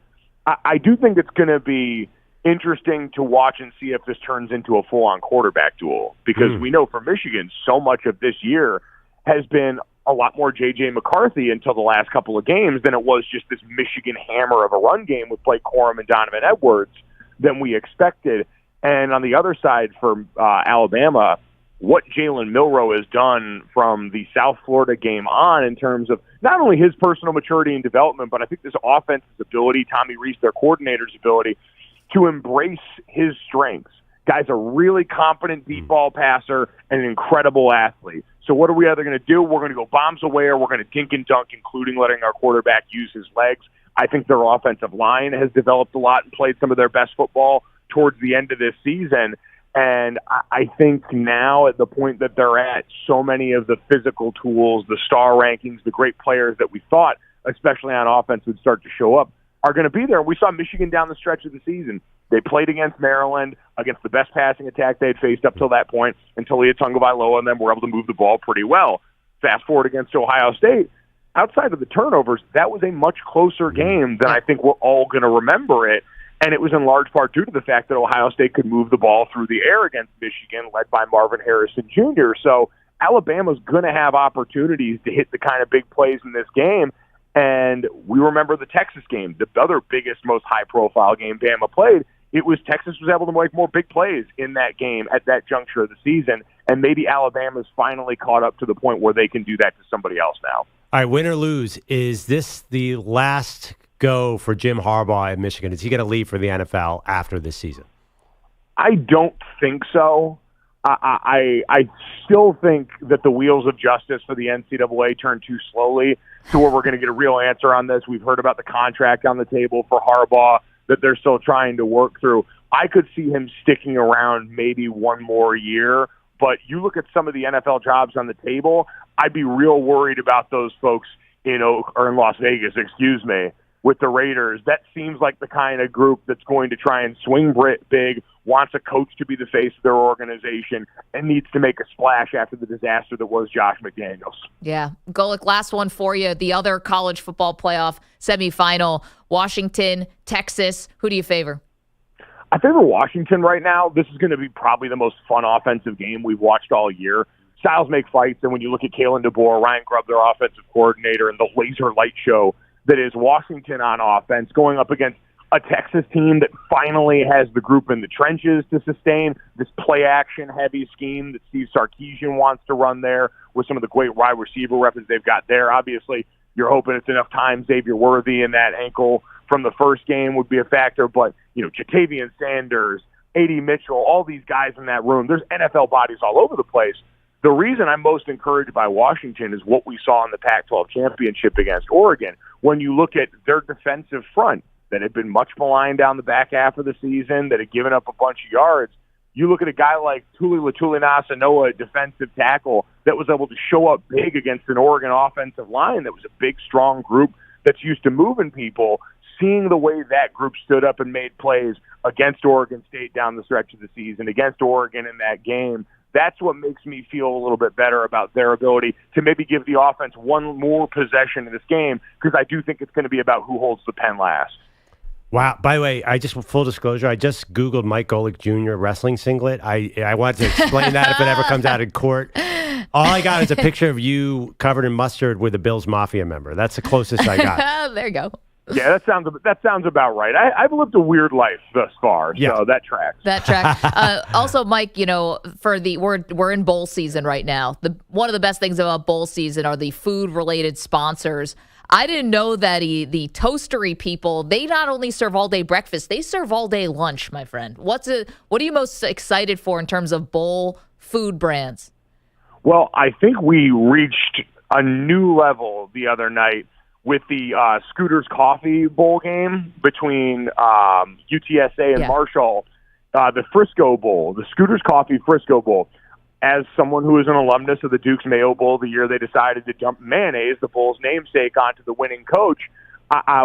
I do think it's going to be interesting to watch and see if this turns into a full-on quarterback duel, because we know for Michigan so much of this year has been a lot more J.J. McCarthy until the last couple of games than it was just this Michigan hammer of a run game with Blake Corum and Donovan Edwards than we expected. And on the other side for Alabama, what Jalen Milroe has done from the South Florida game on in terms of not only his personal maturity and development, but I think this offense's ability, Tommy Rees, their coordinator's ability, to embrace his strengths. Guy's a really competent deep ball passer and an incredible athlete. So what are we either going to do? We're going to go bombs away, or we're going to dink and dunk, including letting our quarterback use his legs. I think their offensive line has developed a lot and played some of their best football towards the end of this season. And I think now at the point that they're at, so many of the physical tools, the star rankings, the great players that we thought, especially on offense, would start to show up, are going to be there. We saw Michigan down the stretch of the season. They played against Maryland, against the best passing attack they'd faced up till that point, until Tua Tagovailoa and them were able to move the ball pretty well. Fast forward against Ohio State. Outside of the turnovers, that was a much closer game than I think we're all going to remember it. And it was in large part due to the fact that Ohio State could move the ball through the air against Michigan, led by Marvin Harrison Jr. So Alabama's going to have opportunities to hit the kind of big plays in this game. And we remember the Texas game, the other biggest, most high-profile game Bama played. It was Texas was able to make more big plays in that game at that juncture of the season. And maybe Alabama's finally caught up to the point where they can do that to somebody else now. All right, win or lose, is this the last go for Jim Harbaugh at Michigan? Is he going to leave for the NFL after this season? I don't think so. I still think that the wheels of justice for the NCAA turn too slowly to where we're going to get a real answer on this. We've heard about the contract on the table for Harbaugh that they're still trying to work through. I could see him sticking around maybe one more year, but you look at some of the NFL jobs on the table, I'd be real worried about those folks in Las Vegas, with the Raiders. That seems like the kind of group that's going to try and swing big, wants a coach to be the face of their organization, and needs to make a splash after the disaster that was Josh McDaniels. Yeah. Golic, last one for you. The other college football playoff semifinal, Washington, Texas. Who do you favor? I favor Washington right now. This is going to be probably the most fun offensive game we've watched all year. Styles make fights, and when you look at Kalen DeBoer, Ryan Grubb, their offensive coordinator, and the laser light show that is Washington on offense, going up against a Texas team that finally has the group in the trenches to sustain this play-action heavy scheme that Steve Sarkisian wants to run there with some of the great wide receiver weapons they've got there. Obviously, you're hoping it's enough time Xavier Worthy in that ankle from the first game would be a factor, but, Jatavian Sanders, A.D. Mitchell, all these guys in that room, there's NFL bodies all over the place. The reason I'm most encouraged by Washington is what we saw in the Pac-12 championship against Oregon. When you look at their defensive front that had been much maligned down the back half of the season, that had given up a bunch of yards, you look at a guy like Tuli Letuligasenoa, a defensive tackle, that was able to show up big against an Oregon offensive line that was a big, strong group that's used to moving people. Seeing the way that group stood up and made plays against Oregon State down the stretch of the season, against Oregon in that game, that's what makes me feel a little bit better about their ability to maybe give the offense one more possession in this game, because I do think it's going to be about who holds the pen last. Wow. By the way, full disclosure, I just Googled Mike Golic Jr. wrestling singlet. I wanted to explain that if it ever comes out in court. All I got is a picture of you covered in mustard with a Bills Mafia member. That's the closest I got. There you go. Yeah, that sounds about right. I've lived a weird life thus far, so that tracks. That tracks. Also, Mike, we're in bowl season right now. One of the best things about bowl season are the food-related sponsors. I didn't know that the Toastery people, they not only serve all-day breakfast, they serve all-day lunch, my friend. What are you most excited for in terms of bowl food brands? Well, I think we reached a new level the other night with the Scooters Coffee Bowl game between UTSA and Marshall, the Frisco Bowl, the Scooters Coffee Frisco Bowl. As someone who is an alumnus of the Duke's Mayo Bowl, the year they decided to dump mayonnaise, the Bowl's namesake, onto the winning coach,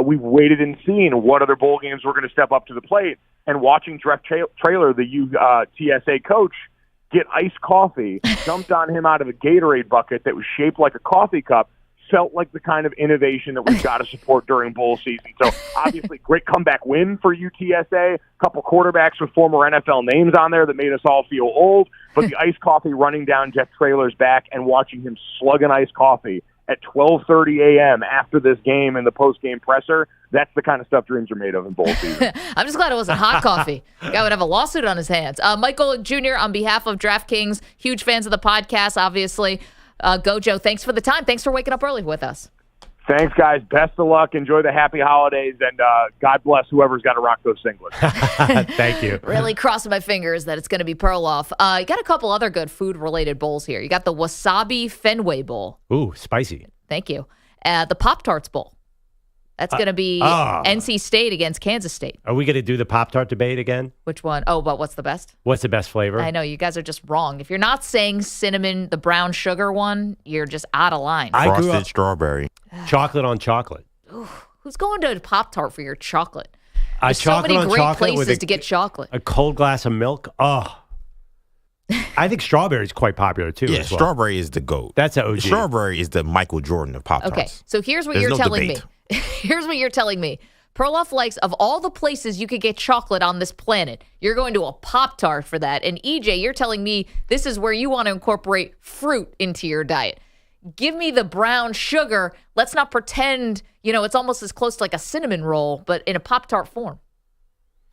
we've waited and seen what other bowl games were going to step up to the plate. And watching Jeff Traylor, the UTSA coach, get iced coffee dumped on him out of a Gatorade bucket that was shaped like a coffee cup felt like the kind of innovation that we've got to support during bowl season. So obviously great comeback win for UTSA, a couple quarterbacks with former NFL names on there that made us all feel old, but the iced coffee running down Jeff Traylor's back and watching him slug an iced coffee at 12:30 a.m. after this game in the post-game presser, that's the kind of stuff dreams are made of in bowl season. I'm just glad it wasn't hot coffee. Guy would have a lawsuit on his hands. Mike Golic Jr., on behalf of DraftKings, huge fans of the podcast, obviously. Gojo, thanks for the time. Thanks for waking up early with us. Thanks, guys. Best of luck. Enjoy the happy holidays, and God bless whoever's got to rock those singlets. Thank you. Really crossing my fingers that it's going to be Perloff. You got a couple other good food-related bowls here. You got the Wasabi Fenway Bowl. Ooh, spicy. Thank you. The Pop-Tarts Bowl. That's going to be NC State against Kansas State. Are we going to do the Pop-Tart debate again? Which one? Oh, but what's the best? What's the best flavor? I know. You guys are just wrong. If you're not saying cinnamon, the brown sugar one, you're just out of line. Frosted strawberry. Chocolate on chocolate. Ooh, who's going to a Pop-Tart for your chocolate? There's so chocolate many on great chocolate places with to get chocolate. A cold glass of milk. Oh. I think strawberry is quite popular, too. Yeah, as well. strawberry is the GOAT. That's an OG. Strawberry is the Michael Jordan of Pop-Tarts. Okay, so here's what There's you're no telling debate. me. Here's what you're telling me. Perloff likes, of all the places you could get chocolate on this planet, you're going to a Pop-Tart for that. And EJ, you're telling me this is where you want to incorporate fruit into your diet. Give me the brown sugar. Let's not pretend, it's almost as close to like a cinnamon roll, but in a Pop-Tart form.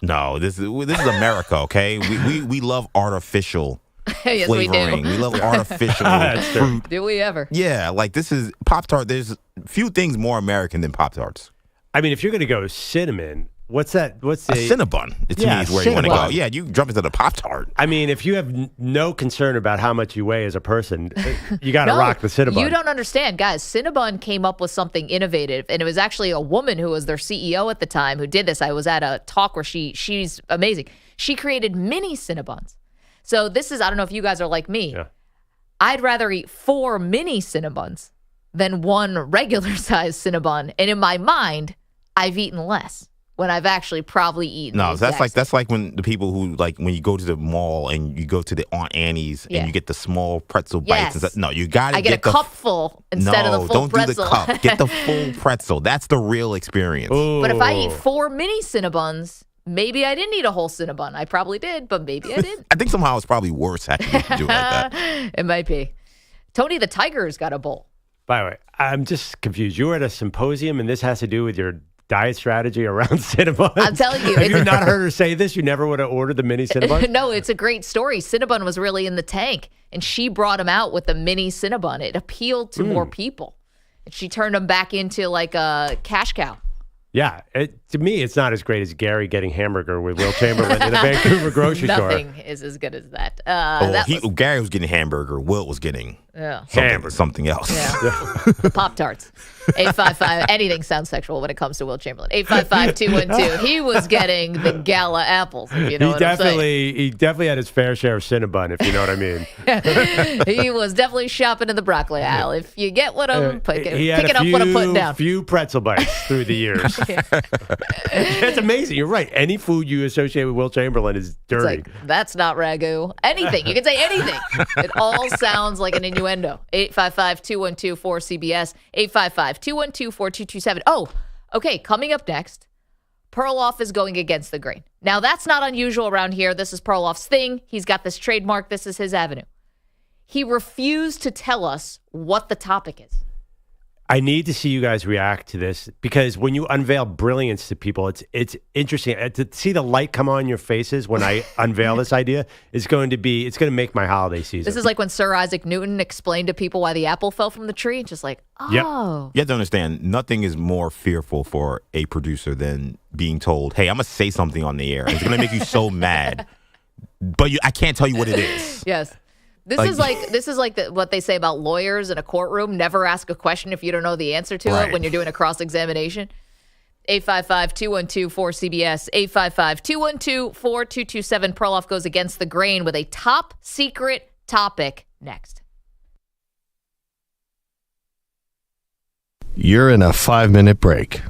No, this is America, okay? We love artificial Yes, flavoring. we do. We love artificial fruit. Do we ever? Yeah, like this is Pop-Tart. There's few things more American than Pop-Tarts. I mean, if you're going to go cinnamon, what's that? What's a Cinnabon? To me is where you want to go. Yeah, you jump into the Pop-Tart. I mean, if you have no concern about how much you weigh as a person, you got to rock the Cinnabon. You don't understand. Guys, Cinnabon came up with something innovative, and it was actually a woman who was their CEO at the time who did this. I was at a talk where she's amazing. She created mini Cinnabons. So this is, I don't know if you guys are like me. Yeah. I'd rather eat 4 mini Cinnabons than one regular size Cinnabon. And in my mind, I've eaten less when I've actually probably eaten. No, that's like when the people who when you go to the mall and you go to the Aunt Annie's and you get the small pretzel bites. Yes. No, you got to get a cupful instead of the full pretzel. No, don't do the cup. Get the full pretzel. That's the real experience. Ooh. But if I eat 4 mini Cinnabons, maybe I didn't eat a whole Cinnabon. I probably did, but maybe I didn't. I think somehow it's probably worse actually to do it like that. It might be. Tony the Tiger's got a bowl. By the way, I'm just confused. You were at a symposium, and this has to do with your diet strategy around Cinnabon. I'm telling you. Have you not heard her say this? You never would have ordered the mini Cinnabon? No, it's a great story. Cinnabon was really in the tank, and she brought him out with the mini Cinnabon. It appealed to more people. And she turned him back into like a cash cow. Yeah. To me, it's not as great as Gary getting hamburger with Will Chamberlain in a Vancouver grocery store. Nothing is as good as that. Gary was getting hamburger. Will was getting something else. Yeah. Pop-Tarts. 855. Anything sounds sexual when it comes to Will Chamberlain. 855-212. He was getting the gala apples, if you know what I'm saying. He definitely had his fair share of Cinnabon, if you know what I mean. He was definitely shopping in the broccoli aisle. If you get what I'm picking up what I'm putting down. Few pretzel bites through the years. That's amazing. You're right. Any food you associate with Will Chamberlain is dirty. It's like, that's not ragu. Anything. You can say anything. It all sounds like an innuendo. 855-212-4CBS. 855-212-4227. Oh, okay. Coming up next, Perloff is going against the grain. Now, that's not unusual around here. This is Perloff's thing. He's got this trademark. This is his avenue. He refused to tell us what the topic is. I need to see you guys react to this because when you unveil brilliance to people, it's interesting to see the light come on your faces when I unveil this idea. It's going to make my holiday season. This is like when Sir Isaac Newton explained to people why the apple fell from the tree. Just like, oh. Yep. You have to understand, nothing is more fearful for a producer than being told, hey, I'm going to say something on the air. It's going to make you so mad, but I can't tell you what it is. Yes. This is like what they say about lawyers in a courtroom. Never ask a question if you don't know the answer to it when you're doing a cross-examination. 855-212-4CBS, 855-212-4227. Perloff goes against the grain with a top secret topic next. You're in a 5-minute break.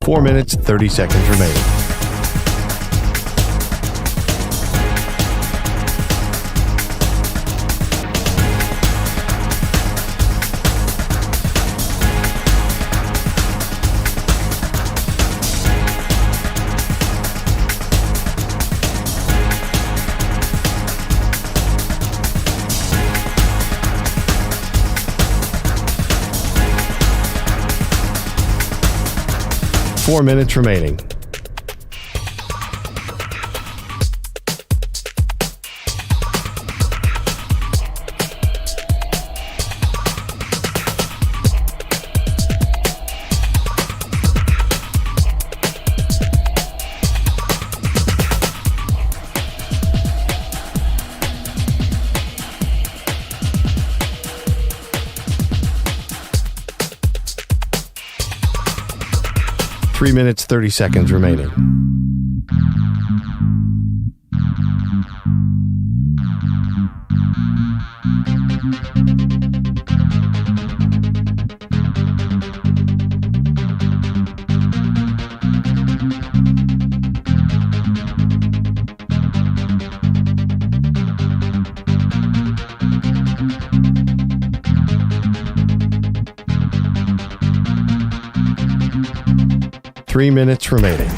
Four minutes, 30 seconds remaining. Four minutes remaining. Three minutes, 30 seconds remaining. Three minutes remaining.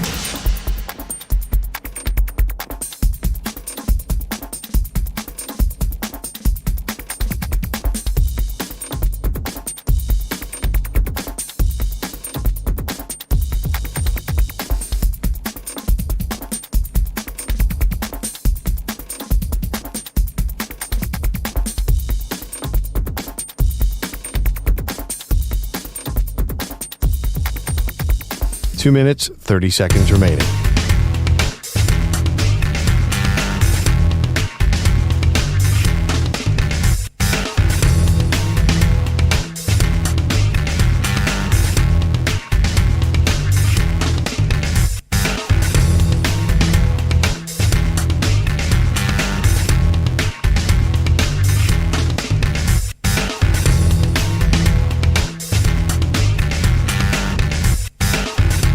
Two minutes, 30 seconds remaining.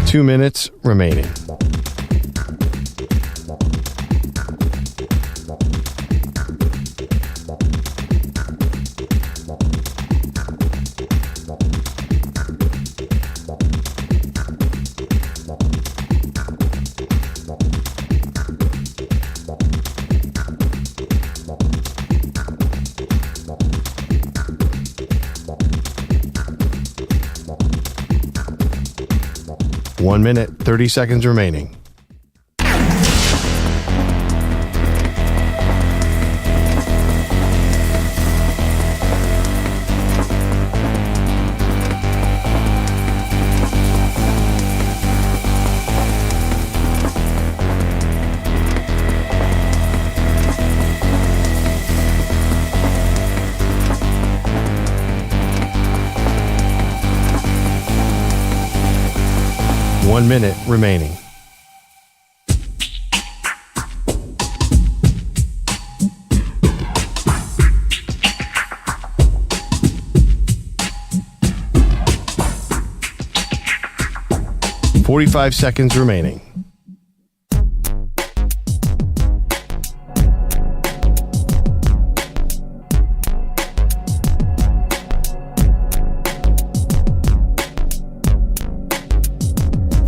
Two minutes remaining. One minute, 30 seconds remaining. One minute remaining. $45 seconds remaining.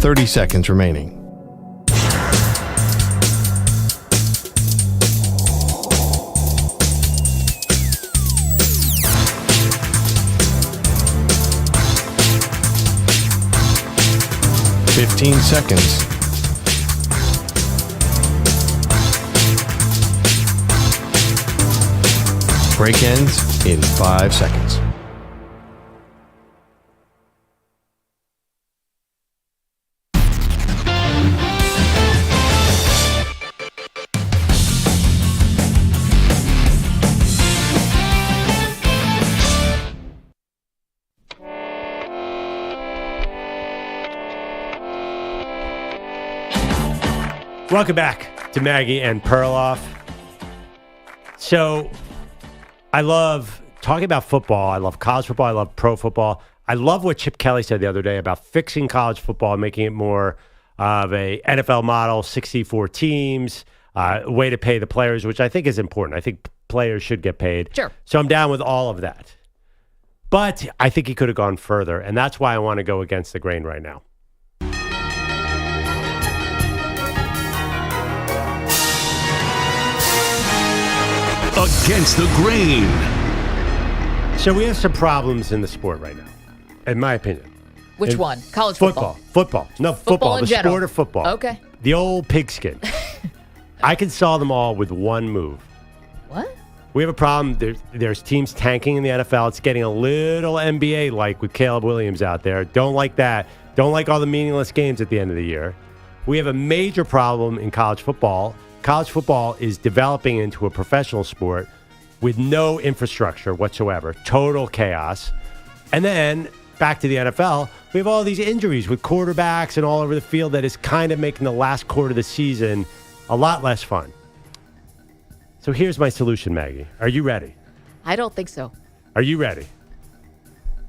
$30 seconds remaining. 15 seconds. Break ends in 5 seconds. Welcome back to Maggie and Perloff. So, I love talking about football. I love college football. I love pro football. I love what Chip Kelly said the other day about fixing college football and making it more of a NFL model, 64 teams, way to pay the players, which I think is important. I think players should get paid. Sure. So I'm down with all of that. But I think he could have gone further, and that's why I want to go against the grain right now. Against the grain. So we have some problems in the sport right now, in my opinion. Which one? College football? Football. No, football. in The general. sport of football. Okay. The old pigskin. I can solve them all with one move. What? We have a problem. There's teams tanking in the NFL. It's getting a little NBA-like with Caleb Williams out there. Don't like that. Don't like all the meaningless games at the end of the year. We have a major problem in college football. College football is developing into a professional sport with no infrastructure whatsoever. Total chaos. And then back to the NFL, we have all these injuries with quarterbacks and all over the field that is kind of making the last quarter of the season a lot less fun. So here's my solution, Maggie. Are you ready? I don't think so. Are you ready?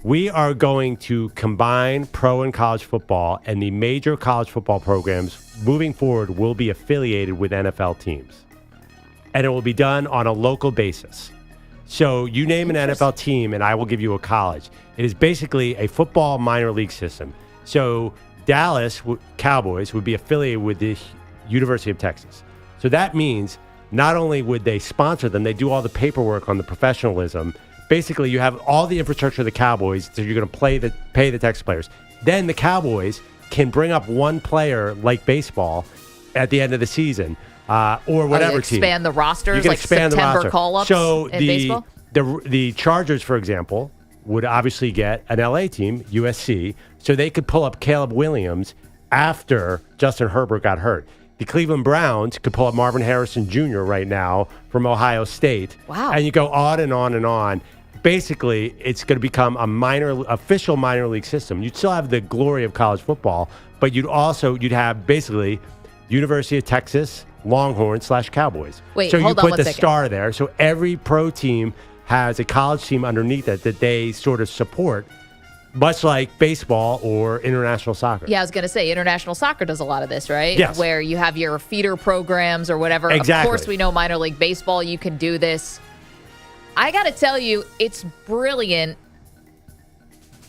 We are going to combine pro and college football, and the major college football programs moving forward will be affiliated with NFL teams. And it will be done on a local basis. So you name an NFL team, and I will give you a college. It is basically a football minor league system. So Dallas Cowboys would be affiliated with the University of Texas. So that means not only would they sponsor them, they do all the paperwork on the professionalism. Basically, you have all the infrastructure of the Cowboys, so you're going to pay the Texas players. Then the Cowboys can bring up one player like baseball at the end of the season, or whatever team. Expand the rosters, you can like expand September the roster. call-ups So in baseball? the Chargers, for example, would obviously get an LA team, USC, so they could pull up Caleb Williams after Justin Herbert got hurt. The Cleveland Browns could pull up Marvin Harrison Jr. right now from Ohio State. Wow. And you go on and on and on. Basically, it's going to become a official minor league system. You'd still have the glory of college football, but you'd have basically University of Texas, Longhorns / Cowboys. Wait, so hold you on put one the second. star there. So every pro team has a college team underneath it that they sort of support, much like baseball or international soccer. Yeah, I was going to say international soccer does a lot of this, right? Yes. Where you have your feeder programs or whatever. Exactly. Of course, we know minor league baseball, you can do this. I got to tell you, it's brilliant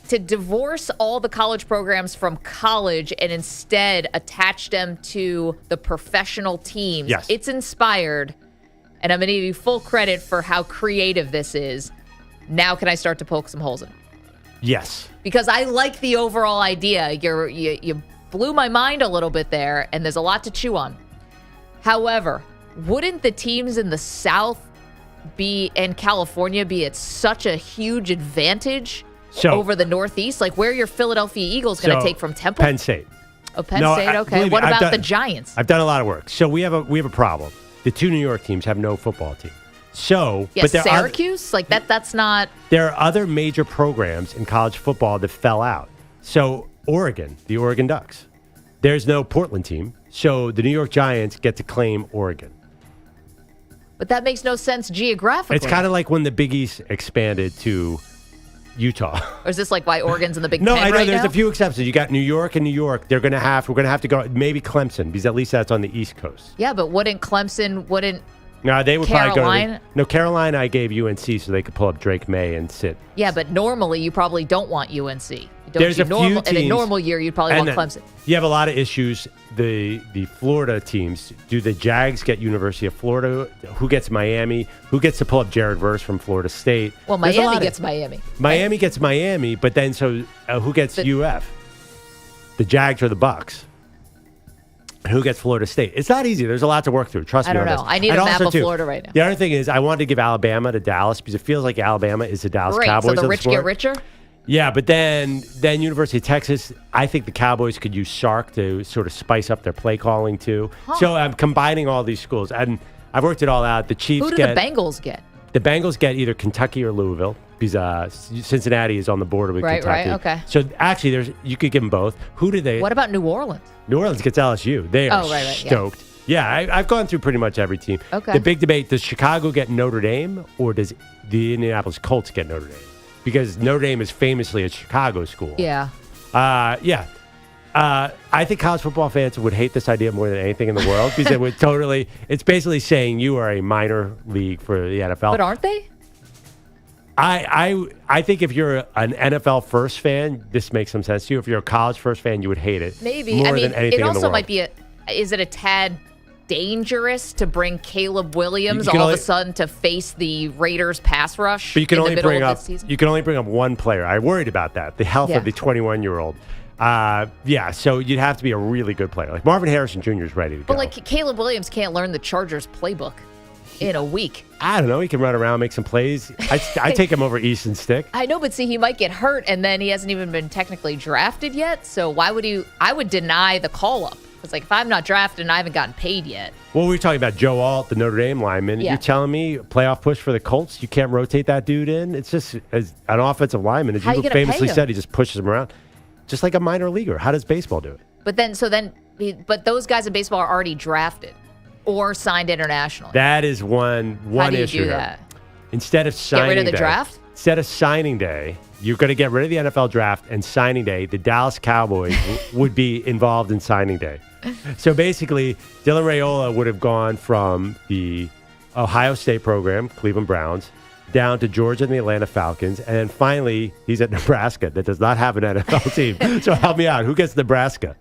to divorce all the college programs from college and instead attach them to the professional teams. Yes. It's inspired, and I'm going to give you full credit for how creative this is. Now can I start to poke some holes in it? Yes. Because I like the overall idea. You blew my mind a little bit there, and there's a lot to chew on. However, wouldn't the teams in the South and California be at such a huge advantage over the Northeast? Like, where are your Philadelphia Eagles going to take from Temple? Penn State. Oh, Penn State. Okay. What about the Giants? I've done a lot of work. So we have a problem. The two New York teams have no football team. So, Yeah, but Syracuse? That's not... There are other major programs in college football that fell out. So Oregon, the Oregon Ducks. There's no Portland team. So the New York Giants get to claim Oregon. But that makes no sense geographically. It's kind of like when the Big East expanded to Utah. Or is this like why Oregon's in the Big No, Ten I know right there's now? a few exceptions. You got New York and New York. We're going to have to go maybe Clemson, because at least that's on the East Coast. Yeah, but wouldn't No, they would probably Carolina? go to Carolina. I gave UNC so they could pull up Drake May and sit. Yeah, but normally you probably don't want UNC. There's a few teams. In a normal year, you'd probably want Clemson. You have a lot of issues. The Florida teams. Do the Jags get University of Florida? Who gets Miami? Who gets to pull up Jared Verse from Florida State? Well, Miami gets Miami. Miami gets Miami, but then who gets UF? The Jags or the Bucks? Who gets Florida State? It's not easy. There's a lot to work through. Trust me. I don't know. I need a map of Florida right now. The other thing is, I wanted to give Alabama to Dallas because it feels like Alabama is the Dallas Cowboys. So the rich get richer? Yeah, but then University of Texas, I think the Cowboys could use Sark to sort of spice up their play calling too. Huh. So I'm combining all these schools. And I've worked it all out. The Chiefs Who do the Bengals get? The Bengals get either Kentucky or Louisville because Cincinnati is on the border with Kentucky. Right, okay. So actually, you could give them both. Who do they? What about New Orleans? New Orleans gets LSU. They are stoked. Yeah, I've gone through pretty much every team. Okay. The big debate, does Chicago get Notre Dame or does the Indianapolis Colts get Notre Dame? Because Notre Dame is famously a Chicago school. Yeah. I think college football fans would hate this idea more than anything in the world because it would it's basically saying you are a minor league for the NFL. But aren't they? I think if you're an NFL first fan, this makes some sense to you. If you're a college first fan, you would hate it. Maybe. More than anything it in the also world. might be is it a tad dangerous to bring Caleb Williams all of a sudden to face the Raiders pass rush but you can in only the middle bring of up this season? You can only bring up one player. I worried about that. The health of the 21-year-old. So you'd have to be a really good player. Like Marvin Harrison Jr. is ready to go. But like Caleb Williams can't learn the Chargers playbook in a week. I don't know. He can run around, make some plays. I take him over Easton Stick. I know, but see, he might get hurt, and then he hasn't even been technically drafted yet. So why would he? I would deny the call-up. It's like, if I'm not drafted and I haven't gotten paid yet. Well, we were talking about Joe Alt, the Notre Dame lineman. Yeah. You're telling me playoff push for the Colts, you can't rotate that dude in? It's just as an offensive lineman, as you famously said, he just pushes him around. Just like a minor leaguer. How does baseball do it? But those guys in baseball are already drafted or signed internationally. That is one issue. How do you do here. that? Instead of signing Get rid of the day, draft? Instead of signing day, you're going to get rid of the NFL draft and signing day. The Dallas Cowboys would be involved in signing day. So basically, Dylan Raiola would have gone from the Ohio State program, Cleveland Browns, down to Georgia and the Atlanta Falcons, and then finally he's at Nebraska that does not have an NFL team. So help me out. Who gets Nebraska?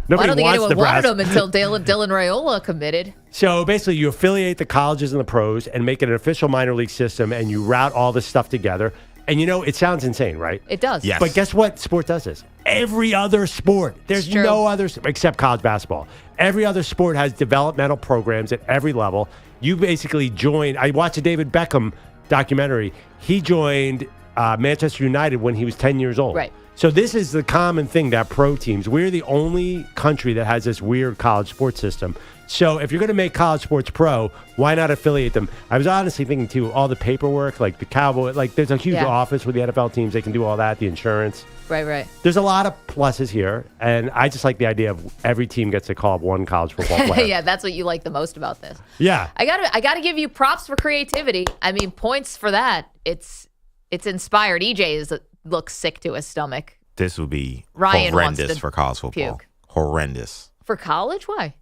Nobody I don't think wants anyone Nebraska. wanted him until Dylan Raiola committed. So basically, you affiliate the colleges and the pros and make it an official minor league system, and you route all this stuff together. And it sounds insane, right? It does. Yes. But guess what? Sport does this. Every other sport. There's no other, except college basketball. Every other sport has developmental programs at every level. You basically join. I watched a David Beckham documentary. He joined Manchester United when he was 10 years old. Right. So this is the common thing that pro teams, we're the only country that has this weird college sports system. So if you're going to make college sports pro, why not affiliate them? I was honestly thinking, too, all the paperwork, like the Cowboys, like there's a huge office with the NFL teams. They can do all that, the insurance. Right. There's a lot of pluses here, and I just like the idea of every team gets to call up one college football player. Yeah, that's what you like the most about this. Yeah. I gotta give you props for creativity. I mean, points for that. It's inspired. EJ looks sick to his stomach. This would be Ryan horrendous for college football. Puke. Horrendous. For college? Why?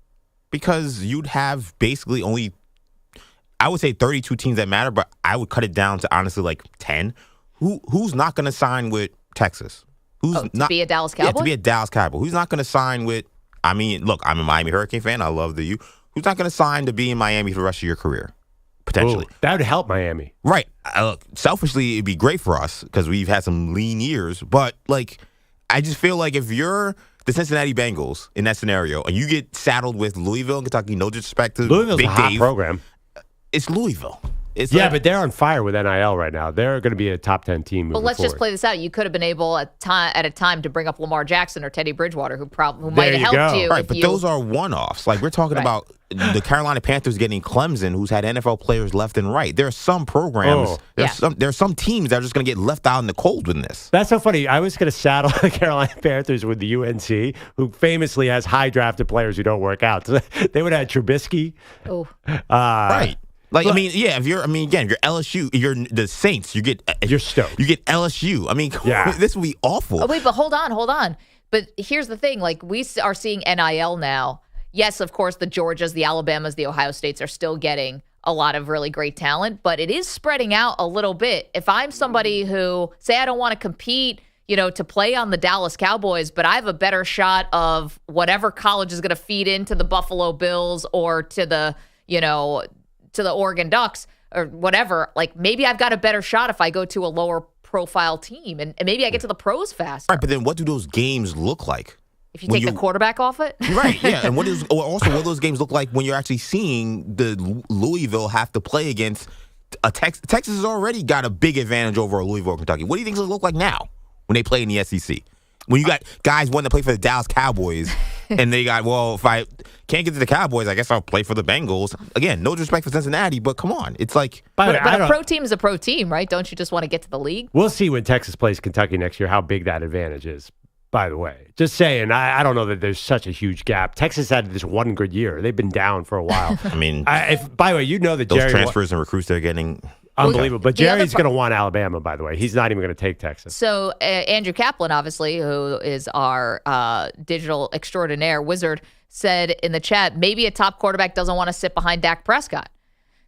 Because you'd have basically only, I would say 32 teams that matter, but I would cut it down to honestly like 10. Who's not going to sign with Texas? To be a Dallas Cowboy? Yeah, to be a Dallas Cowboy. Who's not going to sign with, look, I'm a Miami Hurricane fan. I love the U. Who's not going to sign to be in Miami for the rest of your career? Potentially. Ooh, that would help Miami. Right. Look, selfishly, it'd be great for us because we've had some lean years. But, I just feel like if you're the Cincinnati Bengals in that scenario and you get saddled with Louisville and Kentucky, no disrespect to Louisville's Big a hot Dave, program. It's Louisville. But they're on fire with NIL right now. They're going to be a top 10 team. Well, let's just play this out. You could have been able at a time to bring up Lamar Jackson or Teddy Bridgewater, who might have helped you. Right, but those are one-offs. Like we're talking about the Carolina Panthers getting Clemson, who's had NFL players left and right. There are some programs. There's some teams that are just going to get left out in the cold in this. That's so funny. I was going to saddle the Carolina Panthers with the UNC, who famously has high drafted players who don't work out. So they would have had Trubisky. Oh, right. If you're LSU, you're the Saints, you're stoked. You get LSU. This would be awful. Oh, wait, but hold on. But here's the thing. Like, we are seeing NIL now. Yes, of course, the Georgias, the Alabamas, the Ohio States are still getting a lot of really great talent, but it is spreading out a little bit. If I'm somebody who, say I don't want to compete, to play on the Dallas Cowboys, but I have a better shot of whatever college is going to feed into the Buffalo Bills or to the, to the Oregon Ducks or whatever, like maybe I've got a better shot if I go to a lower profile team and maybe I get to the pros faster. Right, but then what do those games look like? If you take the quarterback off it? Right, yeah. And what those games look like when you're actually seeing the Louisville have to play against a Texas. Texas has already got a big advantage over Louisville, Kentucky. What do you think it'll look like now when they play in the SEC? When you got guys wanting to play for the Dallas Cowboys, and they got, well, if I can't get to the Cowboys, I guess I'll play for the Bengals. Again, no disrespect for Cincinnati, but come on. It's like... But a pro team is a pro team, right? Don't you just want to get to the league? We'll see when Texas plays Kentucky next year how big that advantage is, by the way. Just saying, I don't know that there's such a huge gap. Texas had this one good year. They've been down for a while. I mean... by the way, you know that those Jerry... transfers and recruits they're getting... Unbelievable. But Jerry's going to want Alabama, by the way. He's not even going to take Texas. So Andrew Kaplan, obviously, who is our digital extraordinaire wizard, said in the chat, maybe a top quarterback doesn't want to sit behind Dak Prescott.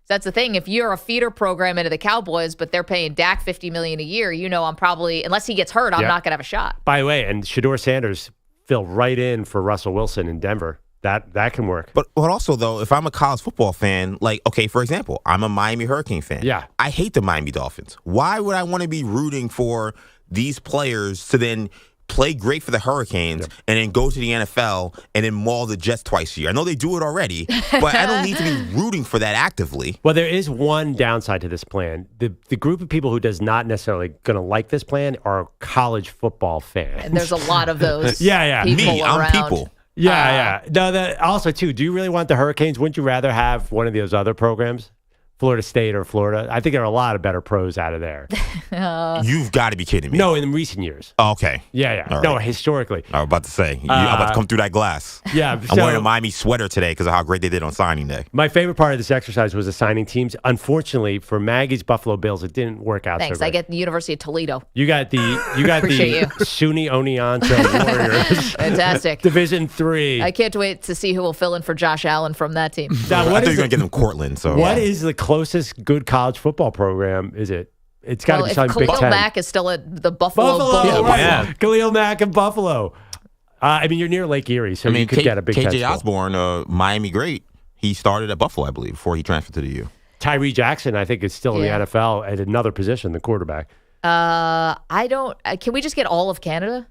So that's the thing. If you're a feeder program into the Cowboys, but they're paying Dak $50 million a year, I'm probably, unless he gets hurt, I'm not going to have a shot. By the way, and Shedeur Sanders filled right in for Russell Wilson in Denver. That can work. But also, though, if I'm a college football fan, like, okay, for example, I'm a Miami Hurricane fan. Yeah. I hate the Miami Dolphins. Why would I want to be rooting for these players to then play great for the Hurricanes and then go to the NFL and then maul the Jets twice a year? I know they do it already, but I don't need to be rooting for that actively. Well, there is one downside to this plan. The group of people who does not necessarily going to like this plan are college football fans. And there's a lot of those people around. I'm people. Yeah. No, also, too, do you really want the Hurricanes? Wouldn't you rather have one of those other programs? Florida State or Florida? I think there are a lot of better pros out of there. You've got to be kidding me. No, in recent years. Oh, okay. Yeah. All No, right. historically. I was about to say. I'm about to come through that glass. Yeah. I'm wearing a Miami sweater today because of how great they did on signing day. My favorite part of this exercise was assigning teams. Unfortunately, for Maggie's Buffalo Bills, it didn't work out Thanks. so great. I get the University of Toledo. You got the SUNY Oneonta Warriors. Fantastic. Division III. I can't wait to see who will fill in for Josh Allen from that team. Now, I thought you were going to get them Cortland. So What is the closest good college football program? Is it? It's got to be something Big Khalil Ten. Mack is still at the Buffalo Bowl. Yeah. Khalil Mack and Buffalo. I mean, you're near Lake Erie, so you could get a Big Ten KJ school. Osborne, Miami great. He started at Buffalo, I believe, before he transferred to the U. Tyree Jackson, I think, is still in the NFL at another position, the quarterback. I don't. Can we just get all of Canada?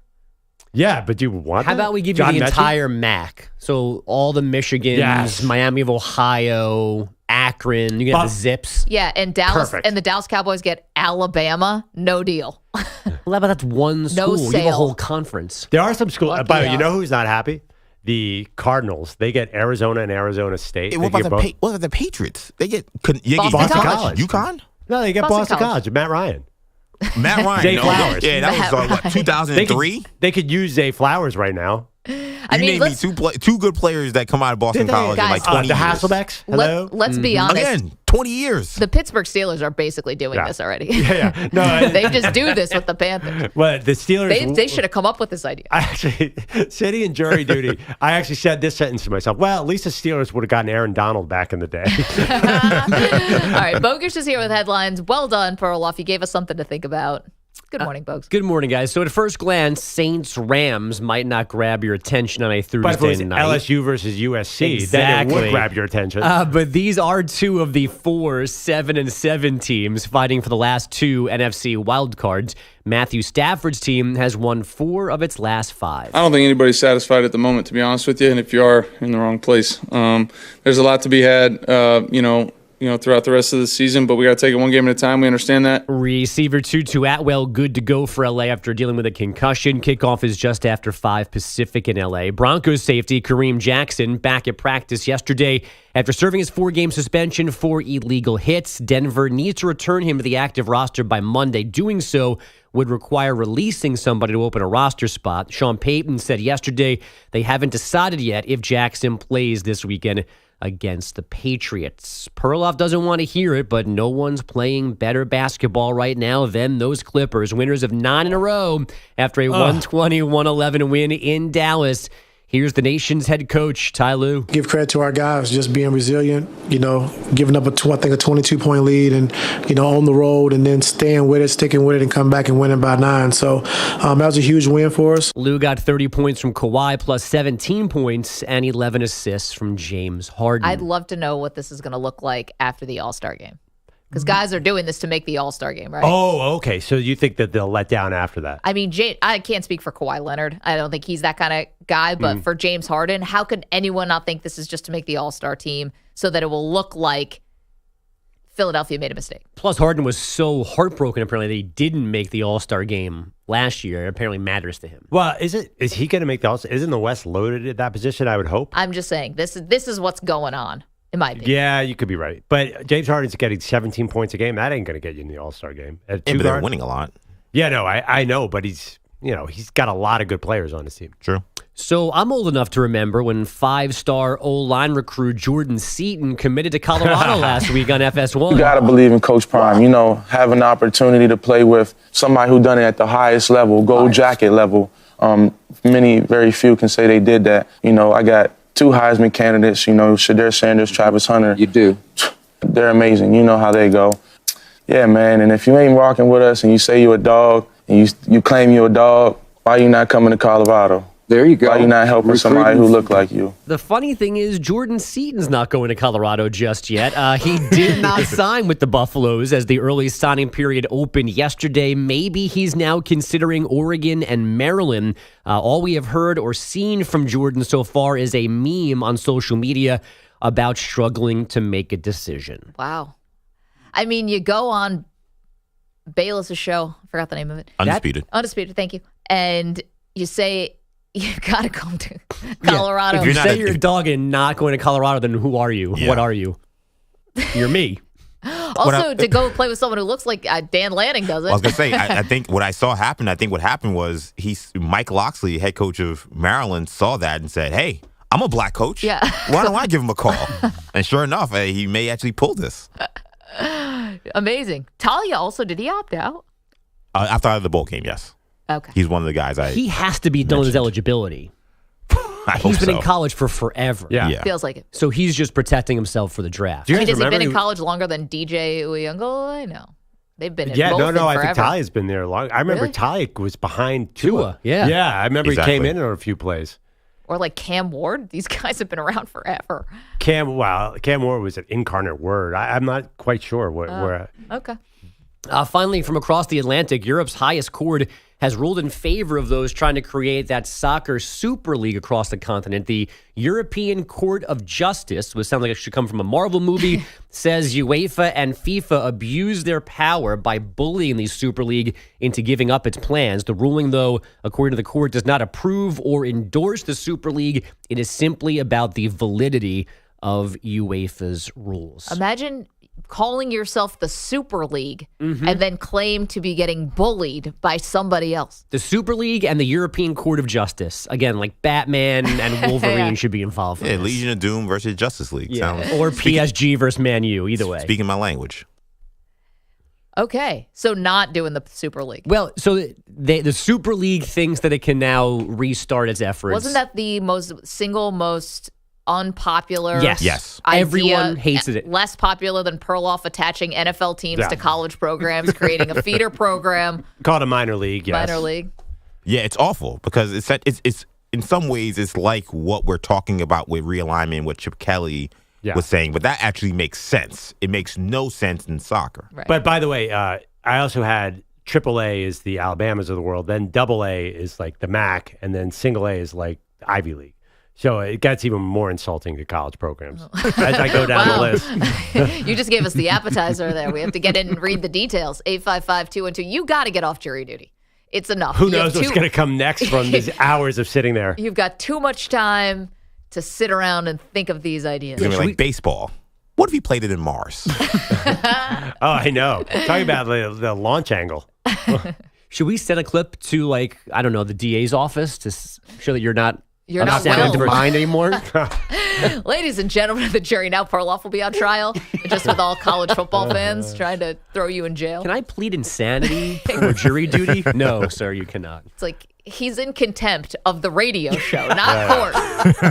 Yeah, but do you want How that? about we give John you the Mechie? entire MAC? So all the Michigans, Yes. Miami of Ohio, Akron, you get the Zips. Yeah, and Dallas Perfect. and the Dallas Cowboys get Alabama. No deal. Well, but that's one school. You have a sale. whole conference. There are some schools. Lucky By the way, you us. know who's not happy? The Cardinals. They get Arizona and Arizona State. What They about get what about the Patriots? They get Boston College. UConn? No, they get Boston Boston College. Matt Ryan. Matt Ryan. Zay no, Flowers. Yeah, that was what, 2003? They could use Zay Flowers right now. I You mean, named me two good players that come out of Boston College in like 20 the years. Hasselbecks. Hello. Let's be honest. Again, 20 years. The Pittsburgh Steelers are basically doing Yeah. this already. Yeah. No, They just do this with the Panthers. Well, the Steelers. They should have come up with this idea. I actually, sitting in jury duty, I actually said this sentence to myself. Well, at least the Steelers would have gotten Aaron Donald back in the day. All right, Bogusch is here with headlines. Well done, Perloff. You gave us something to think about. Good morning, Bogusch. Good morning, guys. So at first glance, Saints-Rams might not grab your attention on a But if it was Thursday night. LSU versus USC, then it Exactly. would grab your attention. But these are two of the 4 7-7 teams fighting for the last 2 NFC wildcards. Matthew Stafford's team has won 4 of its last 5. I don't think anybody's satisfied at the moment, to be honest with you. And if you are, in the wrong place. There's a lot to be had, throughout the rest of the season, but we got to take it one game at a time. We understand that. Receiver Tutu Atwell good to go for LA after dealing with a concussion. Kickoff is just after 5 Pacific in LA. Broncos safety Kareem Jackson back at practice yesterday after serving his 4-game suspension for illegal hits. Denver needs to return him to the active roster by Monday. Doing so would require releasing somebody to open a roster spot. Sean Payton said yesterday they haven't decided yet if Jackson plays this weekend against the Patriots. Perloff doesn't want to hear it, but no one's playing better basketball right now than those Clippers, winners of 9 in a row after a 120-111 win in Dallas. Here's the nation's head coach, Ty Lue. Give credit to our guys, just being resilient, giving up a 22-point lead and, on the road and then staying with it, sticking with it and come back and winning by 9. So that was a huge win for us. Lue got 30 points from Kawhi plus 17 points and 11 assists from James Harden. I'd love to know what this is going to look like after the All-Star game. because guys are doing this to make the All-Star game, right? Oh, okay. So you think that they'll let down after that? I mean, I can't speak for Kawhi Leonard. I don't think he's that kind of guy. But for James Harden, how could anyone not think this is just to make the All-Star team so that it will look like Philadelphia made a mistake? Plus, Harden was so heartbroken, apparently, that he didn't make the All-Star game last year. It apparently matters to him. Well, is he going to make the All-Star? Isn't the West loaded at that position, I would hope? I'm just saying, this is what's going on, in my opinion. Yeah, you could be right. But James Harden's getting 17 points a game. That ain't going to get you in the All-Star game. But they're winning a lot. Yeah, no, I know, but he's got a lot of good players on his team. True. So I'm old enough to remember when 5-star O-line recruit Jordan Seaton committed to Colorado last week on FS1. You got to believe in Coach Prime. Have an opportunity to play with somebody who done it at the highest level, gold jacket level. Very few can say they did that. I got 2 Heisman candidates, Shadir Sanders, Travis Hunter. You do. They're amazing. You know how they go. Yeah, man, and if you ain't rocking with us and you say you're a dog and you claim you're a dog, why you not coming to Colorado? There you go. Why you not helping somebody who look like you? The funny thing is Jordan Seaton's not going to Colorado just yet. He did not sign with the Buffaloes as the early signing period opened yesterday. Maybe he's now considering Oregon and Maryland. All we have heard or seen from Jordan so far is a meme on social media about struggling to make a decision. Wow. I mean, you go on Bayless's show. I forgot the name of it. Undisputed. Undisputed, thank you. And you say, you got to come to Colorado. If you say you're a dog and not going to Colorado, then who are you? Yeah. What are you? You're me. Also, to go play with someone who looks like Dan Lanning does it. I was going to say, I think what I saw happen, what happened was Mike Locksley, head coach of Maryland, saw that and said, hey, I'm a black coach. Yeah. Why don't I give him a call? And sure enough, he may actually pull this. Amazing. Talia also, did he opt out? After the bowl game, yes. Okay. He's one of the guys He has to be done with his eligibility. He's been in college for forever. Yeah. Feels like it. So he's just protecting himself for the draft. Has he been in college longer than DJ Uyunglele? No. They've been in both no, I forever. think Talia's been there long. I remember Really? Talia was behind Tua. Yeah. Yeah, I remember he came in on a few plays. Or like Cam Ward. These guys have been around forever. Cam Ward was an incarnate word. I'm not quite sure where. Okay. Finally, from across the Atlantic, Europe's highest court has ruled in favor of those trying to create that soccer super league across the continent. The European Court of Justice, which sounds like it should come from a Marvel movie, says UEFA and FIFA abused their power by bullying the Super League into giving up its plans. The ruling, though, according to the court, does not approve or endorse the Super League. It is simply about the validity of UEFA's rules. Imagine calling yourself the Super League and then claim to be getting bullied by somebody else. The Super League and the European Court of Justice. Again, like Batman and Wolverine should be involved. Yeah, Legion of Doom versus Justice League. Or PSG versus Man U, either way. Speaking my language. Okay, so not doing the Super League. Well, so the Super League thinks that it can now restart its efforts. Wasn't that the most unpopular Yes. idea? Everyone hates it. Less popular than Perloff attaching NFL teams to college programs, creating a feeder program. Called a minor league, yes. Minor league. Yeah, it's awful because it's in some ways it's like what we're talking about with realignment, what Chip Kelly was saying, but that actually makes sense. It makes no sense in soccer. Right. But by the way, I also had AAA is the Alabamas of the world, then AA is like the MAC, and then single A is like the Ivy League. So it gets even more insulting to college programs as I go down the list. You just gave us the appetizer there. We have to get in and read the details. 855-212. You got to get off jury duty. It's enough. Who knows what's going to come next from these hours of sitting there? You've got too much time to sit around and think of these ideas. It's like baseball. What if he played it in Mars? Oh, I know. Talking about the launch angle. Should we send a clip to, like, I don't know, the DA's office to show that you're not not sound well. mind anymore? Ladies and gentlemen of the jury, now Perloff will be on trial, just with all college football fans trying to throw you in jail. Can I plead insanity for jury duty? No, sir, you cannot. It's like he's in contempt of the radio show, not court.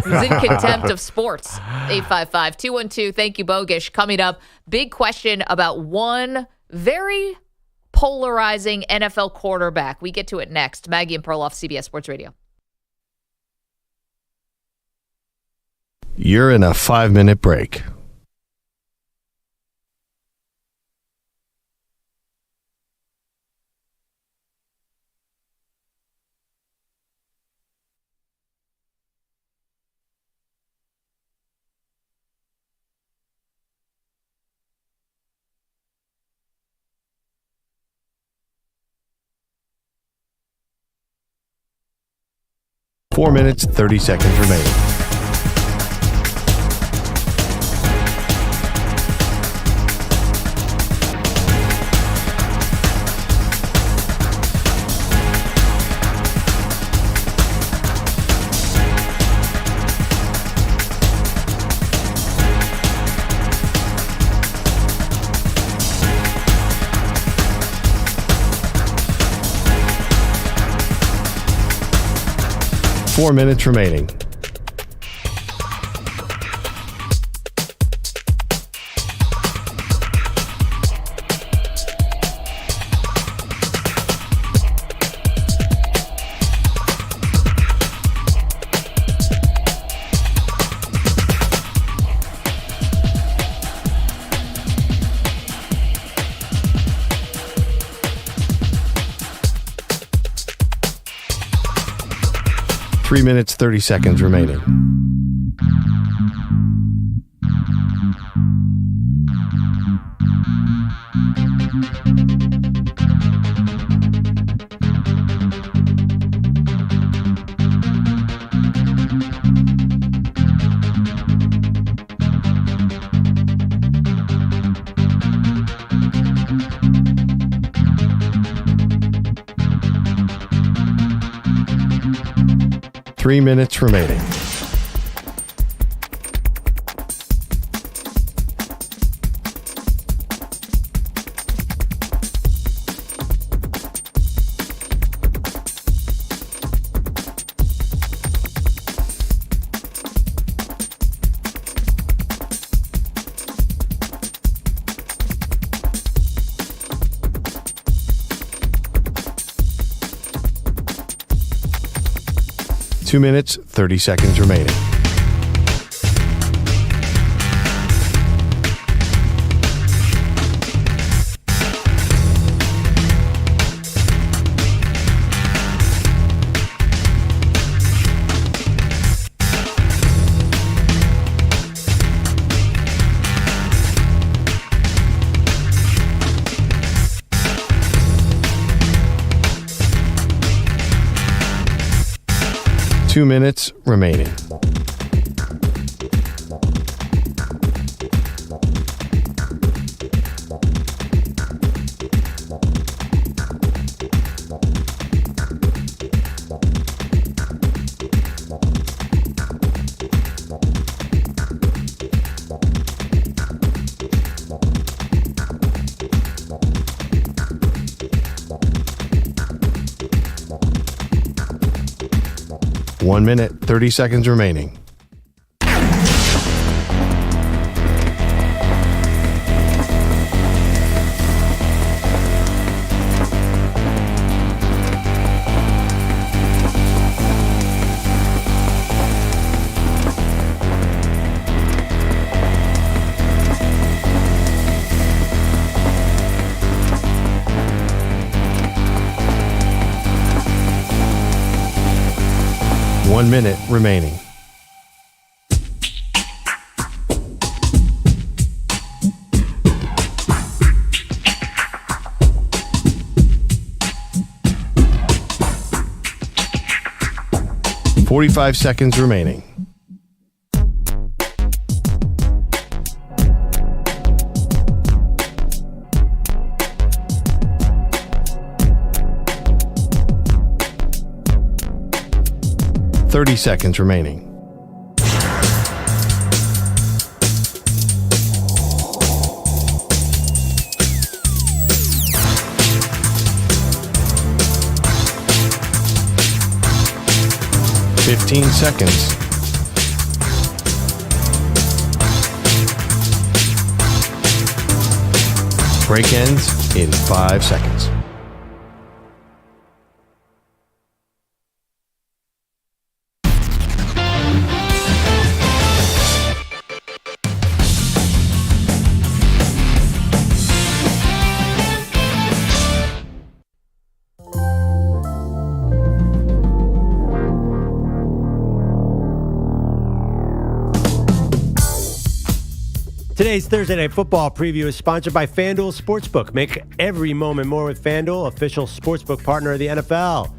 He's in contempt of sports. 855-212. Thank you, Bogusch. Coming up, big question about one very polarizing NFL quarterback. We get to it next. Maggie and Perloff, CBS Sports Radio. You're in a 5-minute break. 4 minutes, 30 seconds remaining. Four minutes remaining. Three minutes, 30 seconds remaining. Three minutes remaining. Two minutes, 30 seconds remaining. Two minutes remaining. One minute, 30 seconds remaining. One minute remaining. $45 seconds remaining. $30 seconds remaining. $15 seconds. Break ends in 5 seconds. Today's Thursday Night Football preview is sponsored by FanDuel Sportsbook. Make every moment more with FanDuel, official sportsbook partner of the NFL.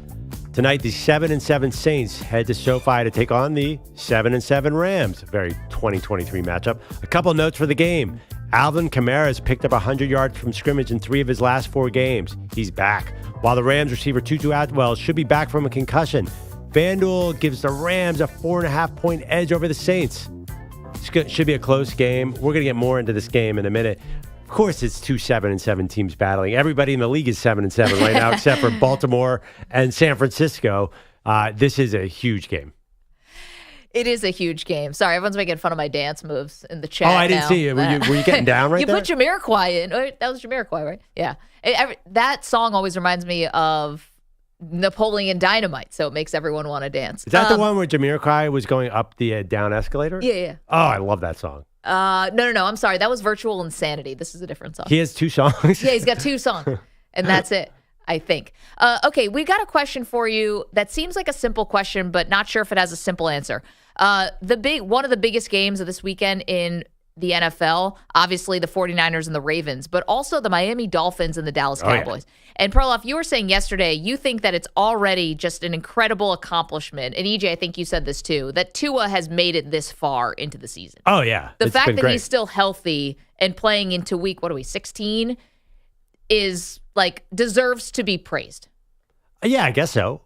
Tonight, the 7-7 Saints head to SoFi to take on the 7-7 Rams. A very 2023 matchup. A couple notes for the game. Alvin Kamara has picked up 100 yards from scrimmage in 3 of his last 4 games. He's back. While the Rams receiver Tutu Atwell should be back from a concussion. FanDuel gives the Rams a 4.5-point edge over the Saints. Should be a close game. We're going to get more into this game in a minute. Of course, it's 2 7-7 teams battling. Everybody in the league is 7-7 right now, except for Baltimore and San Francisco. This is a huge game. It is a huge game. Sorry, everyone's making fun of my dance moves in the chat. Oh, I didn't see it. Were you getting down right there? You put Jamiroquai in. That was Jamiroquai, right? Yeah. That song always reminds me of Napoleon Dynamite, so it makes everyone want to dance. Is that the one where Jamiroquai was going up the down escalator? Yeah. Oh, I love that song. No. I'm sorry. That was Virtual Insanity. This is a different song. He has 2 songs? Yeah, he's got 2 songs, and that's it, I think. Okay, we got a question for you that seems like a simple question, but not sure if it has a simple answer. One of the biggest games of this weekend in the NFL, obviously the 49ers and the Ravens, but also the Miami Dolphins and the Dallas Cowboys. Yeah. And Perloff, you were saying yesterday, you think that it's already just an incredible accomplishment. And EJ, I think you said this too, that Tua has made it this far into the season. Oh, yeah. The fact that he's still healthy and playing into week, 16, is deserves to be praised. Yeah, I guess so.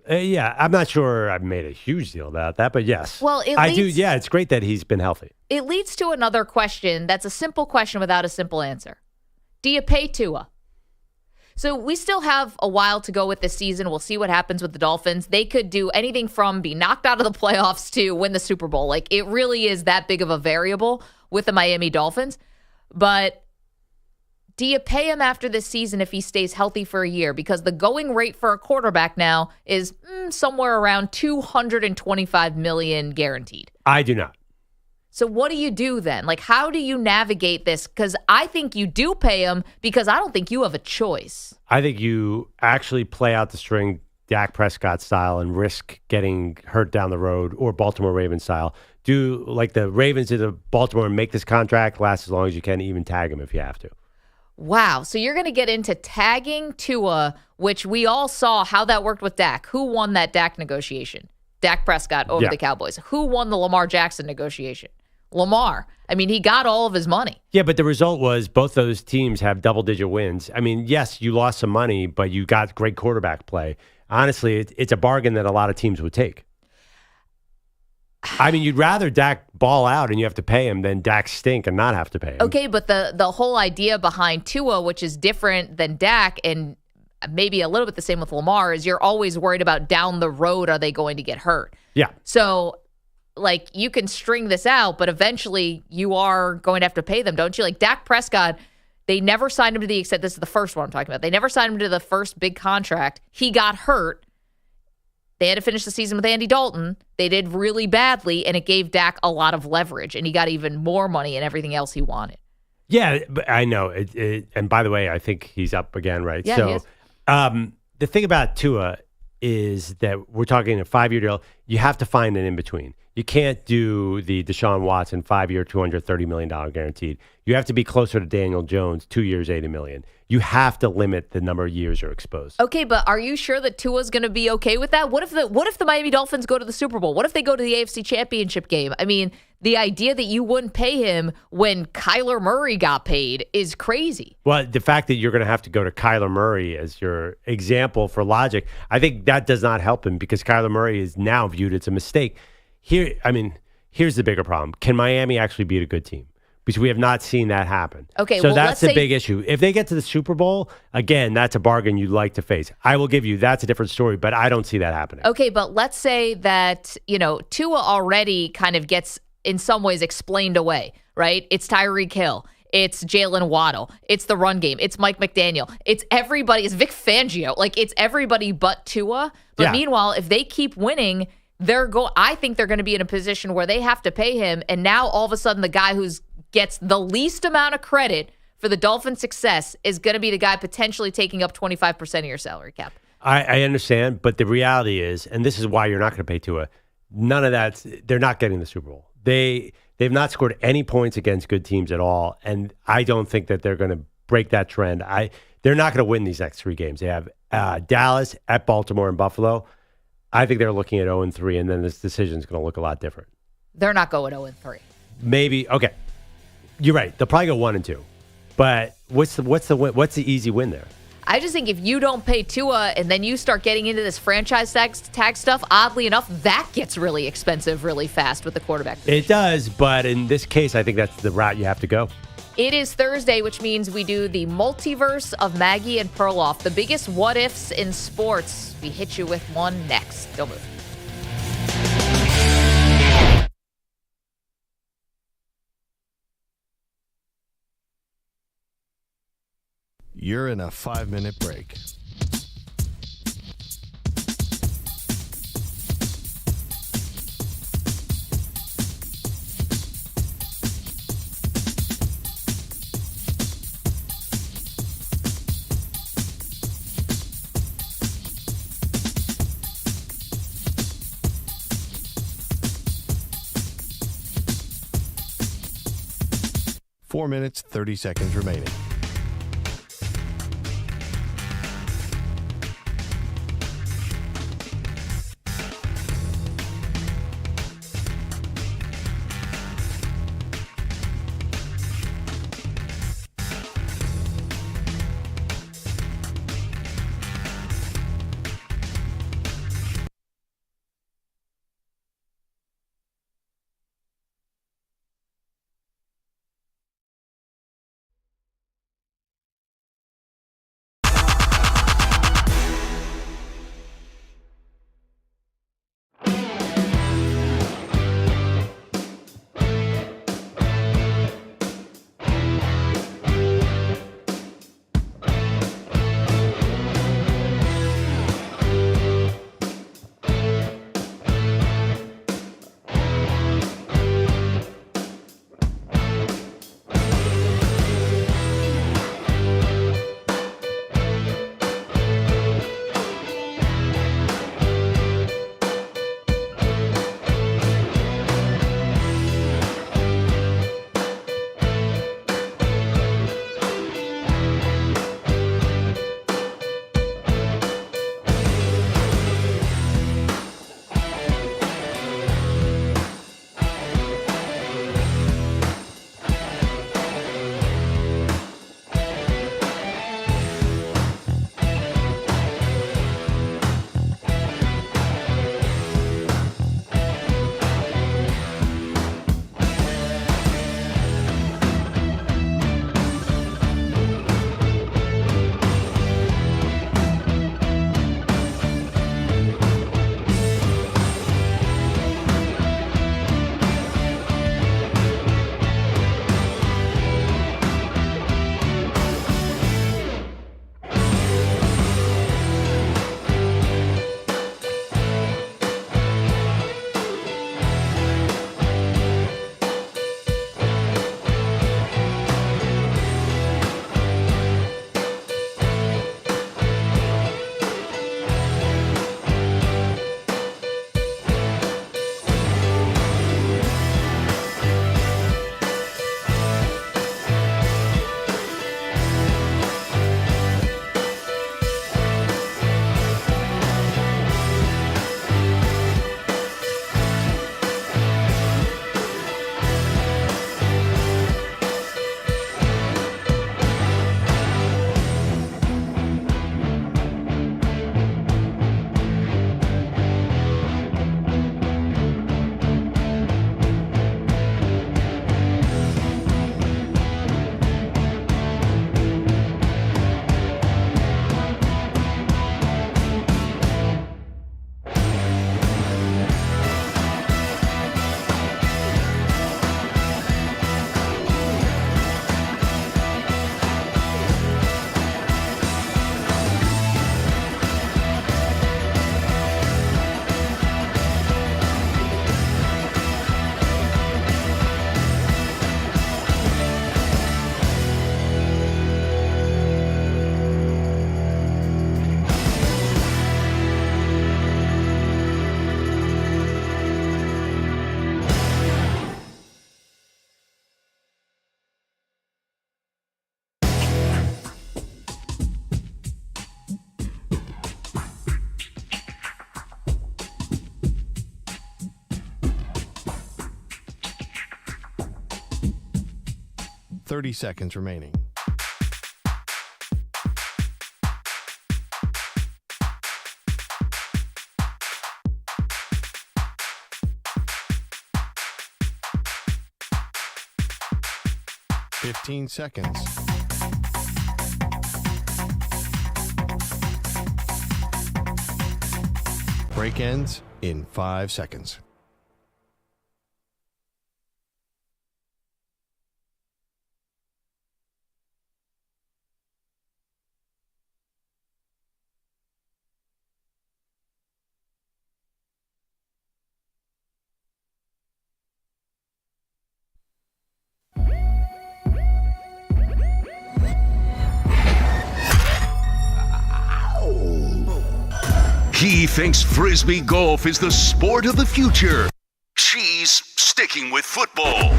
Yeah, I'm not sure I've made a huge deal about that, but yes. Well, I do. Yeah, it's great that he's been healthy. It leads to another question that's a simple question without a simple answer. Do you pay Tua? So we still have a while to go with this season. We'll see what happens with the Dolphins. They could do anything from be knocked out of the playoffs to win the Super Bowl. It really is that big of a variable with the Miami Dolphins. But do you pay him after this season if he stays healthy for a year? Because the going rate for a quarterback now is somewhere around $225 million guaranteed. I do not. So what do you do then? How do you navigate this? Because I think you do pay him because I don't think you have a choice. I think you actually play out the string Dak Prescott style and risk getting hurt down the road, or Baltimore Ravens style. Do like the Ravens did to Baltimore and make this contract last as long as you can, even tag him if you have to. Wow. So you're going to get into tagging Tua, which we all saw how that worked with Dak. Who won that Dak negotiation? Dak Prescott over the Cowboys. Who won the Lamar Jackson negotiation? Lamar. I mean, he got all of his money. Yeah, but the result was both those teams have double-digit wins. I mean, yes, you lost some money, but you got great quarterback play. Honestly, it's a bargain that a lot of teams would take. I mean, you'd rather Dak ball out and you have to pay him than Dak stink and not have to pay him. Okay, but the whole idea behind Tua, which is different than Dak and maybe a little bit the same with Lamar, is you're always worried about down the road, are they going to get hurt? Yeah. So, you can string this out, but eventually you are going to have to pay them, don't you? Dak Prescott, they never signed him to the extent, this is the first one I'm talking about. They never signed him to the first big contract. He got hurt. They had to finish the season with Andy Dalton. They did really badly, and it gave Dak a lot of leverage, and he got even more money and everything else he wanted. Yeah, but I know. And by the way, I think he's up again, right? Yeah, so, he is. The thing about Tua is that we're talking a 5-year deal. You have to find an in-between. You can't do the Deshaun Watson 5-year, $230 million guaranteed. You have to be closer to Daniel Jones, 2 years, $80 million. You have to limit the number of years you're exposed. Okay, but are you sure that Tua's going to be okay with that? What if the Miami Dolphins go to the Super Bowl? What if they go to the AFC Championship game? I mean, the idea that you wouldn't pay him when Kyler Murray got paid is crazy. Well, the fact that you're going to have to go to Kyler Murray as your example for logic, I think that does not help him because Kyler Murray is now viewed as a mistake. Here's the bigger problem. Can Miami actually beat a good team? Because we have not seen that happen. Okay, so that's the big issue. If they get to the Super Bowl, again, that's a bargain you'd like to face. I will give you that's a different story, but I don't see that happening. Okay, but let's say that, Tua already kind of gets in some ways explained away, right? It's Tyreek Hill. It's Jalen Waddle. It's the run game. It's Mike McDaniel. It's everybody. It's Vic Fangio. It's everybody but Tua. But meanwhile, if they keep winning, I think they're going to be in a position where they have to pay him. And now all of a sudden, the guy who's gets the least amount of credit for the Dolphins' success is going to be the guy potentially taking up 25% of your salary cap. I understand, but the reality is, and this is why you're not going to pay Tua, none of that, they're not getting the Super Bowl. They've not scored any points against good teams at all, and I don't think that they're going to break that trend. They're not going to win these next 3 games. They have Dallas, at Baltimore, and Buffalo. I think they're looking at 0-3, and then this decision is going to look a lot different. They're not going 0-3. Maybe. Okay, you're right. They'll probably go 1-2. But what's the easy win there? I just think if you don't pay Tua and then you start getting into this franchise tag stuff, oddly enough, that gets really expensive really fast with the quarterback position. It does, but in this case, I think that's the route you have to go. It is Thursday, which means we do the multiverse of Maggie and Perloff, the biggest what-ifs in sports. We hit you with one next. Don't move. You're in a 5-minute break. Four minutes, 30 seconds remaining. 30 seconds remaining. $15 seconds. Break ends in 5 seconds. He thinks Frisbee golf is the sport of the future. She's sticking with football.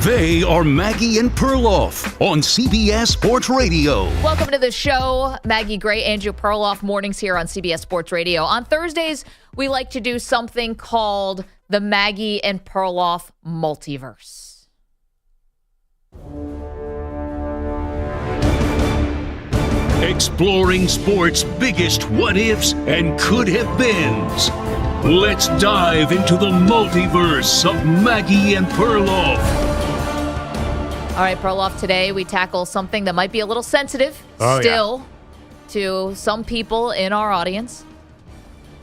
They are Maggie and Perloff on CBS Sports Radio. Welcome to the show. Maggie Gray, Andrew Perloff, mornings here on CBS Sports Radio. On Thursdays, we like to do something called the Maggie and Perloff Multiverse. Exploring sports' biggest what-ifs and could-have-beens. Let's dive into the multiverse of Maggie and Perloff. All right, Perloff, today we tackle something that might be a little sensitive to some people in our audience,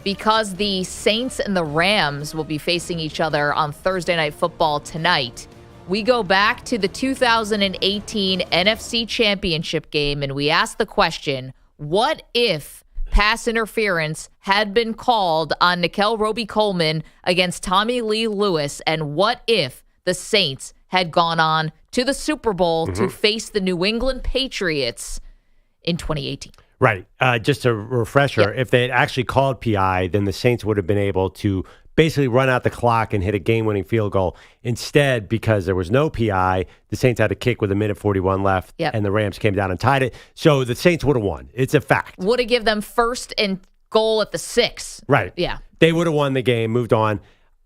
because the Saints and the Rams will be facing each other on Thursday Night Football tonight. We go back to the 2018 NFC Championship game, and we ask the question, what if pass interference had been called on Nickel Roby-Coleman against Tommy Lee Lewis, and what if the Saints had gone on to the Super Bowl to face the New England Patriots in 2018? Right. Just a refresher, if they had actually called PI, then the Saints would have been able to basically run out the clock and hit a game-winning field goal. Instead, because there was no PI, the Saints had a kick with 1:41 left, and the Rams came down and tied it. So the Saints would have won. It's a fact. Would have given them first and goal at the 6. Right. Yeah. They would have won the game, moved on.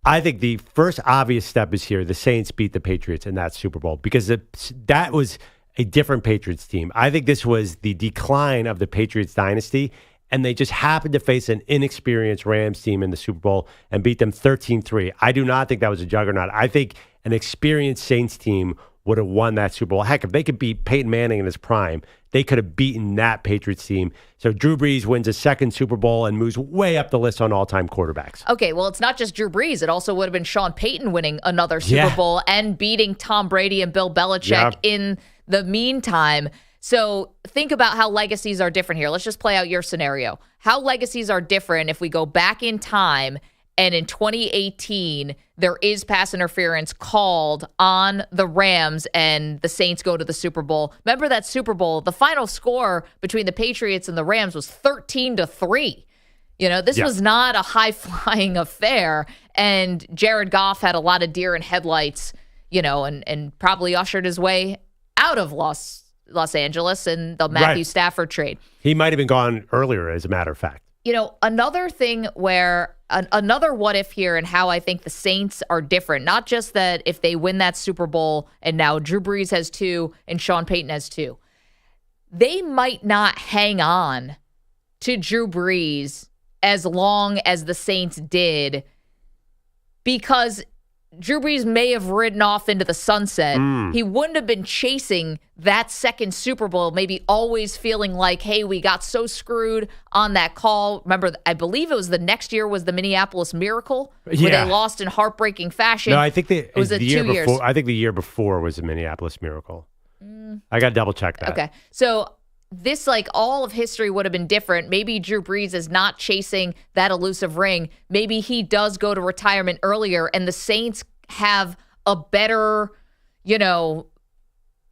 I think the first obvious step is here. The Saints beat the Patriots in that Super Bowl because that was a different Patriots team. I think this was the decline of the Patriots dynasty, and they just happened to face an inexperienced Rams team in the Super Bowl and beat them 13-3. I do not think that was a juggernaut. I think an experienced Saints team would have won that Super Bowl. Heck, if they could beat Peyton Manning in his prime, they could have beaten that Patriots team. So Drew Brees wins a second Super Bowl and moves way up the list on all-time quarterbacks. Okay, well, it's not just Drew Brees. It also would have been Sean Payton winning another Super Bowl and beating Tom Brady and Bill Belichick in the meantime. So think about how legacies are different here. Let's just play out your scenario. How legacies are different if we go back in time and in 2018, there is pass interference called on the Rams and the Saints go to the Super Bowl. Remember that Super Bowl, the final score between the Patriots and the Rams was 13-3. You know, this was not a high-flying affair, and Jared Goff had a lot of deer in headlights, you know, and probably ushered his way out of Los Angeles and the Matthew Stafford trade. He might have been gone earlier, as a matter of fact. You know, another thing where another what if here and how I think the Saints are different, not just that if they win that Super Bowl and now Drew Brees has 2 and Sean Payton has 2, they might not hang on to Drew Brees as long as the Saints did, because Drew Brees may have ridden off into the sunset. He wouldn't have been chasing that second Super Bowl, maybe always feeling like, hey, we got so screwed on that call. Remember, I believe it was the next year was the Minneapolis Miracle, where they lost in heartbreaking fashion. No, I think it was the year 2 years. I think the year before was the Minneapolis Miracle. I got to double check that. Okay. So this, like, all of history would have been different. Maybe Drew Brees is not chasing that elusive ring. Maybe he does go to retirement earlier, and the Saints have a better, you know,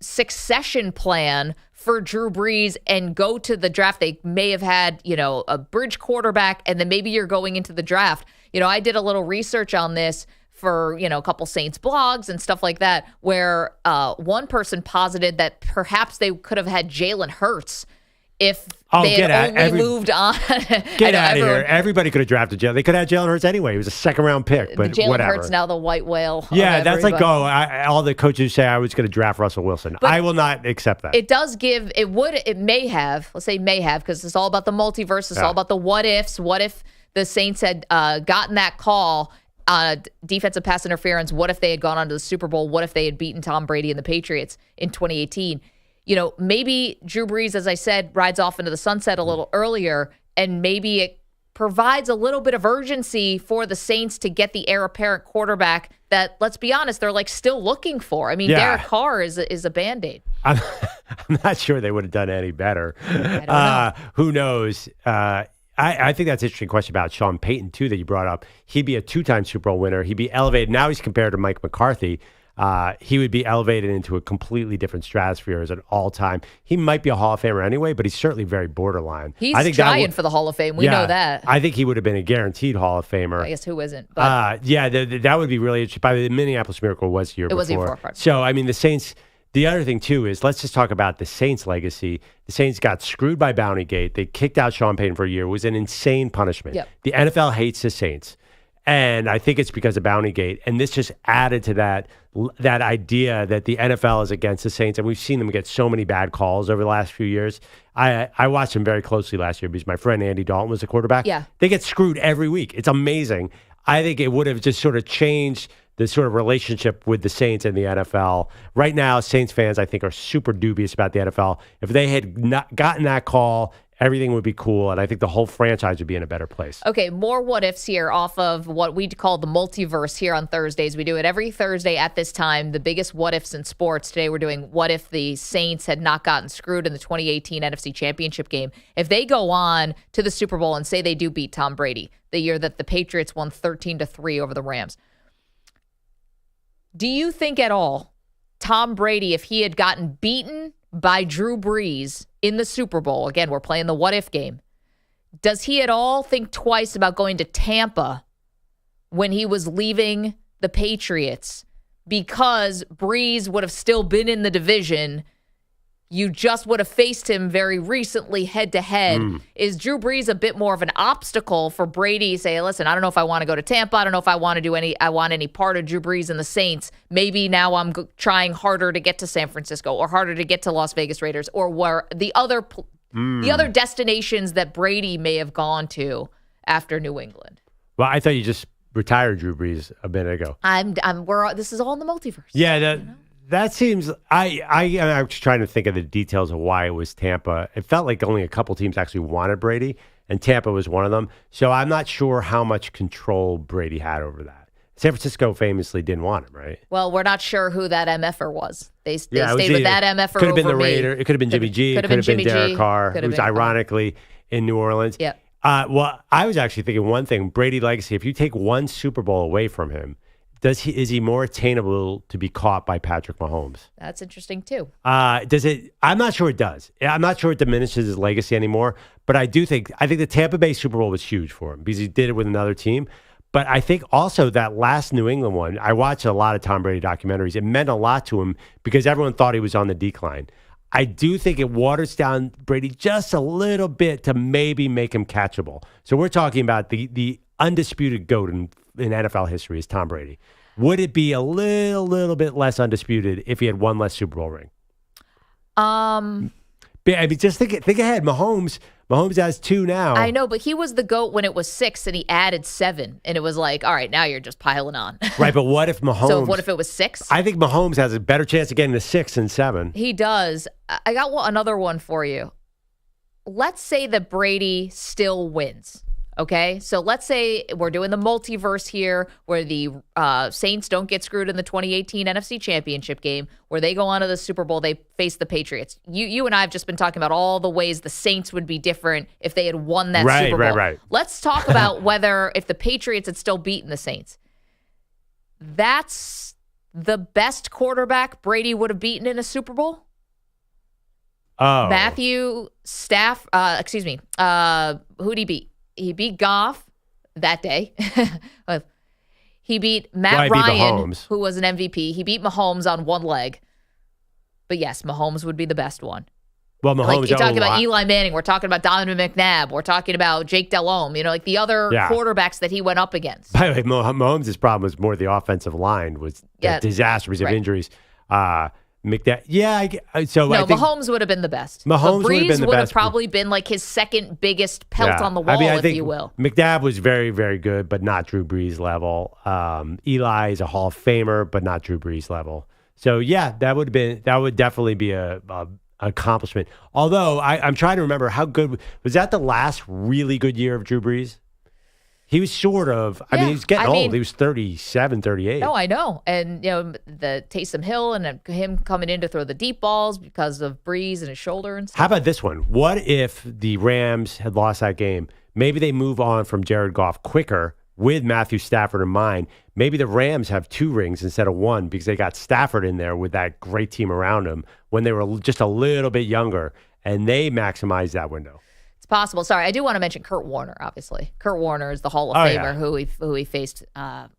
succession plan for Drew Brees and go to the draft. They may have had, you know, a bridge quarterback, and then maybe you're going into the draft. You know, I did a little research on this for, you know, a couple Saints blogs and stuff like that, where one person posited that perhaps they could have had Jalen Hurts if they had only moved on. Get out of here. Everybody could have drafted Jalen. They could have had Jalen Hurts anyway. He was a second-round pick, but Jalen whatever. Hurts now the white whale. Yeah, that's like, all the coaches say I was going to draft Russell Wilson. But I will not accept that. It does give, it may have, let's say may have, because it's all about the multiverse. It's all about the what ifs. What if the Saints had gotten that call defensive pass interference? What if they had gone on to the Super Bowl? What if they had beaten Tom Brady and the Patriots in 2018? Maybe Drew Brees, as I said, rides off into the sunset a little earlier, and maybe it provides a little bit of urgency for the Saints to get the heir apparent quarterback that, let's be honest, they're still looking for. I mean, Derek Carr is a Band-Aid. I'm not sure they would have done any better. I don't know. Who knows? I think that's an interesting question about Sean Payton, too, that you brought up. He'd be a 2-time Super Bowl winner. He'd be elevated. Now he's compared to Mike McCarthy. He would be elevated into a completely different stratosphere as an all-time. He might be a Hall of Famer anyway, but he's certainly very borderline. He's trying for the Hall of Fame. We know that. I think he would have been a guaranteed Hall of Famer. I guess who isn't? But that would be really interesting. By the Minneapolis Miracle was the year before. It was the year before. So, I mean, the Saints... The other thing, too, is let's just talk about the Saints' legacy. The Saints got screwed by Bountygate. They kicked out Sean Payton for a year. It was an insane punishment. Yep. The NFL hates the Saints. And I think it's because of Bountygate. And this just added to that idea that the NFL is against the Saints. And we've seen them get so many bad calls over the last few years. I watched them very closely last year because my friend Andy Dalton was the quarterback. Yeah. They get screwed every week. It's amazing. I think it would have just sort of changed the sort of relationship with the Saints and the NFL. Right now, Saints fans, I think, are super dubious about the NFL. If they had not gotten that call, everything would be cool, and I think the whole franchise would be in a better place. Okay, more what-ifs here off of what we call the Multiverse here on Thursdays. We do it every Thursday at this time, the biggest what-ifs in sports. Today we're doing what if the Saints had not gotten screwed in the 2018 NFC Championship game. If they go on to the Super Bowl and say they do beat Tom Brady, the year that the Patriots won 13-3 over the Rams, do you think at all Tom Brady, if he had gotten beaten by Drew Brees in the Super Bowl, again, we're playing the what-if game, does he at all think twice about going to Tampa when he was leaving the Patriots? Because Brees would have still been in the division. You just would have faced him very recently head-to-head. Is Drew Brees a bit more of an obstacle for Brady to say, listen, I don't know if I want to go to Tampa. I don't know if I want to do any part of Drew Brees and the Saints. Maybe now I'm trying harder to get to San Francisco or harder to get to Las Vegas Raiders or where the other destinations that Brady may have gone to after New England. Well, I thought you just retired Drew Brees a minute ago. This is all in the multiverse. Yeah, that seems. I was trying to think of the details of why it was Tampa. It felt like only a couple teams actually wanted Brady, and Tampa was one of them. So I'm not sure how much control Brady had over that. San Francisco famously didn't want him, right? Well, we're not sure who that MFer was. They stayed with that MFer. Could have been the me. Raider. It could have been Jimmy G. It could have been Derek Carr, who's ironically in New Orleans. Yeah. Well, I was actually thinking one thing: Brady legacy. If you take one Super Bowl away from him, is he more attainable to be caught by Patrick Mahomes? That's interesting too. Does it? I'm not sure it does. I'm not sure it diminishes his legacy anymore. But I think the Tampa Bay Super Bowl was huge for him because he did it with another team. But I think also that last New England one, I watched a lot of Tom Brady documentaries. It meant a lot to him because everyone thought he was on the decline. I do think it waters down Brady just a little bit to maybe make him catchable. So we're talking about the undisputed GOAT in NFL history is Tom Brady. Would it be a little bit less undisputed if he had one less Super Bowl ring? I mean, just think ahead. Mahomes has 2 now. I know, but he was the GOAT when it was 6, and he added 7, and it was like, all right, now you're just piling on. Right, but what if Mahomes? So what if it was 6? I think Mahomes has a better chance of getting to 6 than 7. He does. I got another one for you. Let's say that Brady still wins. Okay, so let's say we're doing the multiverse here where the Saints don't get screwed in the 2018 NFC Championship game, where they go on to the Super Bowl, they face the Patriots. You and I have just been talking about all the ways the Saints would be different if they had won that Super Bowl. Right. Let's talk about whether if the Patriots had still beaten the Saints. That's the best quarterback Brady would have beaten in a Super Bowl? Oh. Matthew Staff, who'd he beat? He beat Goff that day. He beat Matt Ryan, who was an MVP. He beat Mahomes on one leg. But yes, Mahomes would be the best one. Well, Mahomes, like you're talking about Eli Manning, we're talking about Donovan McNabb, we're talking about Jake Delhomme, like the other quarterbacks that he went up against. By the way, Mahomes' problem was more the offensive line was disastrous of injuries. McNabb, Mahomes would have been the best. Mahomes would have been the best. Brees would have probably been like his second biggest pelt on the wall, I think you will. McNabb was very, very good, but not Drew Brees level. Eli is a Hall of Famer, but not Drew Brees level. So that would definitely be a accomplishment. Although I'm trying to remember how good was that the last really good year of Drew Brees? He was sort of, he's getting old. He was 37, 38. No, I know. And, the Taysom Hill and him coming in to throw the deep balls because of Brees and his shoulder and stuff. How about this one? What if the Rams had lost that game? Maybe they move on from Jared Goff quicker with Matthew Stafford in mind. Maybe the Rams have 2 rings instead of 1 because they got Stafford in there with that great team around him when they were just a little bit younger, and they maximized that window. Possible. Sorry, I do want to mention Kurt Warner. Obviously, Kurt Warner is the Hall of Famer who he faced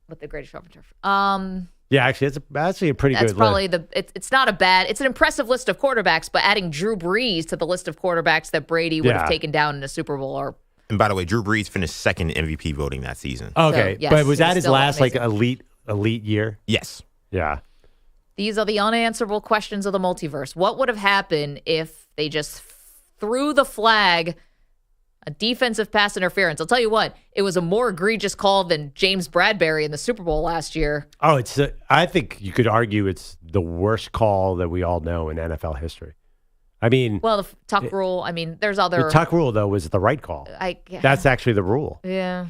with the greatest rubber turf. Actually, that's actually a pretty good. That's probably it's not a bad. It's an impressive list of quarterbacks, but adding Drew Brees to the list of quarterbacks that Brady would have taken down in a Super Bowl And by the way, Drew Brees finished second in MVP voting that season. Okay, so, yes, but was that his last amazing. elite year? Yes. Yeah. These are the unanswerable questions of the multiverse. What would have happened if they just threw the flag? A defensive pass interference. I'll tell you what, it was a more egregious call than James Bradbury in the Super Bowl last year. Oh, I think you could argue it's the worst call that we all know in NFL history. Well, the tuck rule. There's other. The tuck rule though was the right call. That's actually the rule. Yeah.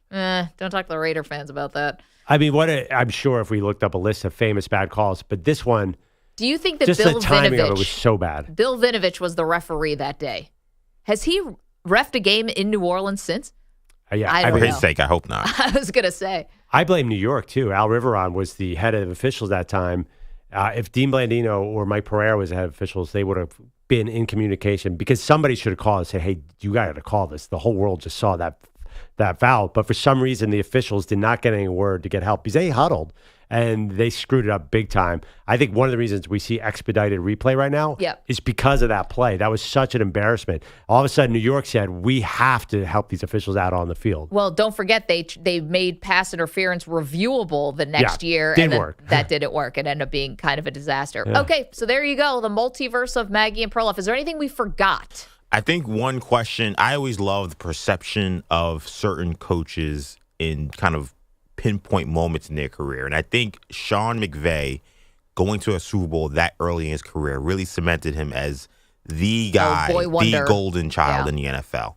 Don't talk to the Raider fans about that. I'm sure if we looked up a list of famous bad calls, but this one. Do you think that just Bill the timing Vinovich, of it was so bad? Bill Vinovich was the referee that day. Has he reffed a game in New Orleans since? For his sake, I hope not. I was going to say. I blame New York, too. Al Riveron was the head of officials that time. If Dean Blandino or Mike Pereira was the head of officials, they would have been in communication because somebody should have called and said, hey, you got to call this. The whole world just saw that foul. But for some reason, the officials did not get any word to get help because they huddled. And they screwed it up big time. I think one of the reasons we see expedited replay right now is because of that play. That was such an embarrassment. All of a sudden, New York said, we have to help these officials out on the field. Well, don't forget, they made pass interference reviewable the next year. Didn't work. That didn't work. It ended up being kind of a disaster. Yeah. Okay, so there you go. The multiverse of Maggie and Perloff. Is there anything we forgot? I think one question, I always love the perception of certain coaches in kind of pinpoint moments in their career. And I think Sean McVay going to a Super Bowl that early in his career really cemented him as the guy, the golden child in the NFL.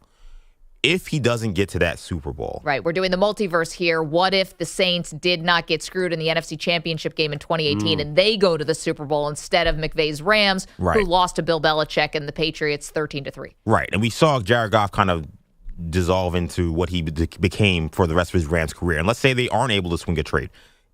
If he doesn't get to that Super Bowl. Right. We're doing the multiverse here. What if the Saints did not get screwed in the NFC Championship game in 2018 and they go to the Super Bowl instead of McVay's Rams, who lost to Bill Belichick and the Patriots 13-3. Right. And we saw Jared Goff kind of dissolve into what he became for the rest of his Rams career. And let's say they aren't able to swing a trade.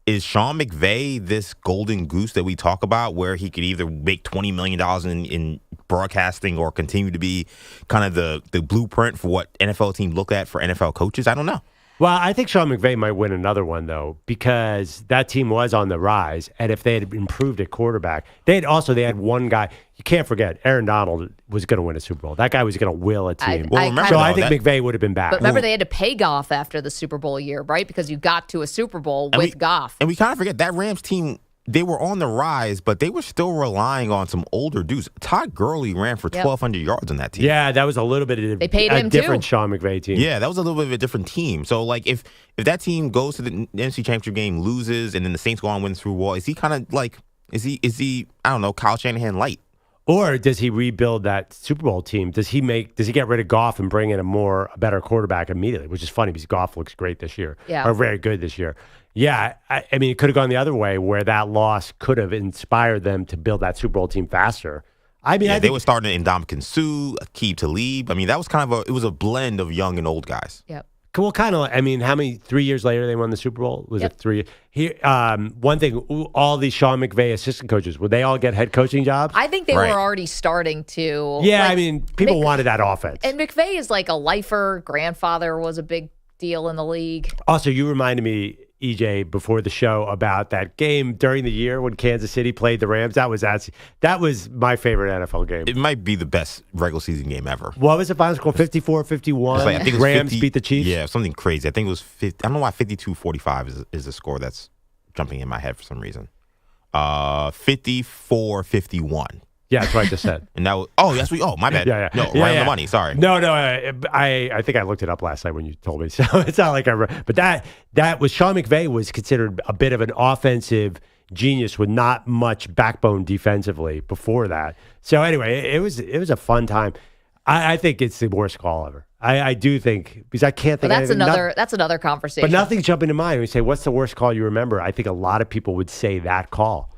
Is Sean McVay this golden goose that we talk about where he could either make $20 million in broadcasting or continue to be kind of the blueprint for what NFL teams look at for NFL coaches? I don't know. Well, I think Sean McVay might win another one, though, because that team was on the rise. And if they had improved at quarterback, they had one guy. You can't forget, Aaron Donald was going to win a Super Bowl. That guy was going to will a team. I think McVay would have been back. But remember, they had to pay Goff after the Super Bowl year, right? Because you got to a Super Bowl with Goff. And we kind of forget that Rams team, they were on the rise, but they were still relying on some older dudes. Todd Gurley ran for 1,200 yards on that team. Yeah, that was a little bit of they paid him different too. Sean McVay team. Yeah, that was a little bit of a different team. So, like, if that team goes to the NFC Championship game, loses, and then the Saints go on and win the Super Bowl, is he kind of like, is he, I don't know, Kyle Shanahan light? Or does he rebuild that Super Bowl team? Does he get rid of Goff and bring in a better quarterback immediately? Which is funny because Goff looks great this year. Yeah. Or very good this year. Yeah, I mean, it could have gone the other way where that loss could have inspired them to build that Super Bowl team faster. I mean, they were starting in Ndamukong Suh, Aqib Talib. I mean, that was kind of it was a blend of young and old guys. Yep. Well, kind of. I mean, 3 years later they won the Super Bowl? Was it 3? Here, one thing, all these Sean McVay assistant coaches, would they all get head coaching jobs? I think they were already starting to. Yeah, I mean, people wanted that offense. And McVay is like a lifer. Grandfather was a big deal in the league. Also, you reminded me, EJ, before the show about that game during the year when Kansas City played the Rams. That was my favorite NFL game. It might be the best regular season game ever. What was the final score? 54-51? I think it was Rams 50, beat the Chiefs? Yeah, something crazy. I think it was 50. I don't know why 52-45 is the score that's jumping in my head for some reason. 54-51. Yeah, that's what I just said. And that was, my bad. Yeah. No, right on the money. Sorry. No, I think I looked it up last night when you told me. So it's not like but that was Sean McVay was considered a bit of an offensive genius with not much backbone defensively before that. So anyway, it was a fun time. I think it's the worst call ever. I do think, because I can't think. That's another conversation. But nothing's jumping to mind when you say, "What's the worst call you remember?" I think a lot of people would say that call.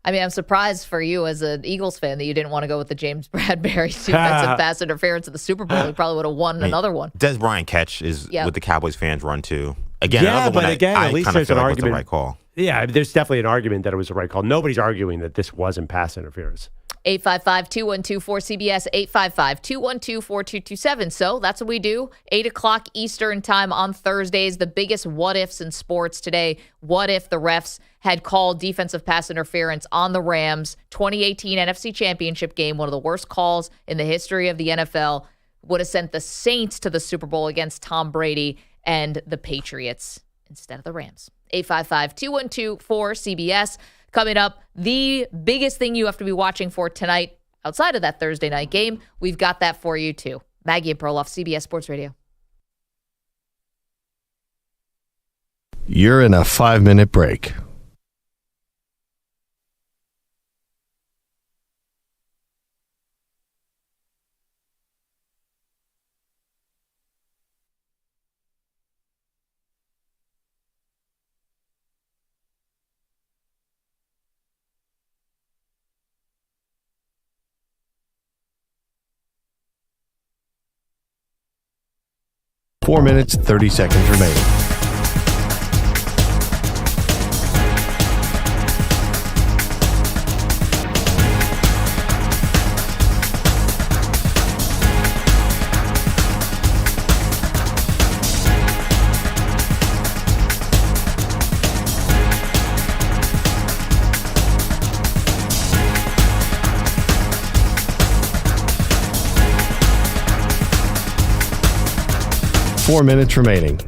I mean, I'm surprised for you as an Eagles fan that you didn't want to go with the James Bradbury defensive pass interference in the Super Bowl. He probably would have won another one. Des Bryant catch is what the Cowboys fans run to. Again, yeah, another one at least there's an argument. Was the right call. Yeah, there's definitely an argument that it was the right call. Nobody's arguing that this wasn't pass interference. 855-212-4CBS, 855-212-4227. So that's what we do. 8 o'clock Eastern time on Thursdays. The biggest what-ifs in sports today. What if the refs had called defensive pass interference on the Rams 2018 NFC Championship game, one of the worst calls in the history of the NFL, would have sent the Saints to the Super Bowl against Tom Brady and the Patriots instead of the Rams. 855-212-4CBS. Coming up, the biggest thing you have to be watching for tonight, outside of that Thursday night game, we've got that for you too. Maggie and Perloff, CBS Sports Radio. You're in a 5-minute break. Four minutes, 30 seconds remaining. Four minutes remaining.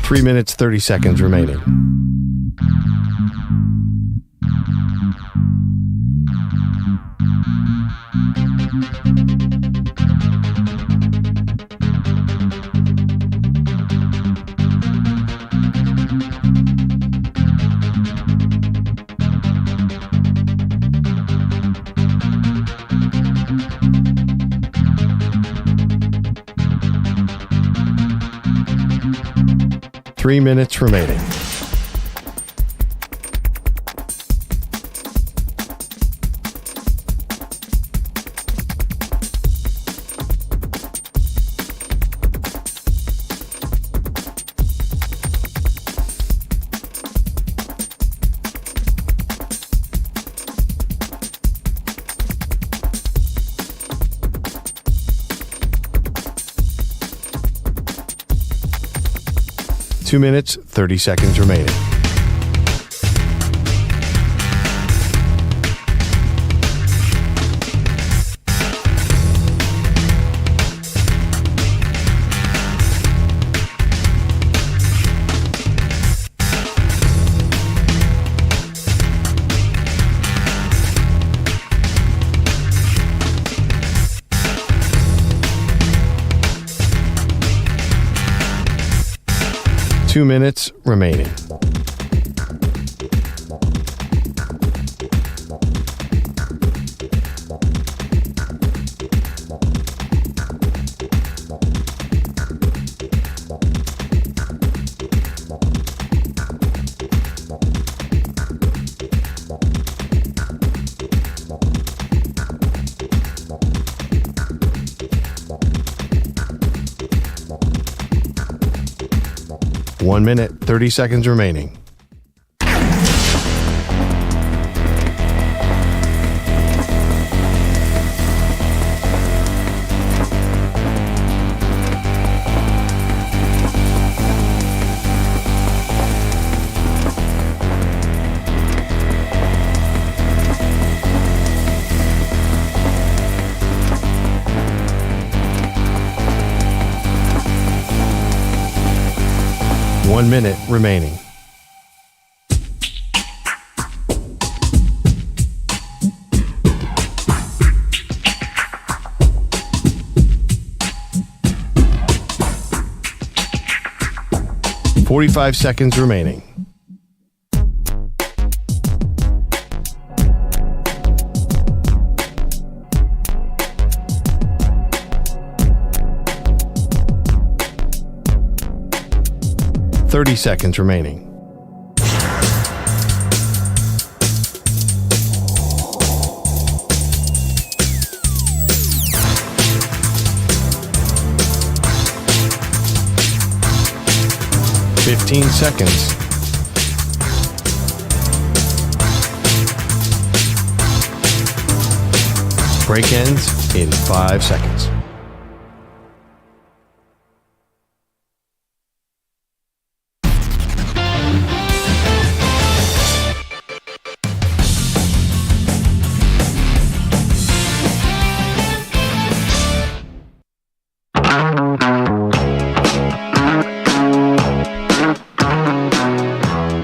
Three minutes, 30 seconds remaining. Three minutes remaining. Two minutes, 30 seconds remaining. Two minutes remaining. 1 minute, 30 seconds remaining. One minute remaining. $45 seconds remaining. $30 seconds remaining. $15 seconds. Break ends in 5 seconds.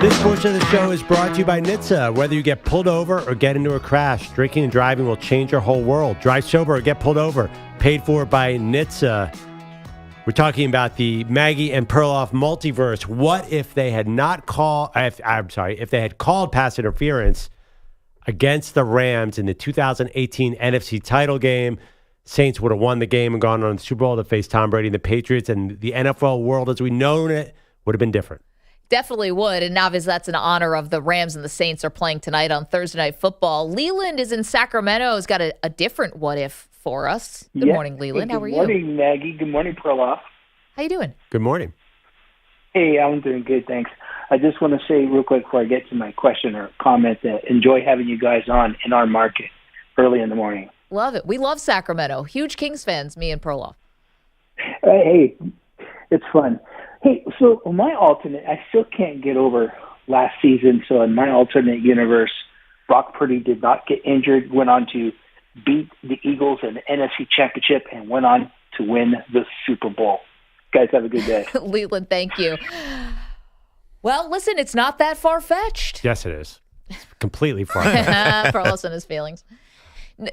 This portion of the show is brought to you by NHTSA. Whether you get pulled over or get into a crash, drinking and driving will change your whole world. Drive sober or get pulled over. Paid for by NHTSA. We're talking about the Maggie and Perloff Multiverse. What if they had not called? If they had called pass interference against the Rams in the 2018 NFC title game? Saints would have won the game and gone on the Super Bowl to face Tom Brady and the Patriots, and the NFL world as we know it would have been different. Definitely would. And obviously that's in honor of the Rams and the Saints are playing tonight on Thursday Night Football. Leland is in Sacramento. Has got a different what if for us. Good morning, Leland. How are you? Good morning, Maggie. Good morning, Perloff. How you doing? Good morning. Hey, I'm doing good, thanks. I just want to say real quick before I get to my question or comment that enjoy having you guys on in our market early in the morning. Love it. We love Sacramento. Huge Kings fans, me and Perloff. Hey, it's fun. Hey, so my alternate, I still can't get over last season. So in my alternate universe, Brock Purdy did not get injured, went on to beat the Eagles in the NFC Championship, and went on to win the Super Bowl. Guys, have a good day. Leland, thank you. Well, listen, it's not that far-fetched. Yes, it is. It's completely far-fetched. Perloff's in his feelings.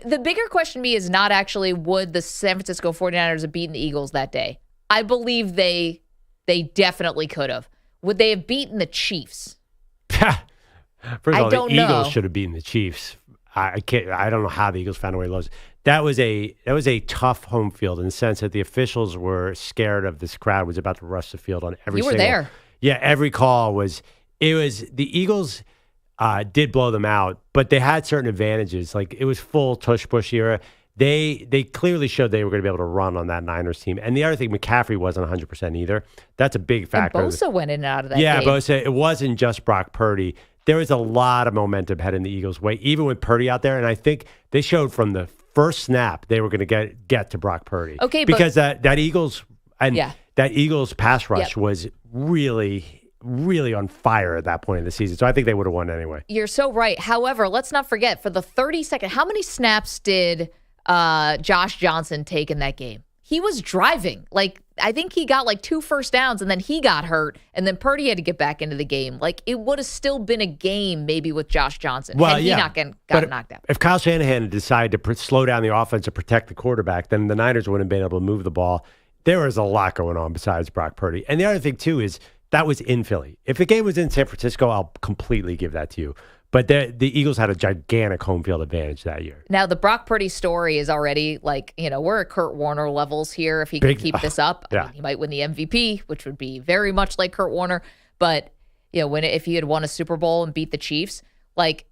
The bigger question to me is not actually would the San Francisco 49ers have beaten the Eagles that day. I believe they definitely could have. Would they have beaten the Chiefs? First of all, the know. Eagles should have beaten the Chiefs. I don't know how the Eagles found a way to lose. That was a tough home field in the sense that the officials were scared of this crowd was about to rush the field on every. You were there. Yeah, every call was. It was the Eagles did blow them out, but they had certain advantages. Like it was full tush push era. They clearly showed they were going to be able to run on that Niners team. And the other thing, McCaffrey wasn't 100% either. That's a big factor. And Bosa went in and out of that game. Yeah, Bosa. It wasn't just Brock Purdy. There was a lot of momentum heading the Eagles' way, even with Purdy out there. And I think they showed from the first snap they were going to get to Brock Purdy. Okay, because that Eagles that Eagles pass rush was really on fire at that point in the season. So I think they would have won anyway. You're so right. However, let's not forget for the 32nd, how many snaps did Josh Johnson take in that game? He was driving. Like, I think he got like 2 first downs and then he got hurt and then Purdy had to get back into the game. Like, it would have still been a game maybe with Josh Johnson. Well, and he got knocked out. If Kyle Shanahan had decided to slow down the offense to protect the quarterback, then the Niners wouldn't have been able to move the ball. There was a lot going on besides Brock Purdy. And the other thing, too, is that was in Philly. If the game was in San Francisco, I'll completely give that to you. But the Eagles had a gigantic home field advantage that year. Now, the Brock Purdy story is already like, we're at Kurt Warner levels here. If he can keep this up, I mean, he might win the MVP, which would be very much like Kurt Warner. But, if he had won a Super Bowl and beat the Chiefs, like,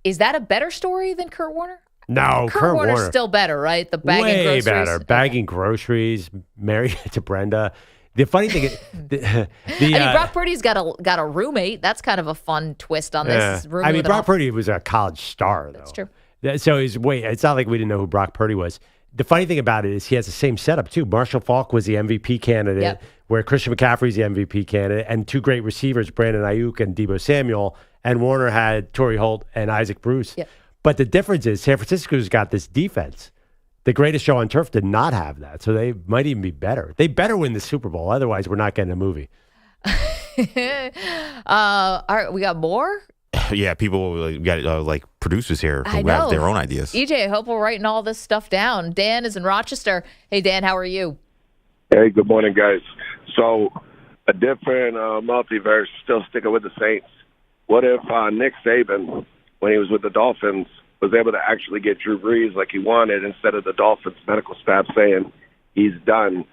is that a better story than Kurt Warner? No, Kurt Warner's still better, right? The bagging groceries. Way better. Bagging groceries, married to Brenda. The funny thing, Brock Purdy's got a roommate. That's kind of a fun twist on this. Brock Purdy was a college star, though. That's true. So it's not like we didn't know who Brock Purdy was. The funny thing about it is he has the same setup, too. Marshall Faulk was the MVP candidate, where Christian McCaffrey's the MVP candidate, and two great receivers, Brandon Ayuk and Deebo Samuel, and Warner had Torrey Holt and Isaac Bruce. Yep. But the difference is San Francisco's got this defense. The greatest show on turf did not have that, so they might even be better. They better win the Super Bowl. Otherwise, we're not getting a movie. All right, we got more? Yeah, we got producers here who have their own ideas. EJ, I hope we're writing all this stuff down. Dan is in Rochester. Hey, Dan, how are you? Hey, good morning, guys. So, a different multiverse, still sticking with the Saints. What if Nick Saban, when he was with the Dolphins, was able to actually get Drew Brees like he wanted instead of the Dolphins medical staff saying he's done?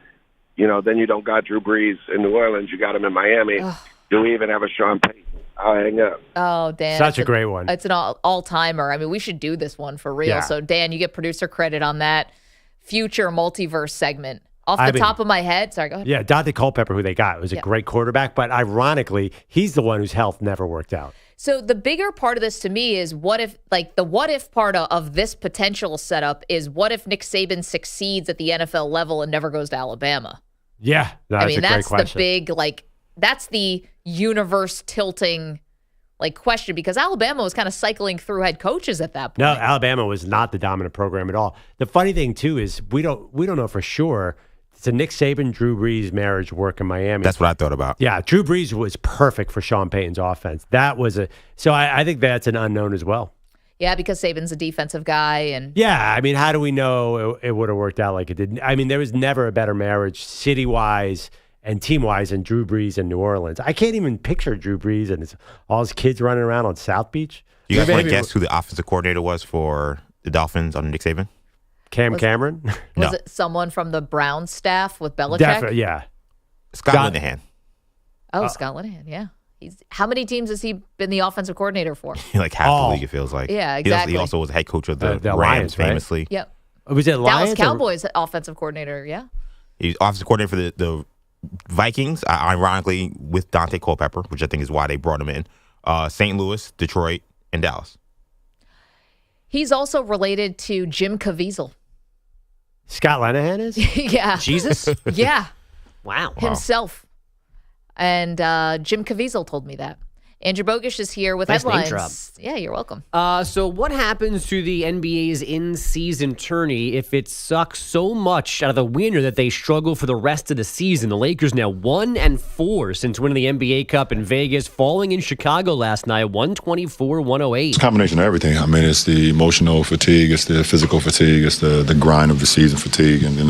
Then you don't got Drew Brees in New Orleans. You got him in Miami. Ugh. Do we even have a Sean Payton? I'll hang up. Oh, Dan. Such a great one. It's an all-timer. I mean, we should do this one for real. Yeah. So, Dan, you get producer credit on that future multiverse segment. Off the top of my head. Sorry, go ahead. Yeah, Dante Culpepper, who they got, was a great quarterback. But ironically, he's the one whose health never worked out. So the bigger part of this to me is what if part of this potential setup is what if Nick Saban succeeds at the NFL level and never goes to Alabama? Yeah. No, that's a great question. That's the big, that's the universe tilting question, because Alabama was kind of cycling through head coaches at that point. No, Alabama was not the dominant program at all. The funny thing too is we don't know for sure. It's a Nick Saban, Drew Brees marriage work in Miami. That's what I thought about. Yeah, Drew Brees was perfect for Sean Payton's offense. So I think that's an unknown as well. Yeah, because Saban's a defensive guy. And yeah, I mean, how do we know it would have worked out like it did? I mean, there was never a better marriage city-wise and team-wise than Drew Brees in New Orleans. I can't even picture Drew Brees and all his kids running around on South Beach. You guys want to guess who the offensive coordinator was for the Dolphins under Nick Saban? Cameron? Was it someone from the Browns staff with Belichick? Definitely, yeah. Scott Linehan. Oh, Scott Linehan, yeah. How many teams has he been the offensive coordinator for? Like half the league, it feels like. Yeah, exactly. He also was head coach of the Rams, Lions, famously. Right? Yep. Was it Lions? Dallas Cowboys offensive coordinator, yeah. He's offensive coordinator for the Vikings, ironically, with Dante Culpepper, which I think is why they brought him in. St. Louis, Detroit, and Dallas. He's also related to Jim Caviezel. Scott Linehan is? Yeah. Jesus? Yeah. Wow. Himself. And Jim Caviezel told me that. Andrew Bogusch is here with nice headlines. Name drop. Yeah, you're welcome. So what happens to the NBA's in-season tourney if it sucks so much out of the winner that they struggle for the rest of the season? The Lakers now 1-4 since winning the NBA Cup in Vegas, falling in Chicago last night, 124-108. It's a combination of everything. I mean, it's the emotional fatigue, it's the physical fatigue, it's the grind of the season fatigue, and then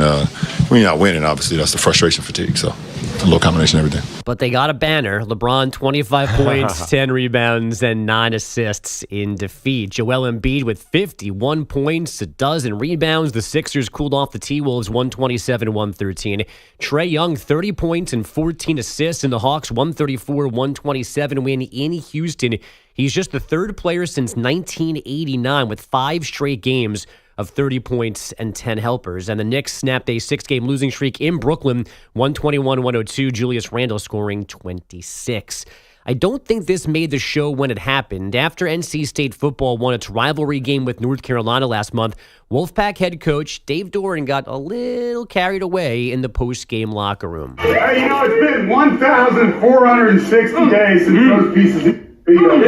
when you're not winning, obviously, that's the frustration fatigue. So it's a little combination of everything. But they got a banner. LeBron, 25 points, 10 rebounds, and 9 assists in defeat. Joel Embiid with 51 points, a dozen rebounds. The Sixers cooled off the T-Wolves 127-113. Trae Young, 30 points and 14 assists in the Hawks 134-127 win in Houston. He's just the third player since 1989 with 5 straight games of 30 points and 10 helpers. And the Knicks snapped a 6-game losing streak in Brooklyn, 121-102. Julius Randle scoring 26. I don't think this made the show when it happened. After NC State football won its rivalry game with North Carolina last month, Wolfpack head coach Dave Doran got a little carried away in the post-game locker room. Hey, it's been 1,460 days since those pieces beat up.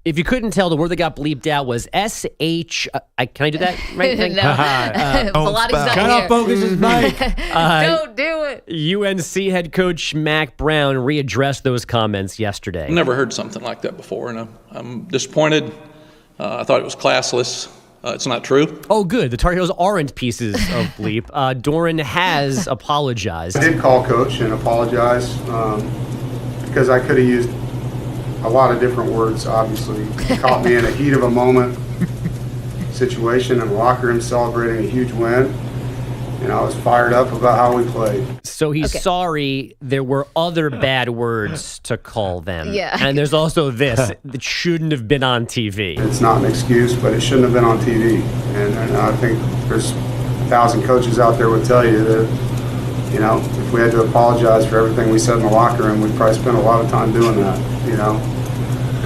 If you couldn't tell, the word that got bleeped out was S-H... can I do that? Right? Cut off Bogusch's mic. Don't do it. UNC head coach Mac Brown readdressed those comments yesterday. I've never heard something like that before, and I'm disappointed. I thought it was classless. It's not true. Oh, good. The Tar Heels aren't pieces of bleep. Doran has apologized. I did call Coach and apologize because I could have used a lot of different words, obviously. Caught me in a heat of a moment situation in the locker room celebrating a huge win. And I was fired up about how we played. So he's sorry there were other bad words to call them. Yeah. And there's also this that shouldn't have been on TV. It's not an excuse, but it shouldn't have been on TV. And I think there's 1,000 coaches out there would tell you that You know, if we had to apologize for everything we said in the locker room, we'd probably spend a lot of time doing that, you know.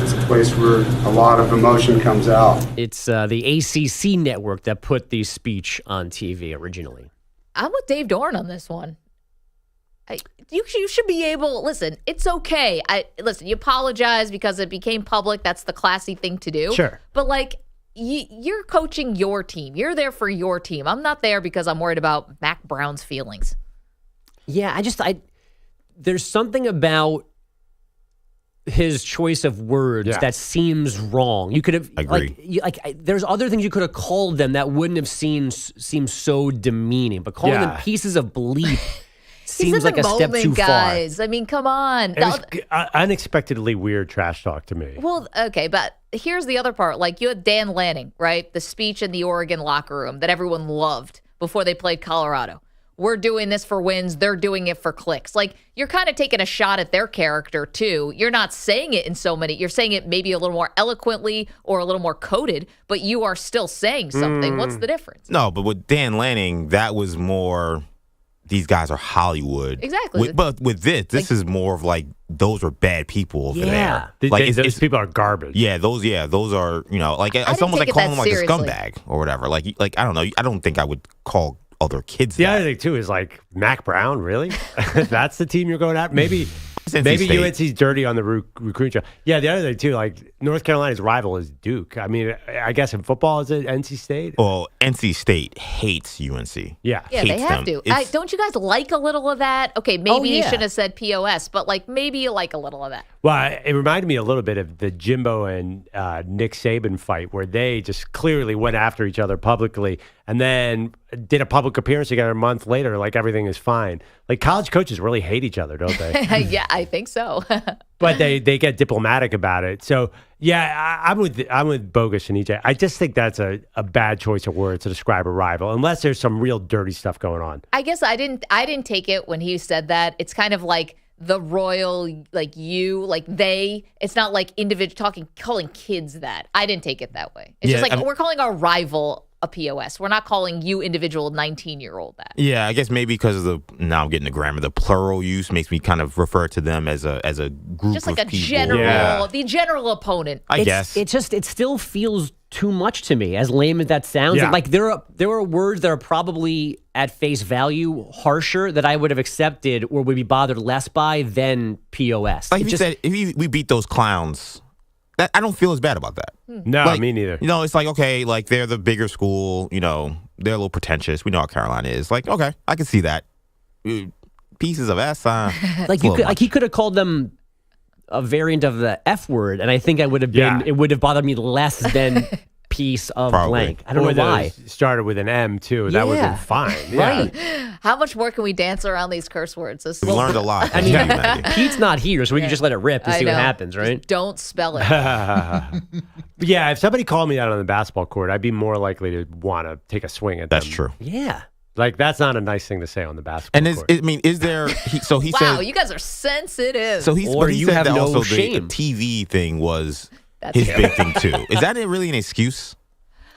It's a place where a lot of emotion comes out. It's the ACC network that put the speech on TV originally. I'm with Dave Dorn on this one. You should be able. Listen, it's okay. Listen. You apologize because it became public. That's the classy thing to do. Sure. But like, you're coaching your team. You're there for your team. I'm not there because I'm worried about Mac Brown's feelings. Yeah, there's something about his choice of words that seems wrong. You could have Agree. There's other things you could have called them that wouldn't have seemed so demeaning, but calling them pieces of bleep seems like a step too guys. far. I mean, come on. It was unexpectedly weird trash talk to me. Well, okay, but here's the other part. Like, you had Dan Lanning, right? The speech in the Oregon locker room that everyone loved before they played Colorado. We're doing this for wins. They're doing it for clicks. Like, you're kind of taking a shot at their character, too. You're not saying it in so many. You're saying it maybe a little more eloquently or a little more coded, but you are still saying something. What's the difference? No, but with Dan Lanning, that was more, these guys are Hollywood. Exactly. But with this is more of like, those are bad people over there. Like, those people are garbage. Yeah, those are, you know, like, it's almost like calling them like a scumbag or whatever. Like, I don't know. I don't think I would call other kids The other thing, too, is like, Mac Brown, really? That's the team you're going at? Maybe UNC's dirty on the recruiting show. Yeah, the other thing, too, like, North Carolina's rival is Duke. I mean, I guess in football, is it NC State? Well, NC State hates UNC. Yeah, they have to. Don't you guys like a little of that? Okay, maybe you shouldn't have said POS, but like maybe you like a little of that. Well, it reminded me a little bit of the Jimbo and Nick Saban fight, where they just clearly went after each other publicly and then did a public appearance together a month later, like everything is fine. Like, college coaches really hate each other, don't they? Yeah, I think so. But they get diplomatic about it. So, yeah, I'm with Bogusch and EJ. I just think that's a bad choice of words to describe a rival, unless there's some real dirty stuff going on. I guess I didn't take it when he said that. It's kind of like the royal, like you, like they. It's not like individual calling kids that. I didn't take it that way. It's just like we're calling our rival a POS. We're not calling you individual 19-year-old that. Yeah, I guess maybe because of now I'm getting the grammar. The plural use makes me kind of refer to them as a group just like of a people. general, the general opponent. I guess it still feels too much to me, as lame as that sounds. Yeah. Like there are words that are probably at face value harsher that I would have accepted or would be bothered less by than POS. Like if we beat those clowns, I don't feel as bad about that. No, like, me neither. You know, it's like, okay, like they're the bigger school, you know, they're a little pretentious. We know how Carolina is. Like, okay, I can see that. Pieces of ass. Like he could have called them a variant of the F word, and I think I would have been. It would have bothered me less than piece of blank. I don't know why. Started with an M too. That would have been fine. Yeah. Right. How much more can we dance around these curse words? We learned a lot. I mean, Pete's not here, so we can just let it rip and see what happens, right? Just don't spell it. Yeah, if somebody called me that on the basketball court, I'd be more likely to want to take a swing at them. That's true. Yeah. Like, that's not a nice thing to say on the basketball court. Is there? So he wow, said. you guys are sensitive. So he you said have that no also shame. the TV thing was his big thing too. Is that really an excuse?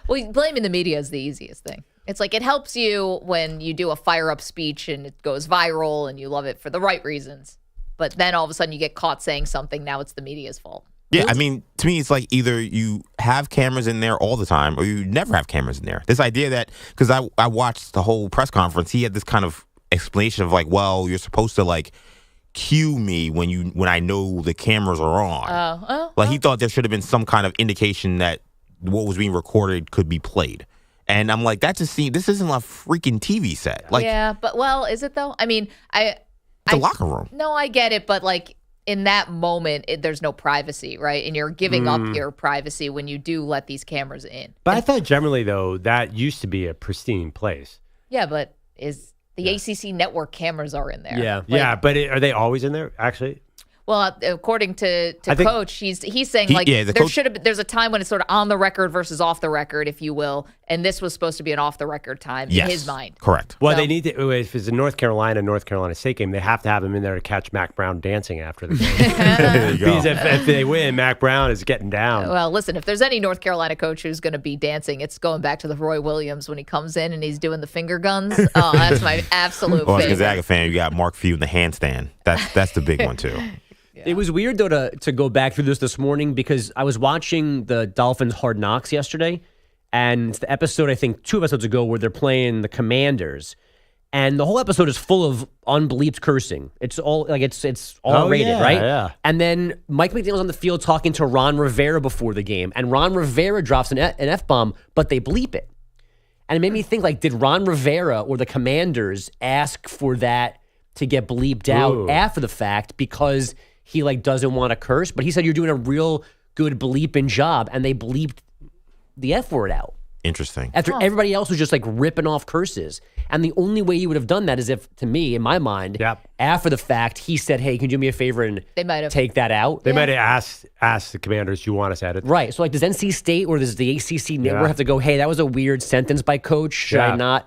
Well, blaming the media is the easiest thing. It's like it helps you when you do a fire-up speech and it goes viral and you love it for the right reasons. But then all of a sudden you get caught saying something, now it's the media's fault. Yeah, I mean, to me, it's like either you have cameras in there all the time or you never have cameras in there. This idea that, because I watched the whole press conference, he had this kind of explanation of like, well, you're supposed to like cue me when I know the cameras are on. He thought there should have been some kind of indication that what was being recorded could be played. And I'm like, this isn't a freaking TV set. Like, yeah, but is it though? I mean, it's a locker room. No, I get it, but like in that moment, there's no privacy, right? And you're giving up your privacy when you do let these cameras in. But I thought generally, though, that used to be a pristine place. Yeah, but the ACC network cameras are in there? Yeah, but are they always in there, actually? Well, according to I think- Coach, he's saying there's a time when it's sort of on the record versus off the record, if you will, and this was supposed to be an off the record time in his mind. Correct. Well, they need to. If it's a North Carolina State game, they have to have him in there to catch Mac Brown dancing after the game. There you go. Because if they win, Mac Brown is getting down. Well, listen, if there's any North Carolina coach who's going to be dancing, it's going back to the Roy Williams when he comes in and he's doing the finger guns. Oh, that's my absolute Well, as a favorite. Gonzaga fan, you got Mark Few in the handstand. That's the big one too. It was weird, though, to go back through this morning because I was watching the Dolphins Hard Knocks yesterday, and it's the episode, I think, 2 episodes ago, where they're playing the Commanders, and the whole episode is full of unbleeped cursing. It's all it's all rated, right? Yeah. And then Mike McDaniel's on the field talking to Ron Rivera before the game, and Ron Rivera drops an F-bomb, but they bleep it. And it made me think, did Ron Rivera or the Commanders ask for that to get bleeped out after the fact because he doesn't want to curse? But he said you're doing a real good bleeping job, and they bleeped the F word out. Interesting. After everybody else was just ripping off curses. And the only way you would have done that is if, to me, in my mind, after the fact, he said, hey, can you do me a favor and they might have take that out? They might have asked the Commanders, do you want us at it? Right. So does NC State or does the ACC network have to go, hey, that was a weird sentence by Coach. Should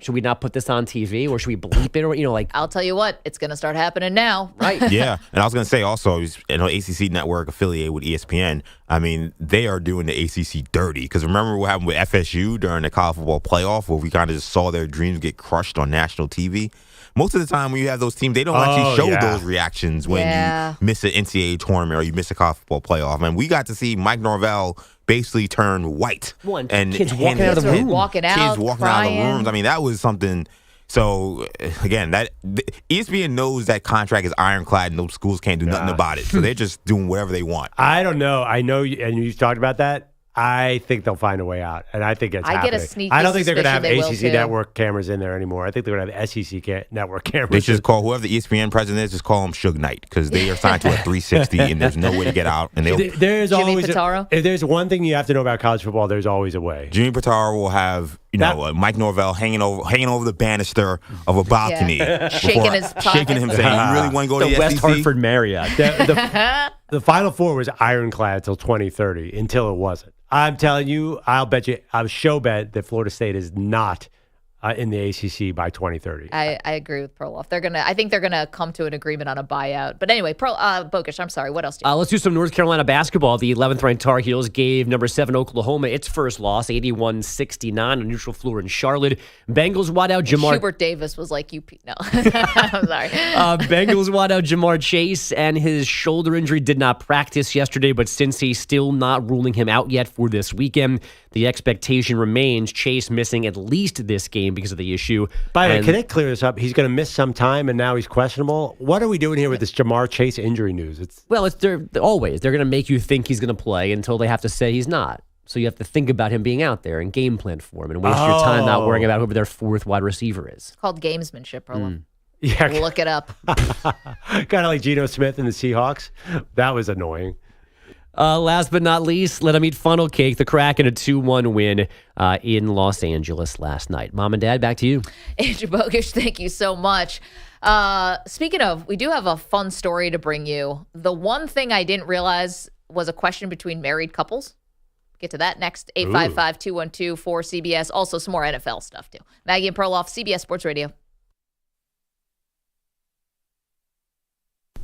we not put this on TV, or should we bleep it? Or I'll tell you what, it's going to start happening now. Right. Yeah. And I was going to say also, ACC network affiliated with ESPN, I mean, they are doing the ACC dirty. Because remember what happened with FSU during the college football playoff, where we kind of just saw their dreams get crushed on national TV? Most of the time when you have those teams, they don't actually show those reactions when you miss an NCAA tournament or you miss a college football playoff. And we got to see Mike Norvell basically turn white. And kids walking out of the room. Walking out, kids walking out of the crying. rooms. I mean, that was something. So, again, ESPN knows that contract is ironclad and those schools can't do nothing about it. So they're just doing whatever they want. I don't know. I know, and you've talked about that. I think they'll find a way out, and I think it's I happening. get a sneaky I don't think they're going to have suspicion they will, ACC too. network cameras in there anymore. I think they're going to have SEC network cameras. They should just call whoever the ESPN president is, just call him Suge Knight, because they are signed to a 360 and there's no way to get out. And There's Jimmy always Pitaro? if there's one thing you have to know about college football, there's always a way. Jimmy Pitaro will have Mike Norvell hanging over the banister of a balcony, Shaking his pockets. shaking him, saying, "You really want to go to the West SEC?" Hartford Marriott. The Final Four was ironclad till 2030, until it wasn't. I'm telling you, I'll show bet that Florida State is not in the ACC by 2030. I agree with Perloff. I think they're gonna come to an agreement on a buyout. But anyway, Bogusch, I'm sorry. What else do you Let's do some North Carolina basketball. The 11th ranked Tar Heels gave number 7 Oklahoma its first loss, 81-69 on neutral floor in Charlotte. Bengals wide out Jamar. Hubert Davis was like, no. I'm sorry. Bengals wide out Jamar Chase, and his shoulder injury did not practice yesterday, but since he's still not ruling him out yet for this weekend, the expectation remains Chase missing at least this game because of the issue. By the way, can it clear this up? He's going to miss some time, and now he's questionable. What are we doing here with this Jamar Chase injury news? They're going to make you think he's going to play until they have to say he's not. So you have to think about him being out there and game plan for him and waste your time not worrying about whoever their fourth wide receiver is. It's called gamesmanship, Perloff. Yeah, Look it up. kind of like Geno Smith and the Seahawks. That was annoying. Last but not least, let them eat funnel cake. The Kraken a 2-1 win in Los Angeles last night. Mom and Dad, back to you. Andrew Bogusch, thank you so much. Speaking of, we do have a fun story to bring you. The one thing I didn't realize was a question between married couples. Get to that next. 855-212-4CBS. Also some more NFL stuff too. Maggie and Perloff, CBS Sports Radio.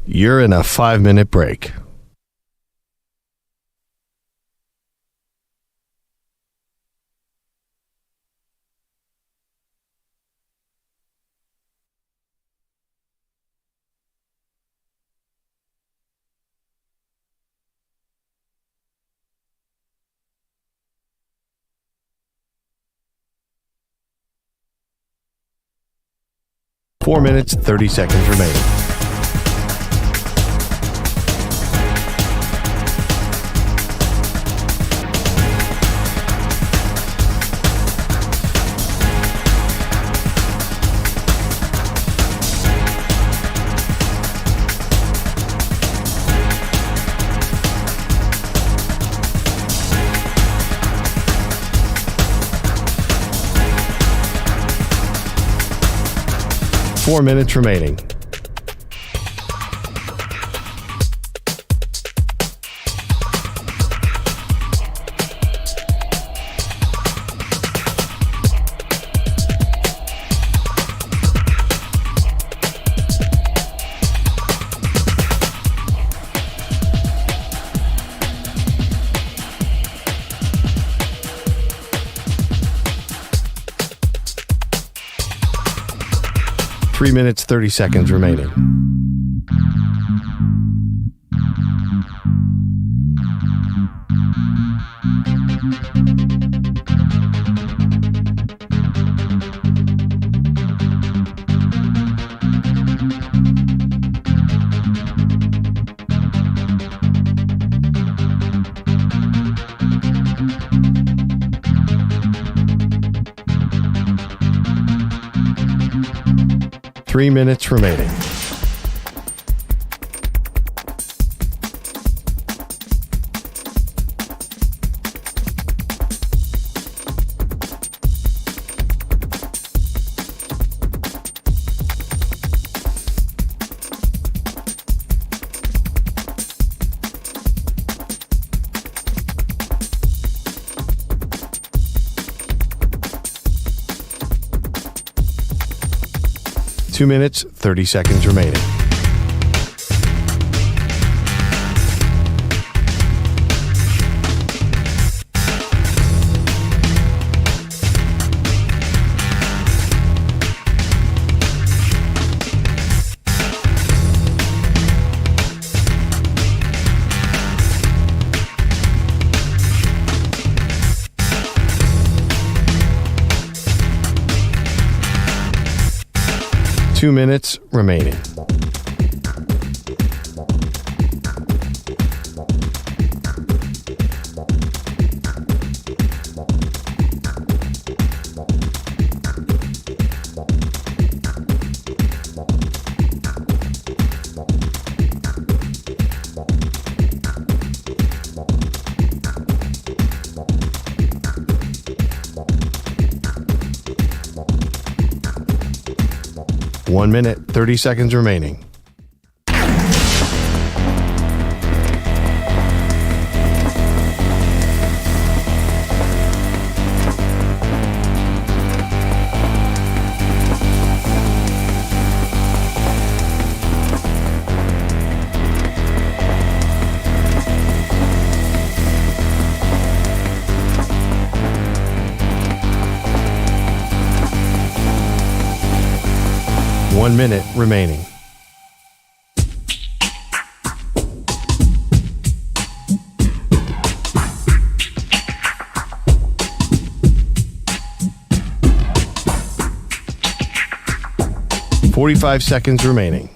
You're in a 5-minute break. Four minutes, 30 seconds remaining. Four minutes remaining. 3 minutes, 30 seconds remaining. Three minutes remaining. Two minutes, 30 seconds remaining. Two minutes remaining. One minute, 30 seconds remaining. One minute remaining. $45 seconds remaining.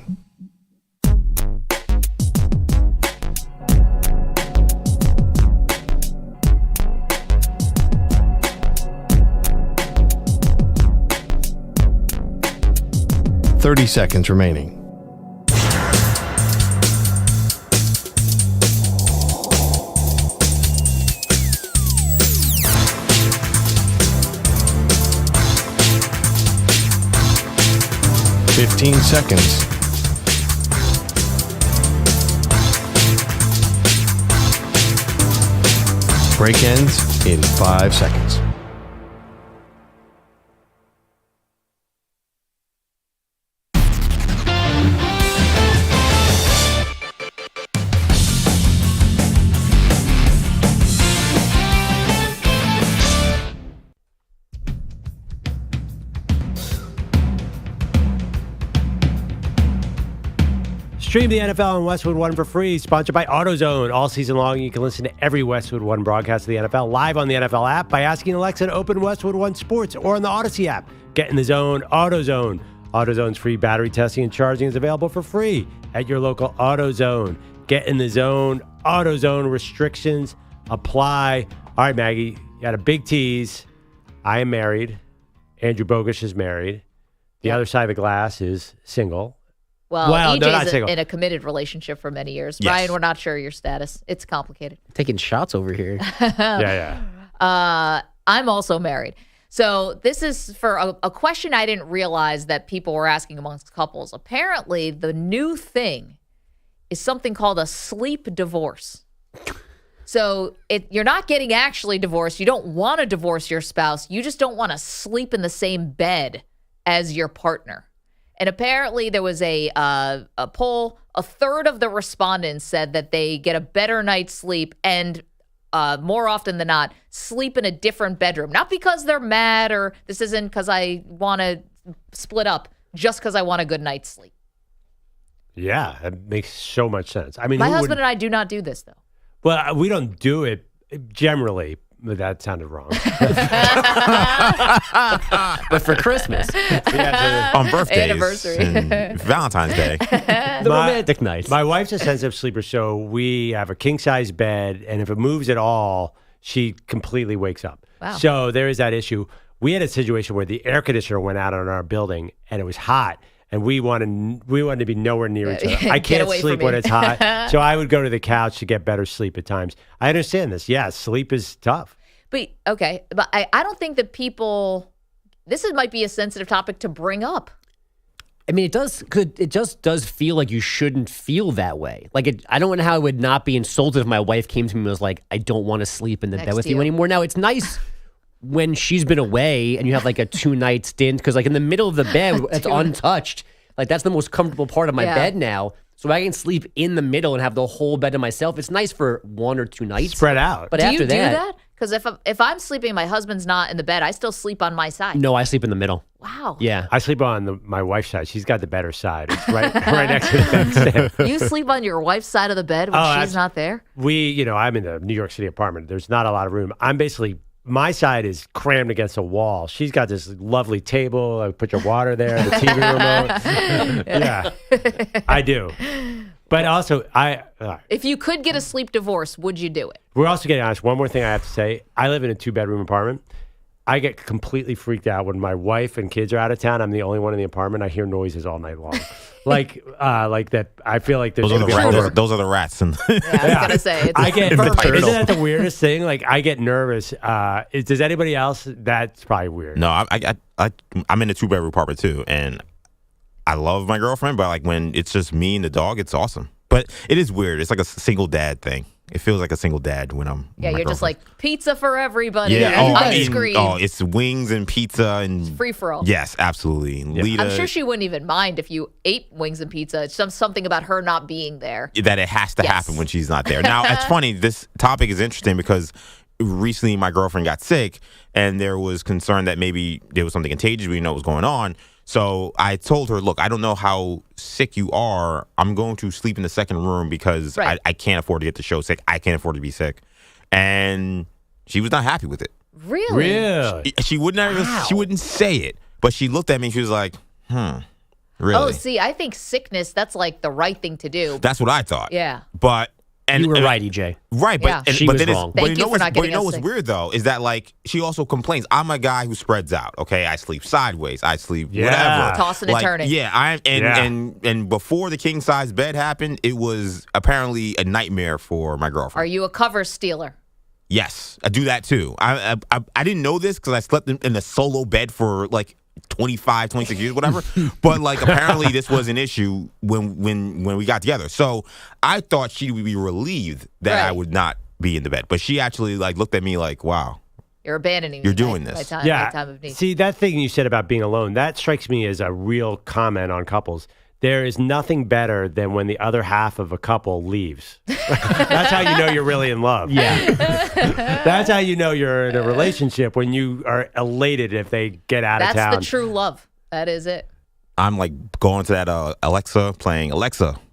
$30 seconds remaining. $15 seconds. Break ends in 5 seconds. Stream the NFL on Westwood One for free. Sponsored by AutoZone. All season long, you can listen to every Westwood One broadcast of the NFL live on the NFL app by asking Alexa to open Westwood One Sports or on the Odyssey app. Get in the zone, AutoZone. AutoZone's free battery testing and charging is available for free at your local AutoZone. Get in the zone, AutoZone. Restrictions apply. All right, Maggie, you had a big tease. I am married. Andrew Bogusch is married. The other side of the glass is single. Well, EJ's in a committed relationship for many years. Yes. Ryan, we're not sure your status. It's complicated. Taking shots over here. I'm also married. So this is for a question I didn't realize that people were asking amongst couples. Apparently, the new thing is something called a sleep divorce. So you're not getting actually divorced. You don't want to divorce your spouse. You just don't want to sleep in the same bed as your partner. And apparently there was a poll. A third of the respondents said that they get a better night's sleep and more often than not, sleep in a different bedroom. Not because they're mad or this isn't because I want to split up. just because I want a good night's sleep. Yeah, that makes so much sense. I mean, My husband and I do not do this, though. Well, we don't do it generally. But that sounded wrong. But for Christmas. On birthdays. Anniversary. And Valentine's Day. The romantic nights. My wife's a sensitive sleeper, so we have a king-size bed, and if it moves at all, she completely wakes up. Wow. So there is that issue. We had a situation where the air conditioner went out on our building, and it was hot. And we wanted to be nowhere near each other. I can't sleep when it's hot. So I would go to the couch to get better sleep at times. I understand this. Yeah, sleep is tough. But I don't think that might be a sensitive topic to bring up. I mean, it just does feel like you shouldn't feel that way. Like, I don't know how I would not be insulted if my wife came to me and was like, I don't want to sleep in the bed with you anymore. Now, it's nice when she's been away and you have like a 2-night stint, because like in the middle of the bed, it's untouched. Like, that's the most comfortable part of my bed now. So I can sleep in the middle and have the whole bed to myself. It's nice for 1 or 2 nights. Spread out. But do after you do that? Because if I'm sleeping, my husband's not in the bed, I still sleep on my side. No, I sleep in the middle. Wow. Yeah. I sleep on my wife's side. She's got the better side. It's right next to the bedstand. You sleep on your wife's side of the bed when she's not there? I'm in a New York City apartment. There's not a lot of room. My side is crammed against a wall. She's got this lovely table. I put your water there, the TV remote. Yeah, I do. But also, if you could get a sleep divorce, would you do it? We're also getting honest. One more thing I have to say. I live in a 2-bedroom apartment. I get completely freaked out when my wife and kids are out of town. I'm the only one in the apartment. I hear noises all night long. like that. I feel like there's those are the rats. And I was gonna say, isn't that the weirdest thing? Like, I get nervous. Does anybody else? That's probably weird. No, I'm in a 2-bedroom apartment too, and I love my girlfriend, but like when it's just me and the dog, it's awesome. But it is weird. It's like a single dad thing. It feels like a single dad when I'm. Yeah, you're just like pizza for everybody. Yeah, on screen. It's wings and pizza and free for all. Yes, absolutely. Yeah. Lita, I'm sure she wouldn't even mind if you ate wings and pizza. It's something about her not being there that it has to happen when she's not there. Now, it's funny. This topic is interesting because recently my girlfriend got sick, and there was concern that maybe there was something contagious. We didn't know what was going on. So I told her, look, I don't know how sick you are. I'm going to sleep in the second room because I can't afford to get the show sick. I can't afford to be sick. And she was not happy with it. Really? She wouldn't say it, but she looked at me and she was like, really? Oh, see, I think sickness, that's like the right thing to do. That's what I thought. Yeah. But you were right, EJ. Right, but she was wrong. But you know what's weird though is that like she also complains. I'm a guy who spreads out. Okay, I sleep sideways. I sleep whatever, tossing and turning. Yeah, and before the king size bed happened, it was apparently a nightmare for my girlfriend. Are you a cover stealer? Yes, I do that too. I didn't know this because I slept in a solo bed for like 25, 26 years, whatever. But like apparently this was an issue when we got together. So I thought she would be relieved that I would not be in the bed. But she actually like looked at me like, wow. You're abandoning me. You're doing this. My time of need. See, that thing you said about being alone, that strikes me as a real comment on couples. There is nothing better than when the other half of a couple leaves. That's how you know you're really in love. Yeah. That's how you know you're in a relationship, when you are elated if they get out of town. That's the true love. That is it. I'm like going to that Alexa,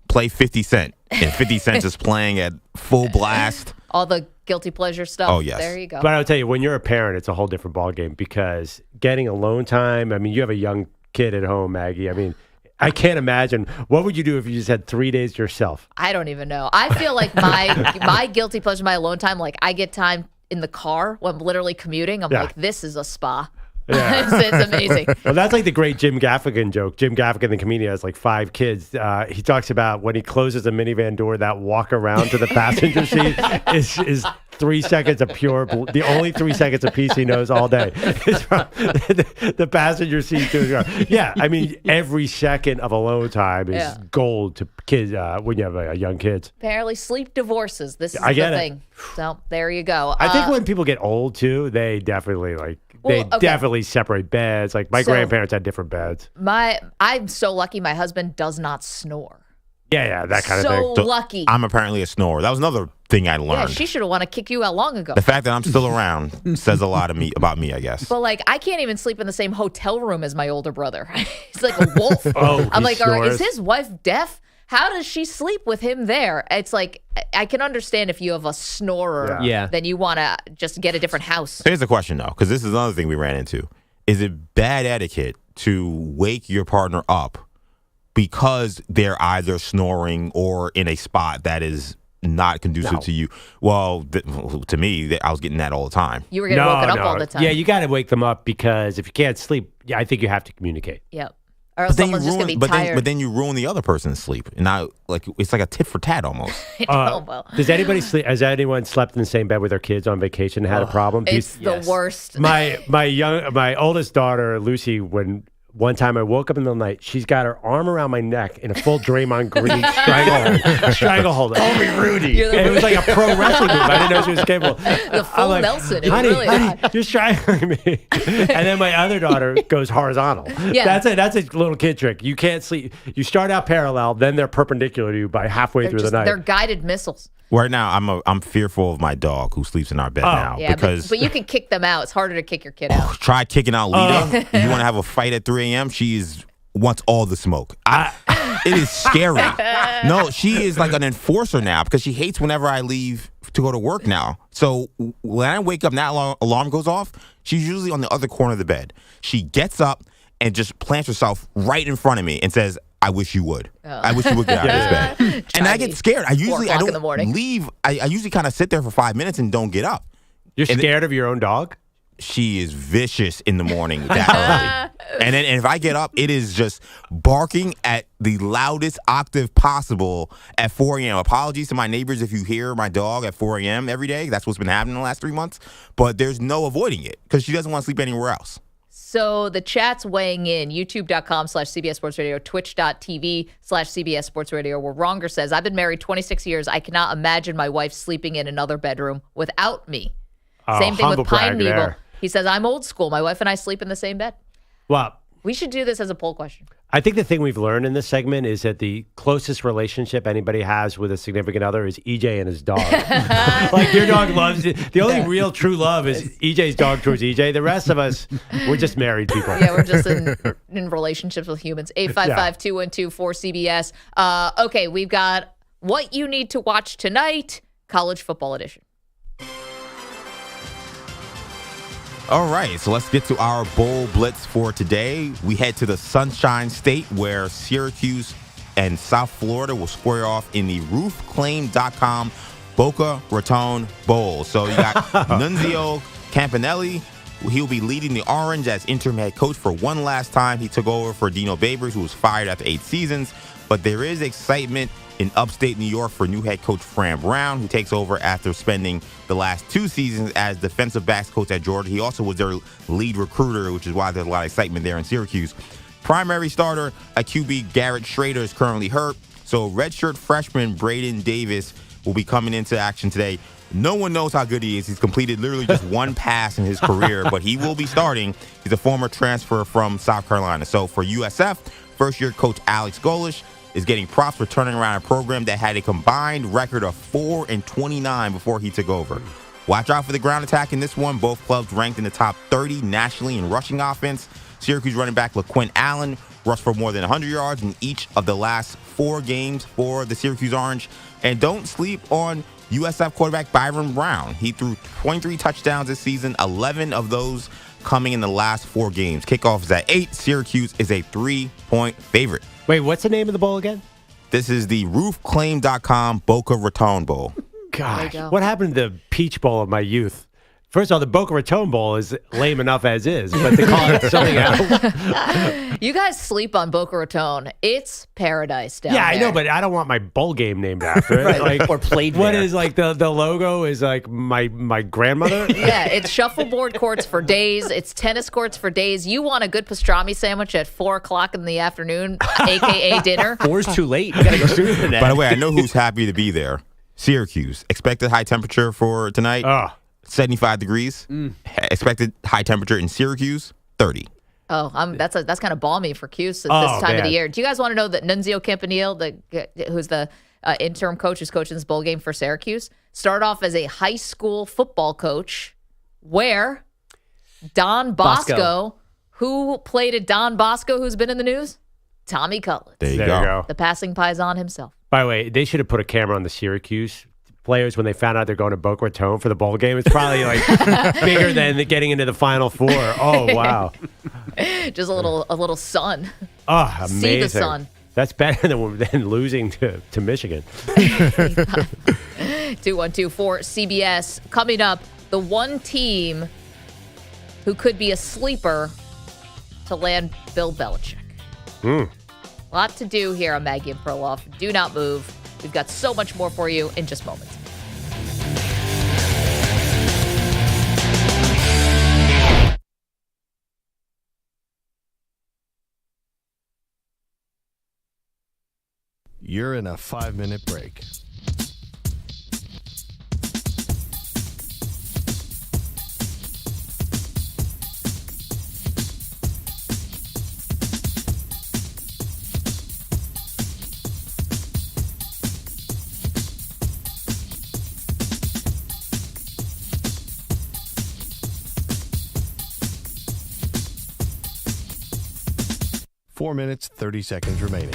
play 50 Cent. And 50 Cent is playing at full blast. All the guilty pleasure stuff. Oh, yes. There you go. But I'll tell you, when you're a parent, it's a whole different ballgame, because getting alone time, I mean, you have a young kid at home, Maggie. I mean, I can't imagine. What would you do if you just had 3 days to yourself? I don't even know. I feel like my guilty pleasure, my alone time, like I get time in the car when I'm literally commuting. I'm like, this is a spa. Yeah. It's amazing. Well, that's like the great Jim Gaffigan joke. Jim Gaffigan, the comedian, has like 5 kids. He talks about when he closes a minivan door, that walk around to the passenger seat is 3 seconds of pure, the only 3 seconds of peace he knows all day is from the passenger seat to the car. Yeah, I mean, every second of alone time is gold to kids when you have young kids. Apparently, sleep divorces. This is the thing. So there you go. I think when people get old too, they definitely definitely separate beds. Like my grandparents had different beds. I'm so lucky my husband does not snore. Yeah, that kind of thing. So lucky. I'm apparently a snorer. That was another thing I learned. Yeah, she should have wanted to kick you out long ago. The fact that I'm still around says a lot about me, I guess. But like, I can't even sleep in the same hotel room as my older brother. He's like a wolf. Oh, I'm he like, all right, is snores. his wife deaf? How does she sleep with him there? It's like, I can understand if you have a snorer, Yeah. then you want to just get a different house. Here's the question, though, because this is another thing we ran into. Is it bad etiquette to wake your partner up because they're either snoring or in a spot that is not conducive to you? Well, to me, I was getting that all the time. You were getting woken up all the time. Yeah, you got to wake them up because if you can't sleep, I think you have to communicate. Yep. Or else someone's just going to be tired. But then you ruin the other person's sleep. And now, like, it's like a tit for tat almost. Does anybody sleep? Has anyone slept in the same bed with their kids on vacation and had a problem? It's the worst. My oldest daughter, Lucy, when one time I woke up in the middle of the night, she's got her arm around my neck in a full Draymond Green stranglehold. Call me Rudy. And it was like a pro wrestling move. I didn't know she was capable. The full Nelson. It was Honey, really hot. you're strangling me. And then my other daughter goes horizontal. Yeah. That's a little kid trick. You can't sleep. You start out parallel, then they're perpendicular to you by halfway through the night. They're guided missists. Right now, I'm fearful of my dog who sleeps in our bed now. Yeah, because but you can kick them out. It's harder to kick your kid out. try kicking out Lita. You want to have a fight at 3 a.m.? She wants all the smoke. It is scary. No, she is like an enforcer now because she hates whenever I leave to go to work now. So when I wake up and that alarm goes off, she's usually on the other corner of the bed. She gets up and just plants herself right in front of me and says, I wish you would. I wish you would get out of this bed. And I get scared. I don't leave. I usually kind of sit there for 5 minutes and don't get up. You're scared of your own dog? She is vicious in the morning that early. And if I get up, it is just barking at the loudest octave possible at 4 a.m. Apologies to my neighbors if you hear my dog at 4 a.m. every day. That's what's been happening the last 3 months. But there's no avoiding it because she doesn't want to sleep anywhere else. So the chat's weighing in, youtube.com/CBS Sports Radio, twitch.tv/CBS Sports Radio, where Ronger says, I've been married 26 years. I cannot imagine my wife sleeping in another bedroom without me. Same thing with Pine Beagle. There. He says, I'm old school. My wife and I sleep in the same bed. Well, We should do this as a poll question. I think the thing we've learned in this segment is that the closest relationship anybody has with a significant other is EJ and his dog. Like your dog loves it. The only real true love is EJ's dog towards EJ. The rest of us, we're just married people. Yeah, we're just in relationships with humans. 855-212-4CBS. Okay, we've got what you need to watch tonight, college football edition. All right, so let's get to our bowl blitz for today. We head to the Sunshine State where Syracuse and South Florida will square off in the roofclaim.com Boca Raton Bowl. So you got Nunzio Campanelli. He'll be leading the Orange as interim head coach for one last time. He took over for Dino Babers, who was fired after 8 seasons. But there is excitement in upstate New York for new head coach Fran Brown, who takes over after spending the last 2 seasons as defensive backs coach at Georgia. He also was their lead recruiter, which is why there's a lot of excitement there in Syracuse. Primary starter, a QB, Garrett Schrader, is currently hurt. So redshirt freshman Braden Davis will be coming into action today. No one knows how good he is. He's completed literally just one pass in his career, but he will be starting. He's a former transfer from South Carolina. So for USF, first-year coach Alex Golisch is getting props for turning around a program that had a combined record of 4-29 before he took over. Watch out for the ground attack in this one. Both clubs ranked in the top 30 nationally in rushing offense. Syracuse running back LaQuinn Allen rushed for more than 100 yards in each of the last 4 games for the Syracuse Orange. And don't sleep on USF quarterback Byron Brown. He threw 23 touchdowns this season, 11 of those coming in the last 4 games. Kickoff is at 8. Syracuse is a 3-point favorite. Wait, what's the name of the bowl again? This is the roofclaim.com Boca Raton Bowl. Gosh, what happened to the Peach Bowl of my youth? First of all, the Boca Raton Bowl is lame enough as is, but they call it something else. You guys sleep on Boca Raton. It's paradise down Yeah, there. I know, but I don't want my bowl game named after it. Right, like, or played What there. is like the logo is like my grandmother? Yeah, it's shuffleboard courts for days. It's tennis courts for days. You want a good pastrami sandwich at 4 o'clock in the afternoon, a.k.a. dinner? 4's too late. You got to go sooner than that. By the way, I know who's happy to be there. Syracuse. Expected high temperature for tonight, 75 degrees. Expected high temperature in Syracuse, 30. Oh, that's kind of balmy for Cuse at Oh, this time of the man. year. Do you guys want to know that Nunzio Campanile, who's the interim coach who's coaching this bowl game for Syracuse, Started off as a high school football coach where Don Bosco, who played at Don Bosco, who's been in the news? Tommy Cutlets. There you go. The passing paisan himself. By the way, they should have put a camera on the Syracuse players when they found out they're going to Boca Raton for the bowl game. It's probably like bigger than getting into the Final Four. Oh, wow. Just a little sun. Oh, amazing. See the sun. That's better than losing to Michigan. 212 for CBS. Coming up, the one team who could be a sleeper to land Bill Belichick. A lot to do here on Maggie and Perloff. Do not move. We've got so much more for you in just moments. You're in a 5-minute break. Four minutes, 30 seconds remaining.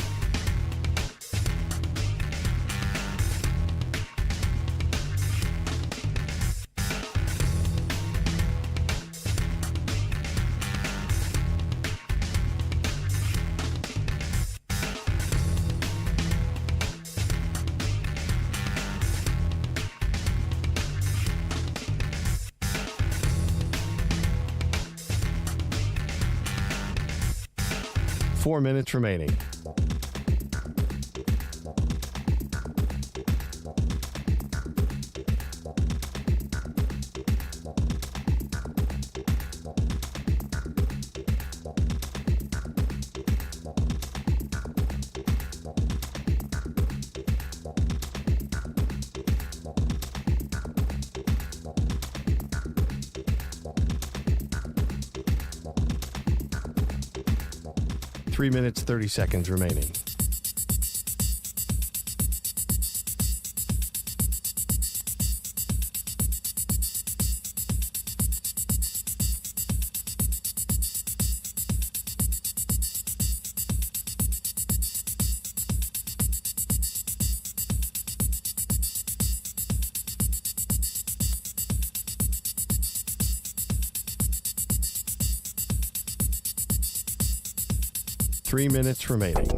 Four minutes remaining. Three minutes, 30 seconds remaining. Three minutes remaining.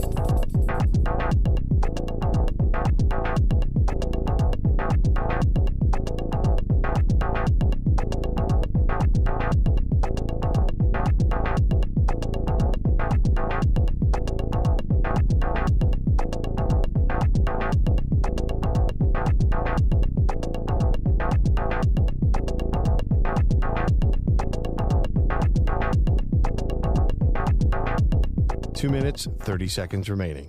Two minutes, 30 seconds remaining.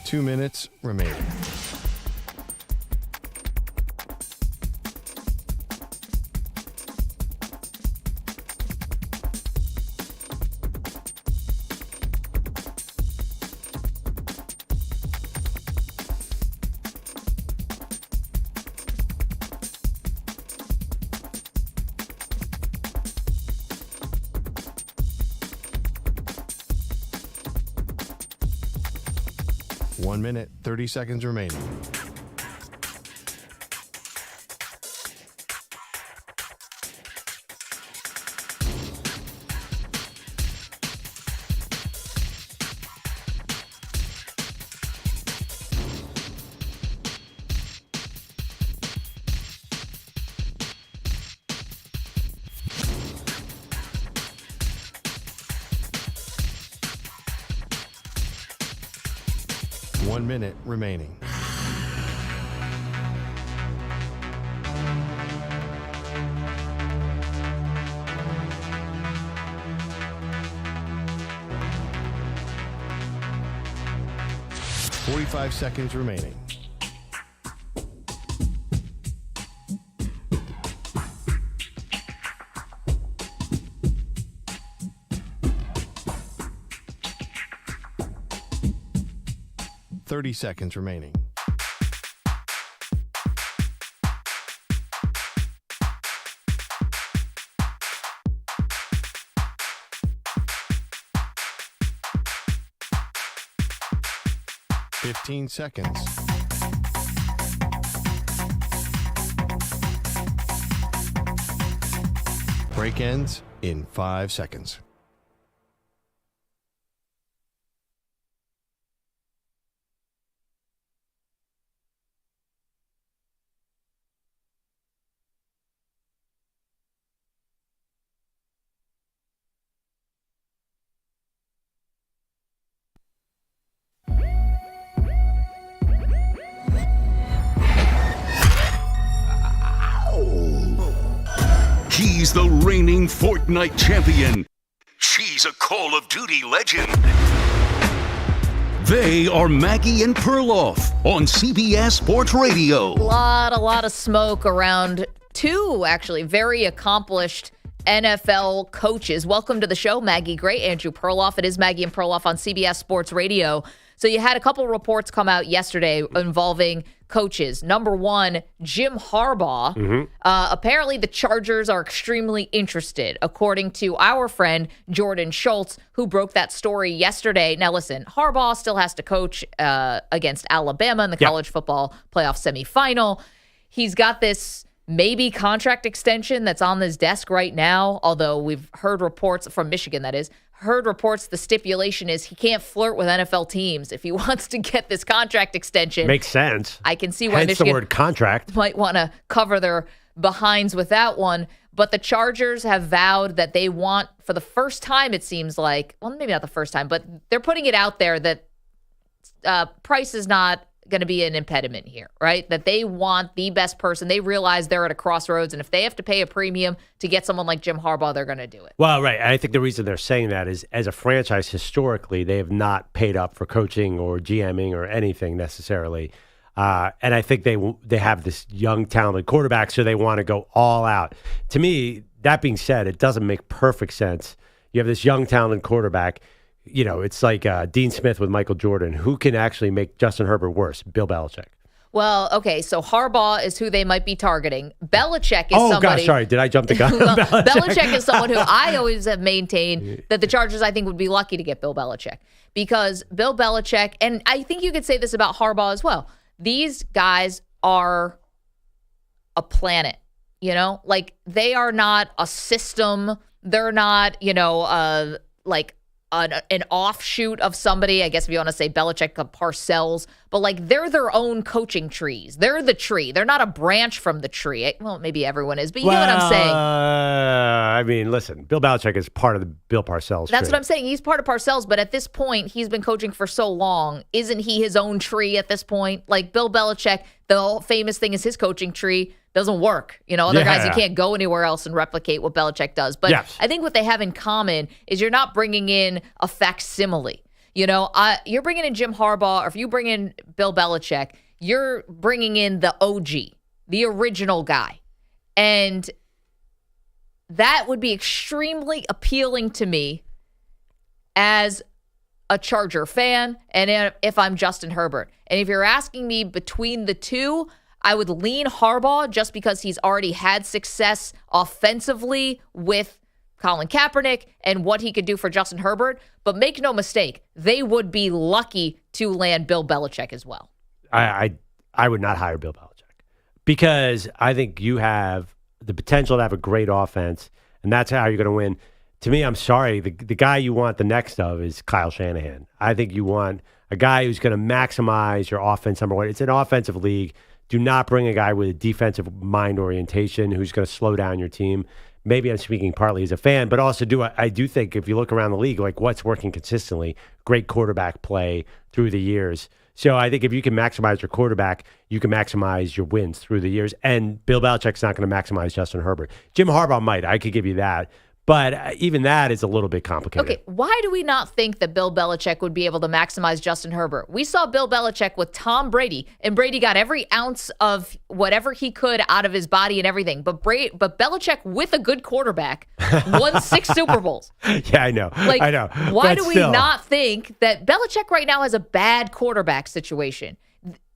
Two minutes remaining. One minute, 30 seconds remaining. One minute remaining. 45 seconds remaining. Seconds remaining. Seconds. Break ends in 5 seconds. He's the reigning Fortnite champion. She's a Call of Duty legend. They are Maggie and Perloff on CBS Sports Radio. A lot of smoke around two, actually, very accomplished NFL coaches. Welcome to the show, Maggie Gray, Andrew Perloff. It is Maggie and Perloff on CBS Sports Radio. So you had a couple reports come out yesterday involving coaches. Number one, Jim Harbaugh. Apparently the Chargers are extremely interested, according to our friend Jordan Schultz, who broke that story yesterday. Now listen, Harbaugh still has to coach against Alabama in the college football playoff semifinal. He's got this maybe contract extension that's on his desk right now, although we've heard reports from Michigan, that is, the stipulation is he can't flirt with NFL teams if he wants to get this contract extension. Makes sense. I can see why Hence Michigan the word contract might want to cover their behinds with that one. But the Chargers have vowed that they want, for the first time, it seems like, well, maybe not the first time, but they're putting it out there that price is not going to be an impediment here, right? That they want the best person. They realize they're at a crossroads, and if they have to pay a premium to get someone like Jim Harbaugh, they're going to do it. Well, right. I think the reason they're saying that is, as a franchise, historically, they have not paid up for coaching or GMing or anything necessarily. And I think they have this young, talented quarterback, so they want to go all out. To me, that being said, it doesn't make perfect sense. You have this young, talented quarterback. You know, it's like Dean Smith with Michael Jordan. Who can actually make Justin Herbert worse? Bill Belichick. Well, okay, so Harbaugh is who they might be targeting. Belichick is somebody... Oh, gosh, sorry. Did I jump the gun? Well, Belichick is someone who I always have maintained that the Chargers, I think, would be lucky to get Bill Belichick. Because Bill Belichick, and I think you could say this about Harbaugh as well, these guys are a planet, you know? Like, they are not a system. They're not, like... an offshoot of somebody, I guess if you want to say Belichick, Parcells, but like they're their own coaching trees. They're the tree. They're not a branch from the tree. Well, maybe everyone is, but you know what I'm saying. I mean, listen, Bill Belichick is part of the Bill Parcells That's tree. what I'm saying. He's part of Parcells, but at this point, he's been coaching for so long. Isn't he his own tree at this point? Like Bill Belichick, the whole famous thing is his coaching tree doesn't work. You know, other guys, you can't go anywhere else and replicate what Belichick does. But I think what they have in common is you're not bringing in a facsimile. You know, you're bringing in Jim Harbaugh, or if you bring in Bill Belichick, you're bringing in the OG, the original guy. And that would be extremely appealing to me as a Charger fan and if I'm Justin Herbert. And if you're asking me between the two, I would lean Harbaugh just because he's already had success offensively with Colin Kaepernick and what he could do for Justin Herbert. But make no mistake, they would be lucky to land Bill Belichick as well. I would not hire Bill Belichick because I think you have the potential to have a great offense, and that's how you're going to win. To me, I'm sorry, the guy you want the next of is Kyle Shanahan. I think you want a guy who's going to maximize your offense, number one. It's an offensive league. Do not bring a guy with a defensive mind orientation who's going to slow down your team. Maybe I'm speaking partly as a fan, but also I do think if you look around the league, like what's working consistently, great quarterback play through the years. So I think if you can maximize your quarterback, you can maximize your wins through the years. And Bill Belichick's not going to maximize Justin Herbert. Jim Harbaugh might. I could give you that. But even that is a little bit complicated. Okay, why do we not think that Bill Belichick would be able to maximize Justin Herbert? We saw Bill Belichick with Tom Brady, and Brady got every ounce of whatever he could out of his body and everything. But Belichick with a good quarterback won 6 Super Bowls. Yeah, I know. I know. Why But do we still. not think that Belichick right now has a bad quarterback situation?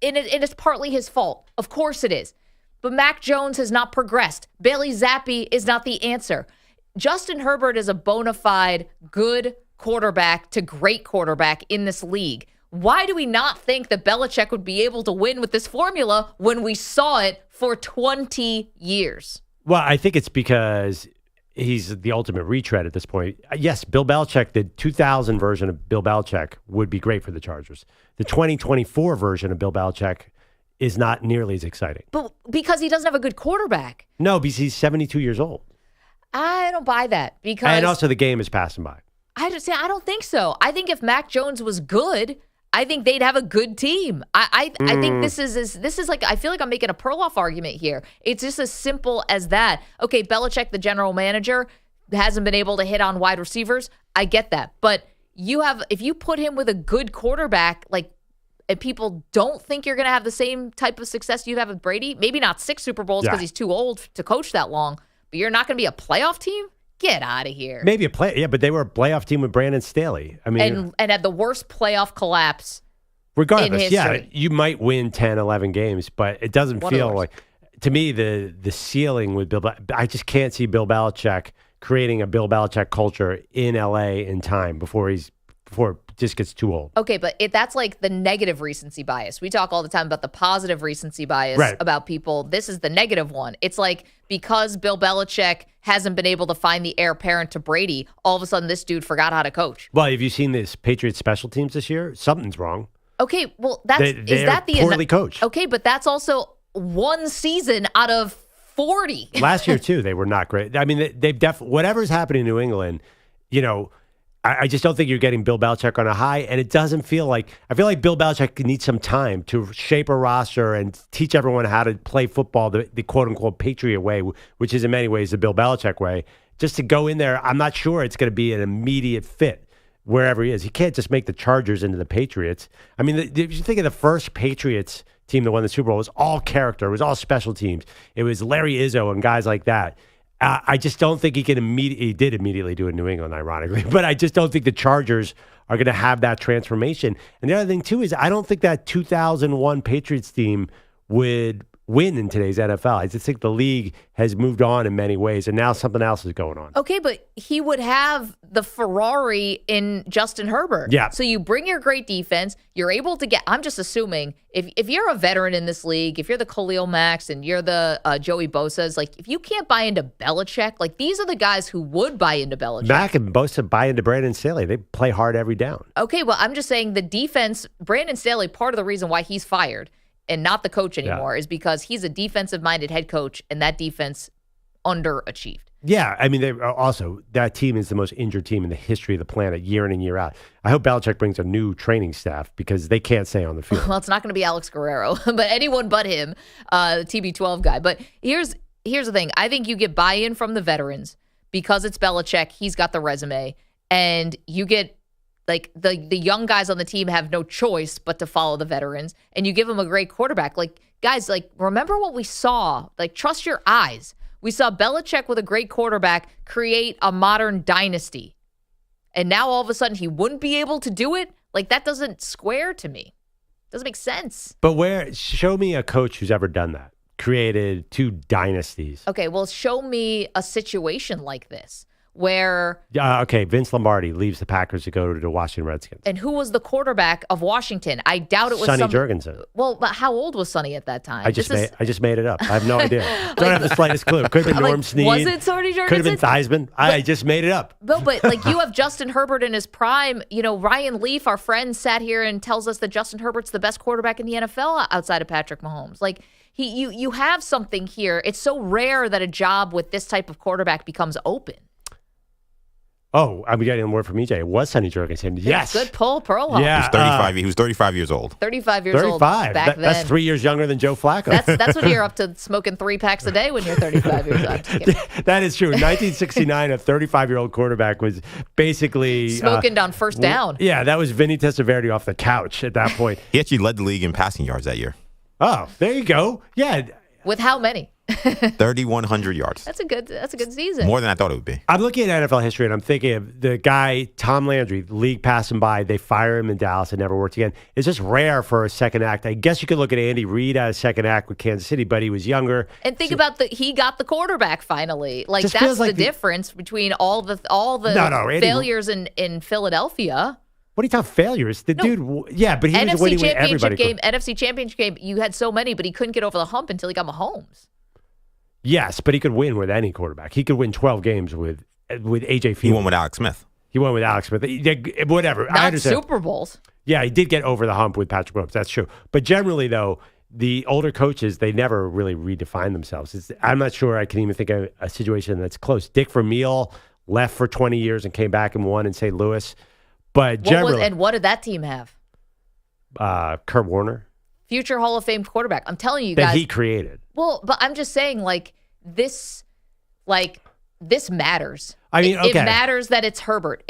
And it's partly his fault. Of course it is. But Mac Jones has not progressed. Bailey Zappi is not the answer. Justin Herbert is a bona fide good quarterback to great quarterback in this league. Why do we not think that Belichick would be able to win with this formula when we saw it for 20 years? Well, I think it's because he's the ultimate retread at this point. Yes, Bill Belichick, the 2000 version of Bill Belichick would be great for the Chargers. The 2024 version of Bill Belichick is not nearly as exciting. But because he doesn't have a good quarterback. No, because he's 72 years old. I don't buy that because And also the game is passing by. I don't think so. I think if Mac Jones was good, I think they'd have a good team. I think this is like, I feel like I'm making a Perloff argument here. It's just as simple as that. Okay, Belichick, the general manager, hasn't been able to hit on wide receivers. I get that. But if you put him with a good quarterback, and people don't think you're going to have the same type of success you have with Brady, maybe not 6 Super Bowls because he's too old to coach that long, but you're not going to be a playoff team? Get out of here. Maybe but they were a playoff team with Brandon Staley. I mean, and had the worst playoff collapse regardless, in history. you might win 10, 11 games, but it doesn't One of feel those. like, to me, the ceiling with Bill, I just can't see Bill Belichick creating a Bill Belichick culture in LA in time before it just gets too old. Okay, but that's like the negative recency bias. We talk all the time about the positive recency bias about people. This is the negative one. It's like because Bill Belichick hasn't been able to find the heir apparent to Brady, all of a sudden this dude forgot how to coach. Well, have you seen this Patriots special teams this year? Something's wrong. Okay, well, They're poorly coached. Okay, but that's also one season out of 40. Last year, too, they were not great. I mean, they've whatever's happening in New England, I just don't think you're getting Bill Belichick on a high, and it doesn't feel like – I feel like Bill Belichick needs some time to shape a roster and teach everyone how to play football the quote-unquote Patriot way, which is in many ways the Bill Belichick way. Just to go in there, I'm not sure it's going to be an immediate fit wherever he is. He can't just make the Chargers into the Patriots. I mean, if you think of the first Patriots team that won the Super Bowl, it was all character. It was all special teams. It was Larry Izzo and guys like that. I just don't think he can he did immediately do it in New England, ironically. But I just don't think the Chargers are going to have that transformation. And the other thing, too, is I don't think that 2001 Patriots team would win in today's NFL. I just think the league has moved on in many ways, and now something else is going on. Okay, but he would have the Ferrari in Justin Herbert. Yeah. So you bring your great defense. You're able to get – I'm just assuming if you're a veteran in this league, if you're the Khalil Macks and you're the Joey Bosa's, if you can't buy into Belichick, these are the guys who would buy into Belichick. Mack and Bosa buy into Brandon Staley. They play hard every down. Okay, well, I'm just saying the defense – Brandon Staley, part of the reason why he's fired – and not the coach anymore is because he's a defensive-minded head coach, and that defense underachieved. Yeah, I mean, that team is the most injured team in the history of the planet, year in and year out. I hope Belichick brings a new training staff because they can't stay on the field. Well, it's not going to be Alex Guerrero, but anyone but him, the TB12 guy. But here's the thing. I think you get buy-in from the veterans because it's Belichick. He's got the resume, and you get the young guys on the team have no choice but to follow the veterans, and you give them a great quarterback. Guys, remember what we saw. Trust your eyes. We saw Belichick with a great quarterback create a modern dynasty. And now all of a sudden he wouldn't be able to do it? That doesn't square to me. Doesn't make sense. But show me a coach who's ever done that, created 2 dynasties. Okay, well, show me a situation like this. Where Vince Lombardi leaves the Packers to go to the Washington Redskins. And who was the quarterback of Washington? I doubt it was Sonny Jurgensen. Well, but how old was Sonny at that time? I just made it up. I have no idea. Don't have the slightest clue. Could have been Norm Snead. Was it Sonny Jurgensen? Could have been Theismann. I just made it up. No, but you have Justin Herbert in his prime. Ryan Leaf, our friend, sat here and tells us that Justin Herbert's the best quarterback in the NFL outside of Patrick Mahomes. You have something here. It's so rare that a job with this type of quarterback becomes open. Oh, I'm getting a word from EJ. It was Sonny Jurgensen. Yes. Good pull, Perloff. Yeah. He was 35 years old. 35 years old back then. That's 3 years younger than Joe Flacco. That's when you're up to smoking 3 packs a day when you're 35 years old. That is true. In 1969, a 35-year-old quarterback was basically smoking down first down. Yeah, that was Vinny Testaverde off the couch at that point. He actually led the league in passing yards that year. Oh, there you go. Yeah. With how many? 3,100 yards. That's a good season. More than I thought it would be. I'm looking at NFL history, and I'm thinking of the guy, Tom Landry, the league passed him by. They fire him in Dallas. It never worked again. It's just rare for a second act. I guess you could look at Andy Reid as a second act with Kansas City, but he was younger. And think about he got the quarterback finally. Like, Just that's feels like the difference between all the Andy, failures in Philadelphia. What are you talking failures? The dude, yeah, but he was winning with everybody. NFC Championship game, you had so many, but he couldn't get over the hump until he got Mahomes. Yes, but he could win with any quarterback. He could win 12 games with A.J. Field. He won with Alex Smith. Whatever. Not I understand. Super Bowls. Yeah, he did get over the hump with Patrick Mahomes. That's true. But generally, though, the older coaches, they never really redefine themselves. I'm not sure I can even think of a situation that's close. Dick Vermeil left for 20 years and came back and won in St. Louis. But generally... what did that team have? Kurt Warner. Future Hall of Fame quarterback. I'm telling you guys. That he created. Well, but I'm just saying, this matters. I mean, okay. It matters that it's Herbert.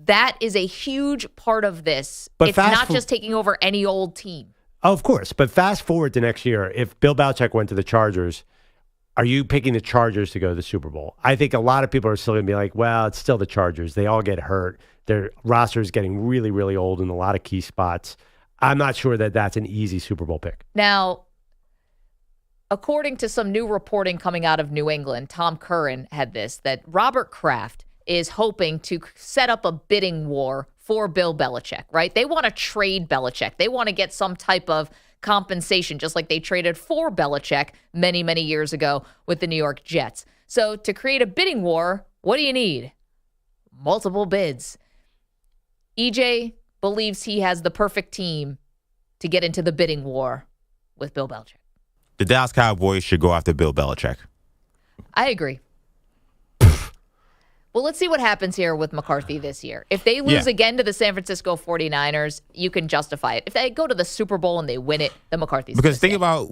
That is a huge part of this. But it's not just taking over any old team. Oh, of course. But fast forward to next year, if Bill Belichick went to the Chargers, are you picking the Chargers to go to the Super Bowl? I think a lot of people are still going to be like, well, it's still the Chargers. They all get hurt. Their roster is getting really, really old in a lot of key spots. I'm not sure that that's an easy Super Bowl pick. Now, according to some new reporting coming out of New England, Tom Curran had this, that Robert Kraft is hoping to set up a bidding war for Bill Belichick, right? They want to trade Belichick. They want to get some type of compensation, just like they traded for Belichick many, many years ago with the New York Jets. So to create a bidding war, what do you need? Multiple bids. EJ believes he has the perfect team to get into the bidding war with Bill Belichick. The Dallas Cowboys should go after Bill Belichick. I agree. Well, let's see what happens here with McCarthy this year. If they lose again to the San Francisco 49ers, you can justify it. If they go to the Super Bowl and they win it, then McCarthy's Because think about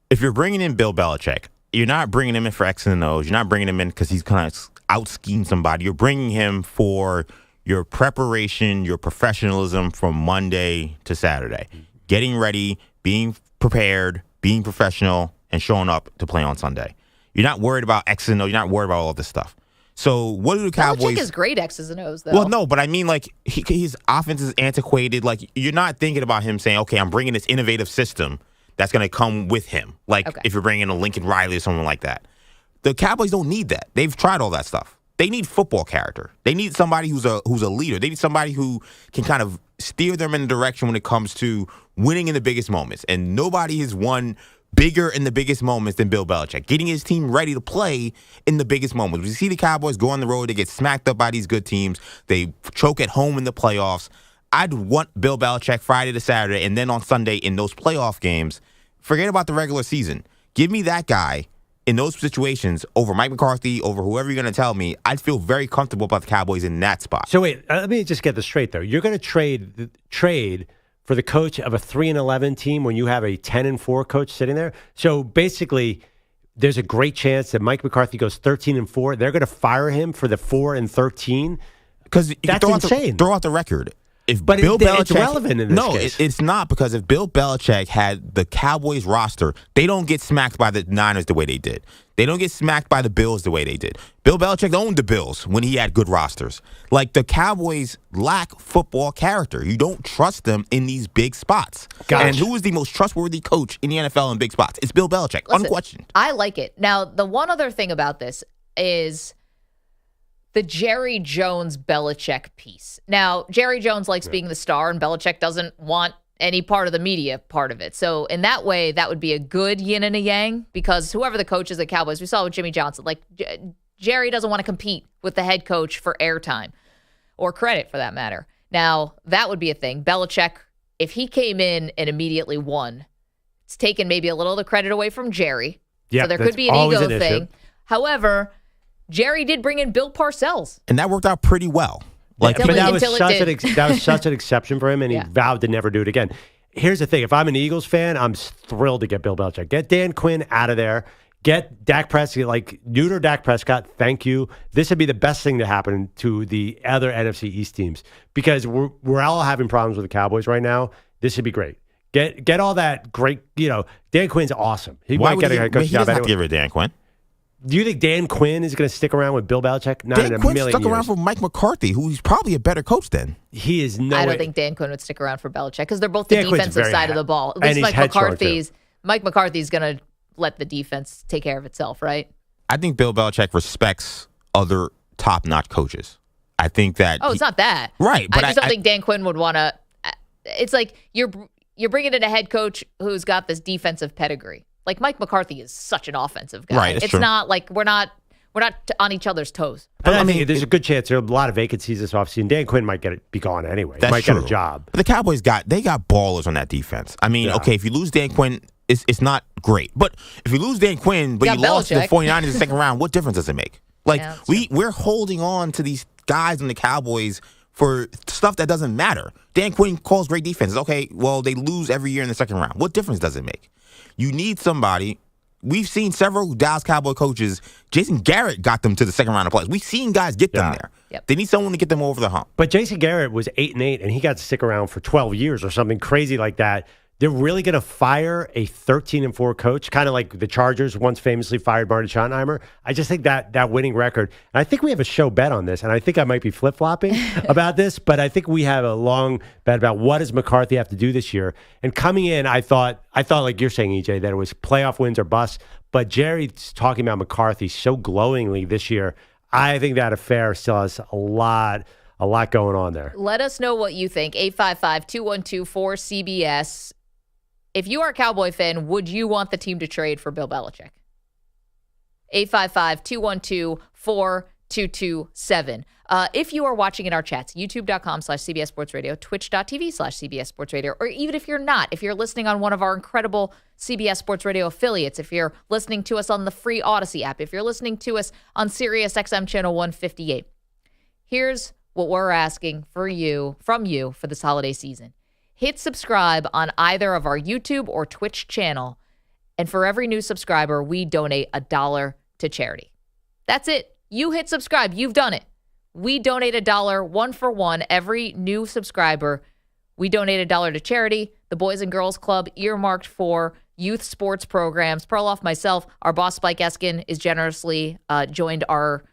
if you're bringing in Bill Belichick, you're not bringing him in for X and O's. You're not bringing him in because he's kind of out-schemed somebody. You're bringing him for your preparation, your professionalism from Monday to Saturday. Getting ready, being prepared, being professional, and showing up to play on Sunday. You're not worried about X and O. You're not worried about all this stuff. So what do the Cowboys... Belichick is great X's and O's, though. Well, no, but I mean, his offense is antiquated. You're not thinking about him saying, okay, I'm bringing this innovative system that's going to come with him. If you're bringing a Lincoln Riley or someone like that. The Cowboys don't need that. They've tried all that stuff. They need football character. They need somebody who's a leader. They need somebody who can kind of steer them in a direction when it comes to winning in the biggest moments. And nobody has won bigger in the biggest moments than Bill Belichick. Getting his team ready to play in the biggest moments. We see the Cowboys go on the road. They get smacked up by these good teams. They choke at home in the playoffs. I'd want Bill Belichick Friday to Saturday and then on Sunday in those playoff games. Forget about the regular season. Give me that guy in those situations over Mike McCarthy, over whoever you're going to tell me. I'd feel very comfortable about the Cowboys in that spot. So wait, let me just get this straight, though. You're going to trade for the coach of a 3-11 team when you have a 10-4 coach sitting there? So basically, there's a great chance that Mike McCarthy goes 13-4. They're going to fire him for the 4-13? Because that's insane. Throw out the record. But Bill Belichick, it's relevant in this case. It's not, because if Bill Belichick had the Cowboys roster, they don't get smacked by the Niners the way they did. They don't get smacked by the Bills the way they did. Bill Belichick owned the Bills when he had good rosters. The Cowboys lack football character. You don't trust them in these big spots. Gotcha. And who is the most trustworthy coach in the NFL in big spots? It's Bill Belichick, unquestioned. I like it. Now, the one other thing about this is the Jerry Jones-Belichick piece. Now, Jerry Jones likes being the star, and Belichick doesn't want any part of the media part of it. So in that way, that would be a good yin and a yang, because whoever the coach is at Cowboys, we saw with Jimmy Johnson, Jerry doesn't want to compete with the head coach for airtime or credit for that matter. Now, that would be a thing. Belichick, if he came in and immediately won, it's taken maybe a little of the credit away from Jerry. Yeah, so there could be an ego thing. Issue. However, Jerry did bring in Bill Parcells. And that worked out pretty well. But that was such an exception for him, and he vowed to never do it again. Here's the thing. If I'm an Eagles fan, I'm thrilled to get Bill Belichick. Get Dan Quinn out of there. Get Dak Prescott, neuter Dak Prescott. Thank you. This would be the best thing to happen to the other NFC East teams because we're all having problems with the Cowboys right now. This would be great. Get all that great, Dan Quinn's awesome. He might get a head coach job anyway. He doesn't have to get rid of Dan Quinn. Do you think Dan Quinn is going to stick around with Bill Belichick? Not in a Quinn million stuck years. around for Mike McCarthy, who's probably a better coach than. He is no I don't way. think Dan Quinn would stick around for Belichick because they're both the Dan Quinn's defensive very side of the ball. At least Mike McCarthy's going to let the defense take care of itself, right? I think Bill Belichick respects other top-notch coaches. I think that. Oh, it's not that. Right. But I just don't think Dan Quinn would want to. It's like you're bringing in a head coach who's got this defensive pedigree. Like Mike McCarthy is such an offensive guy. Right, it's true. not like we're not on each other's toes. But I think there's a good chance there are a lot of vacancies this offseason. Dan Quinn might be gone anyway. He might get a job. But the Cowboys got ballers on that defense. I mean, okay, if you lose Dan Quinn, it's not great. But if you lose Dan Quinn, but you lost to the 49ers in the second round, what difference does it make? We're holding on to these guys in the Cowboys for stuff that doesn't matter. Dan Quinn calls great defenses. Okay, well, they lose every year in the second round. What difference does it make? You need somebody. We've seen several Dallas Cowboy coaches. Jason Garrett got them to the second round of playoffs. We've seen guys get them there. Yep. They need someone to get them over the hump. But Jason Garrett was 8-8, and he got to stick around for 12 years or something crazy like that. They're really going to fire a 13-4 coach, kind of like the Chargers once famously fired Marty Schottenheimer. I just think that winning record, and I think we have a show bet on this, and I think I might be flip-flopping about this, but I think we have a long bet about what does McCarthy have to do this year. And coming in, I thought like you're saying, EJ, that it was playoff wins or bust, but Jerry's talking about McCarthy so glowingly this year. I think that affair still has a lot going on there. Let us know what you think. 855-212-4CBS. If you are a Cowboy fan, would you want the team to trade for Bill Belichick? 855-212-4227. If you are watching in our chats, youtube.com/CBS Sports Radio, twitch.tv/CBS Sports Radio, or even if you're not, if you're listening on one of our incredible CBS Sports Radio affiliates, if you're listening to us on the free Odyssey app, if you're listening to us on Sirius XM Channel 158, here's what we're asking from you for this holiday season. Hit subscribe on either of our YouTube or Twitch channel, and for every new subscriber, we donate $1 to charity. That's it. You hit subscribe. You've done it. We donate $1, one for one, every new subscriber. We donate $1 to charity. The Boys and Girls Club earmarked for youth sports programs. Perloff, myself, our boss, Spike Eskin, is generously joined our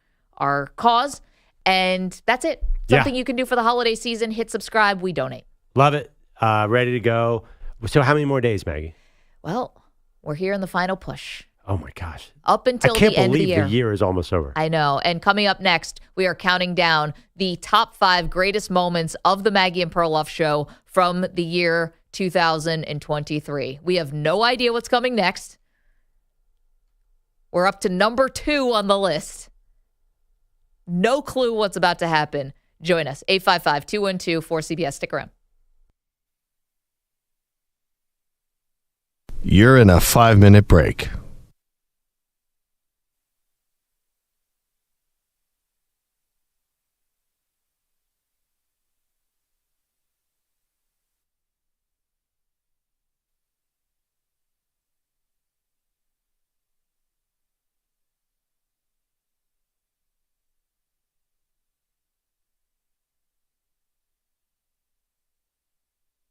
cause. And that's it. Something you can do for the holiday season. Hit subscribe. We donate. Love it. Ready to go. So how many more days, Maggie? Well, we're here in the final push. Oh, my gosh. Up until the end of the year. I can't believe the year is almost over. I know. And coming up next, we are counting down the top 5 greatest moments of the Maggie and Perloff Show from the year 2023. We have no idea what's coming next. We're up to number 2 on the list. No clue what's about to happen. Join us. 855-212-4CBS. Stick around. You're in a 5-minute break.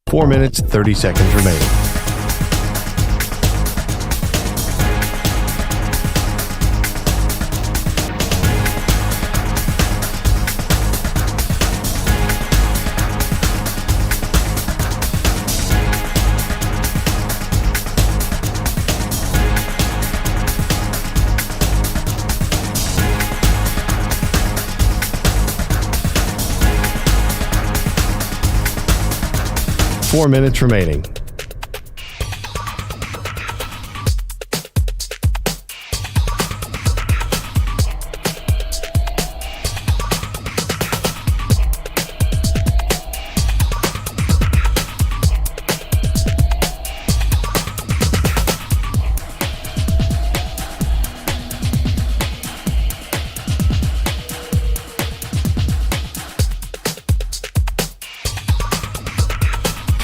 Four minutes, 30 seconds remaining. Four minutes remaining.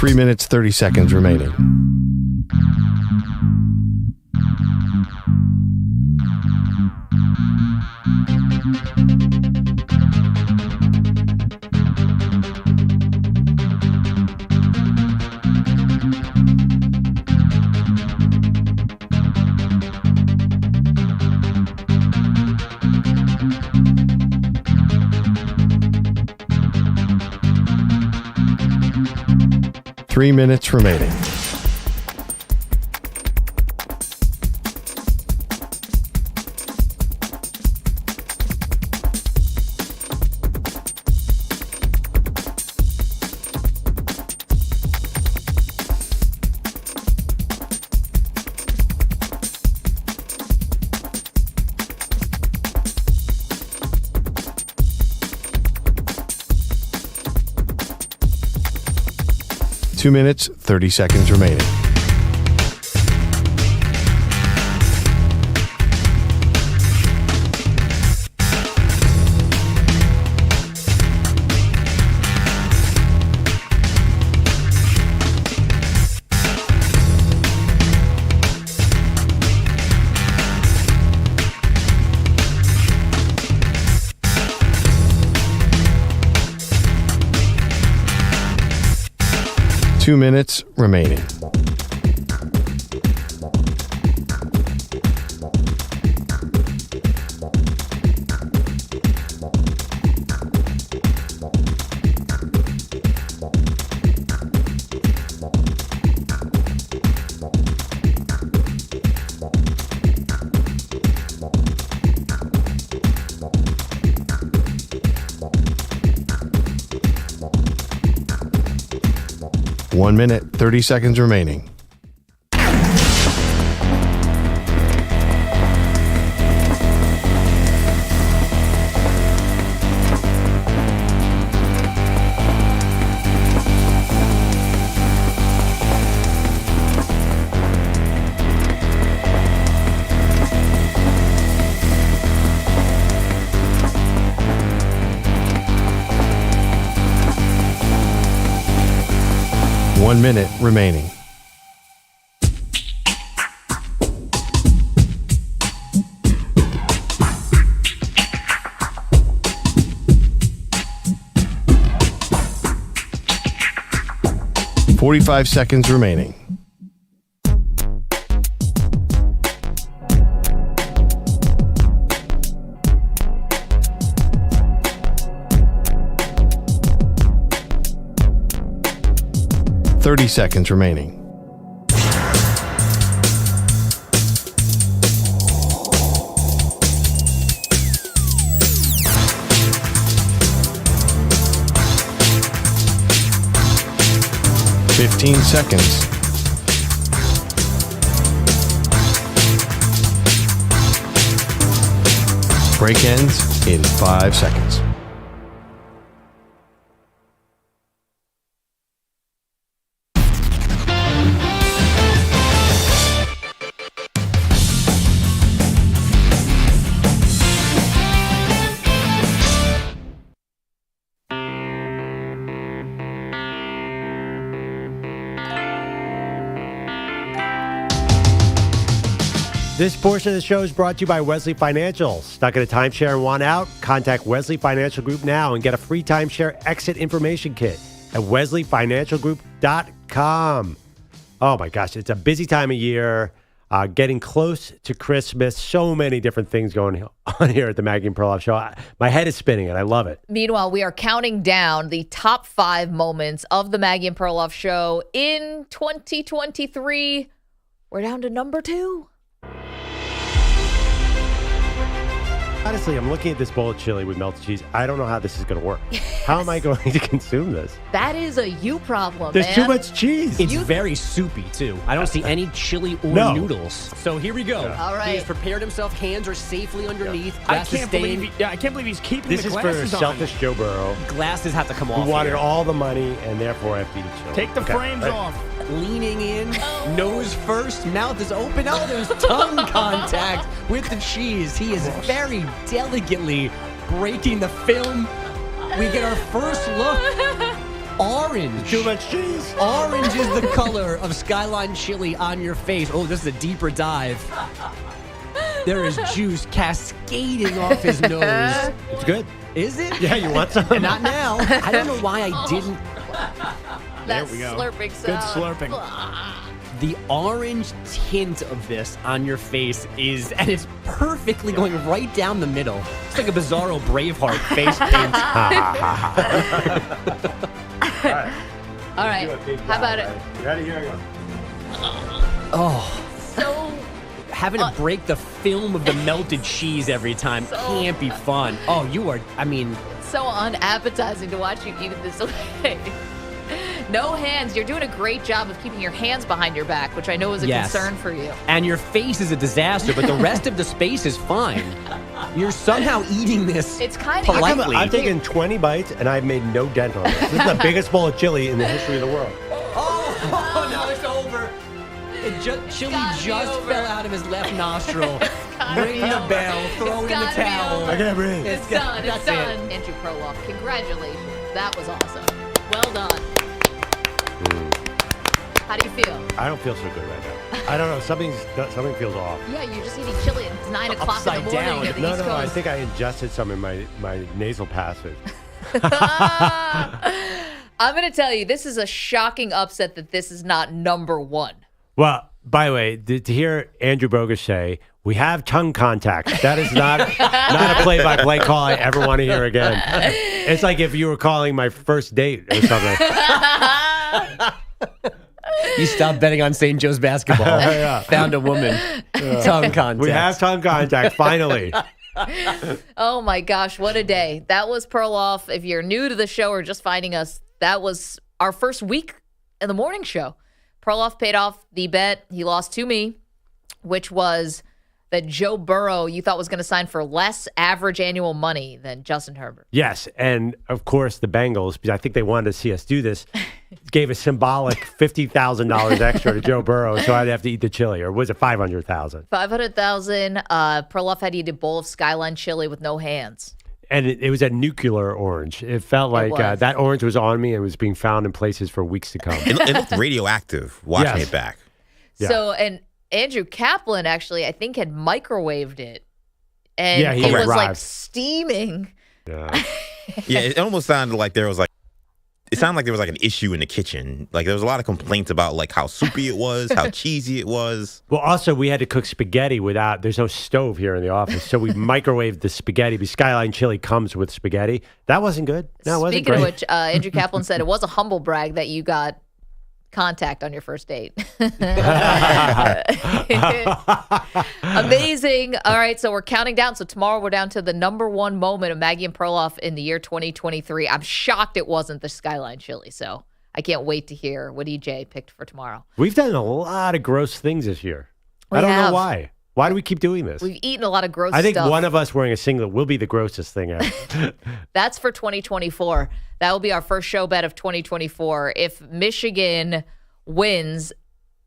3 minutes, 30 seconds remaining. Three minutes remaining. Two minutes, 30 seconds remaining. Two minutes remaining. One minute, 30 seconds remaining. One minute remaining. $45 seconds remaining. $30 seconds remaining. $15 seconds. Break ends in 5 seconds. This portion of the show is brought to you by Wesley Financial. Stuck in a timeshare and want out? Contact Wesley Financial Group now and get a free timeshare exit information kit at wesleyfinancialgroup.com. Oh my gosh, it's a busy time of year. Getting close to Christmas. So many different things going on here at the Maggie and Perloff Show. My head is spinning and I love it. Meanwhile, we are counting down the top 5 moments of the Maggie and Perloff Show in 2023. We're down to number 2. Honestly, I'm looking at this bowl of chili with melted cheese. I don't know how this is going to work. How am I going to consume this? That is a you problem, There's man. too much cheese. It's very soupy, too. I don't see any chili or noodles. So here we go. Yeah. All right. He has prepared himself. Hands are safely underneath. I can't believe he's keeping this the is glasses for on. selfish Joe Burrow. Glasses have to come off. Who wanted here. all the money and therefore I have to eat chili. Take the frames off. Leaning in, nose first, mouth is open. Oh, there's tongue contact with the cheese. He is very delicately breaking the film. We get our first look orange. Too much cheese. Orange is the color of Skyline chili on your face. Oh, this is a deeper dive. There is juice cascading off his nose. It's good. Is it? Yeah, you want some? Not now. I don't know why I didn't. That we go. slurping sound. Good slurping. The orange tint of this on your face and it's perfectly going right down the middle. It's like a Bizarro Braveheart face paint. All right. How about it? Ready? Here I go. Oh. So having to break the film of the melted cheese every time can't be fun. Oh, you are, so unappetizing to watch you eat it this way. No hands. You're doing a great job of keeping your hands behind your back, which I know is a concern for you. And your face is a disaster, but the rest of the space is fine. You're somehow eating this politely. I've taken 20 bites, and I've made no dent on it. This is the biggest bowl of chili in the history of the world. Oh no, it's over. Chili just fell out of his left nostril. Ring the bell, throw in the towel. I can't breathe. It's done. It's done. Andrew Perloff, congratulations. That was awesome. Well done. How do you feel? I don't feel so good right now. I don't know. Something feels off. Yeah, you're just eating chili and it's 9 o'clock in the morning down. at the East Coast. I think I ingested some in my nasal passage. I'm going to tell you, this is a shocking upset that this is not number one. Well, by the way, to hear Andrew Bogusch say, we have tongue contact. That is not a play-by-play call I ever want to hear again. It's like if you were calling my first date or something. You stopped betting on St. Joe's basketball. Yeah. Found a woman. Tongue contact. We have tongue contact, finally. Oh, my gosh. What a day. That was Perloff. If you're new to the show or just finding us, that was our first week in the morning show. Perloff paid off the bet he lost to me, which was that Joe Burrow you thought was going to sign for less average annual money than Justin Herbert. Yes, and of course the Bengals, because I think they wanted to see us do this, gave a symbolic $50,000 extra to Joe Burrow, so I'd have to eat the chili. Or was it $500,000? $500,000. Perloff had to eat a bowl of Skyline chili with no hands. And it was a nuclear orange. It felt like that orange was on me and was being found in places for weeks to come. It looked radioactive watching it back. Yeah. So, and Andrew Kaplan actually, I think, had microwaved it. And yeah, it was like steaming. Yeah. Yeah, it almost sounded like there was like an issue in the kitchen. Like there was a lot of complaints about like how soupy it was, how cheesy it was. Well, also we had to cook spaghetti there's no stove here in the office, so we microwaved the spaghetti. Because Skyline chili comes with spaghetti. That wasn't good. No, it wasn't Speaking great. of which, Andrew Kaplan said it was a humble brag that you got contact on your first date. Amazing. All right, so we're counting down. So tomorrow we're down to the number one moment of Maggie and Perloff in the year 2023. I'm shocked it wasn't the Skyline chili, so I can't wait to hear what EJ picked for tomorrow. We've done a lot of gross things this year. I don't know why. Why do we keep doing this? We've eaten a lot of gross I think stuff. one of us wearing a singlet will be the grossest thing ever. That's for 2024. That will be our first show bet of 2024. If Michigan wins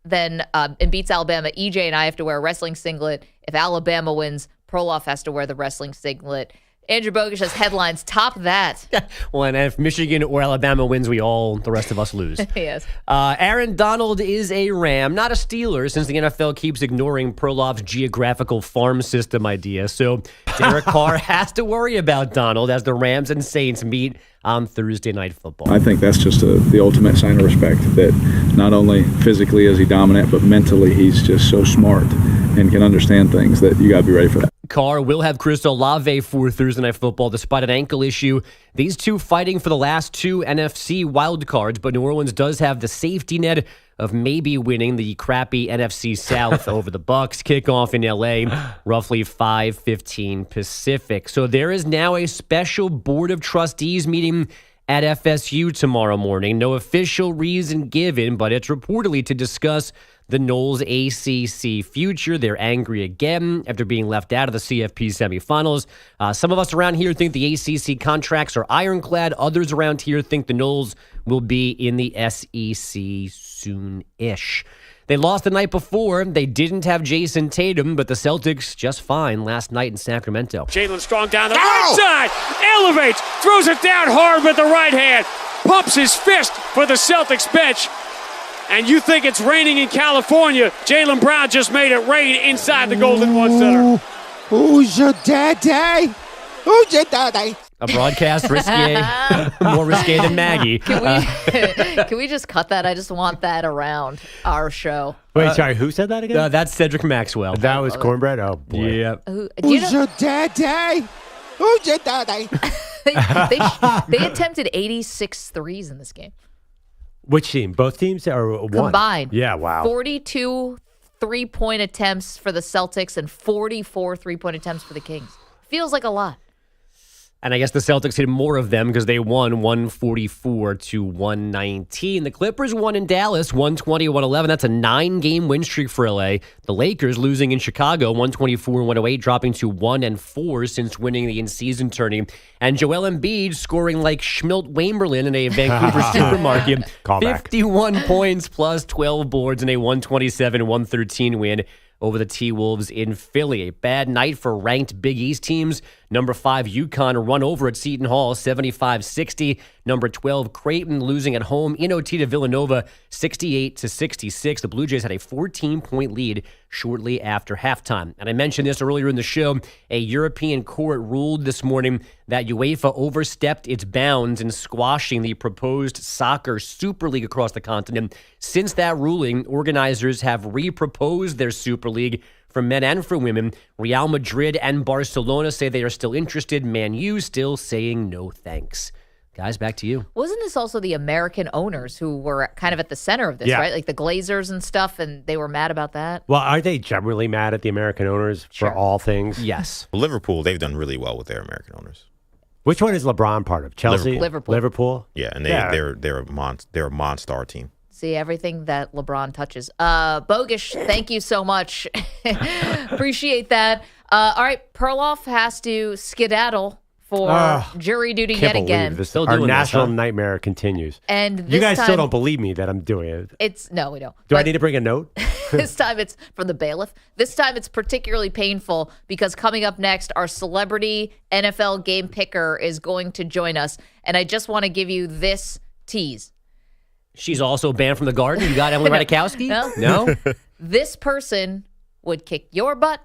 then and beats Alabama, EJ and I have to wear a wrestling singlet. If Alabama wins, Perloff has to wear the wrestling singlet. Andrew Bogusch has headlines. Top that. Well, and if Michigan or Alabama wins, the rest of us lose. Yes. Aaron Donald is a Ram, not a Steeler, since the NFL keeps ignoring Perloff's geographical farm system idea. So Derek Carr has to worry about Donald as the Rams and Saints meet on Thursday Night Football. I think that's just the ultimate sign of respect, that not only physically is he dominant, but mentally he's just so smart and can understand things that you got to be ready for that. Carr will have Chris Olave for Thursday Night Football despite an ankle issue. These two fighting for the last two NFC wildcards, but New Orleans does have the safety net of maybe winning the crappy NFC South over the Bucs. Kickoff in L.A., roughly 5:15 Pacific. So there is now a special Board of Trustees meeting at FSU tomorrow morning. No official reason given, but it's reportedly to discuss the Noles ACC future. They're angry again after being left out of the CFP semifinals. Some of us around here think the ACC contracts are ironclad. Others around here think the Noles will be in the SEC soon-ish. They lost the night before. They didn't have Jason Tatum, but the Celtics just fine last night in Sacramento. Jalen Strong down the right side, elevates, throws it down hard with the right hand, pumps his fist for the Celtics bench. And you think it's raining in California. Jaylen Brown just made it rain inside the Golden One Center. Who's your daddy? Who's your daddy? A broadcast risque, more risque than Maggie. Can we just cut that? I just want that around our show. Wait, sorry, who said that again? That's Cedric Maxwell. That was Cornbread? Oh, boy. Yeah. Who's your daddy? Who's your daddy? They attempted 86 threes in this game. Which team? Both teams or one? Combined. Yeah, wow. 42 three-point attempts for the Celtics and 44 three-point attempts for the Kings. Feels like a lot. And I guess the Celtics hit more of them because they won 144 to 119. The Clippers won in Dallas 120-111. That's a 9-game win streak for LA. The Lakers losing in Chicago 124-108, dropping to 1-4 since winning the in-season tourney. And Joel Embiid scoring like Schmilt Chamberlain in a Vancouver supermarket. 51 points plus 12 boards in a 127-113 win over the T-Wolves in Philly. A bad night for ranked Big East teams. Number 5, UConn run over at Seton Hall, 75-60. Number 12, Creighton losing at home in OT to Villanova, 68-66. The Blue Jays had a 14-point lead shortly after halftime. And I mentioned this earlier in the show. A European court ruled this morning that UEFA overstepped its bounds in squashing the proposed soccer Super League across the continent. Since that ruling, organizers have re-proposed their Super League for men and for women. Real Madrid and Barcelona say they are still interested. Man U still saying no thanks. Guys, back to you. Wasn't this also the American owners who were kind of at the center of this, right? Like the Glazers and stuff, and they were mad about that? Well, are they generally mad at the American owners for all things? Yes. Liverpool, they've done really well with their American owners. Which one is LeBron part of? Chelsea? Liverpool. Yeah, and they're a Monstar team. See everything that LeBron touches. Bogusch, thank you so much. Appreciate that. All right, Perloff has to skedaddle for jury duty yet again. Our national nightmare continues. And you guys time, still don't believe me that I'm doing it. No, we don't. Do I need to bring a note? This time it's from the bailiff. This time it's particularly painful because coming up next, our celebrity NFL game picker is going to join us. And I just want to give you this tease. She's also banned from the Garden. You got Emily Ratajkowski? No. This person would kick your butt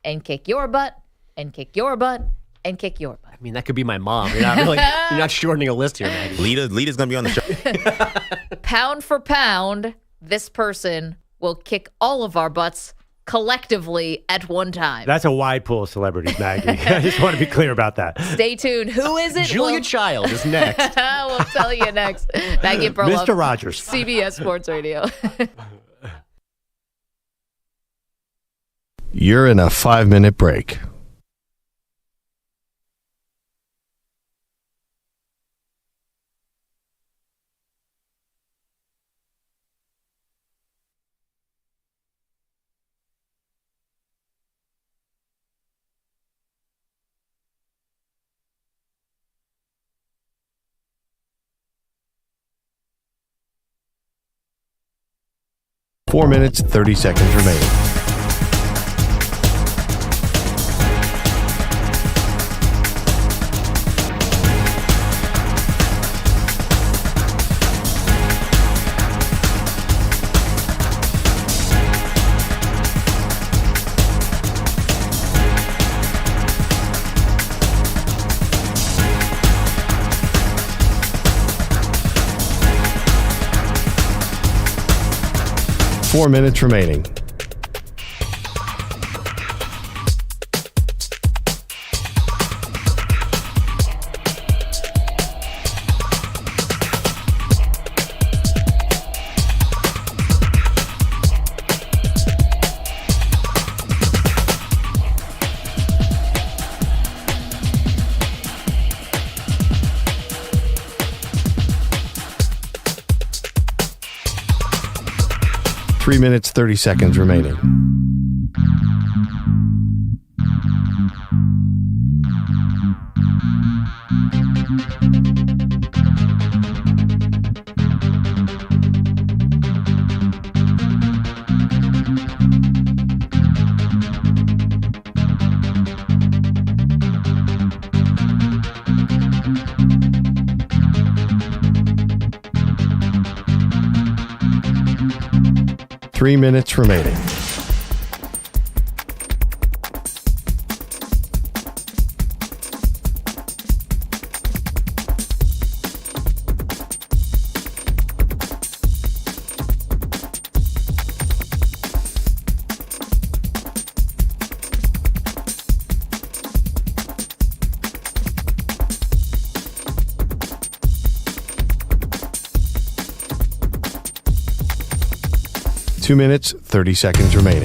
and kick your butt and kick your butt and kick your butt. I mean, that could be my mom. You're not shortening a list here, Maggie. Lita's going to be on the show. Pound for pound, this person will kick all of our butts collectively at one time. That's a wide pool of celebrities, Maggie. I just want to be clear about that. Stay tuned. Who is it? Julia Child is next. We'll tell you next. Maggie and Perloff. Mr. Rodgers. CBS Sports Radio. You're in a 5-minute break. Four minutes, 30 seconds remaining. Four minutes remaining. Three minutes, 30 seconds remaining. 3 minutes remaining. Two minutes, 30 seconds remaining.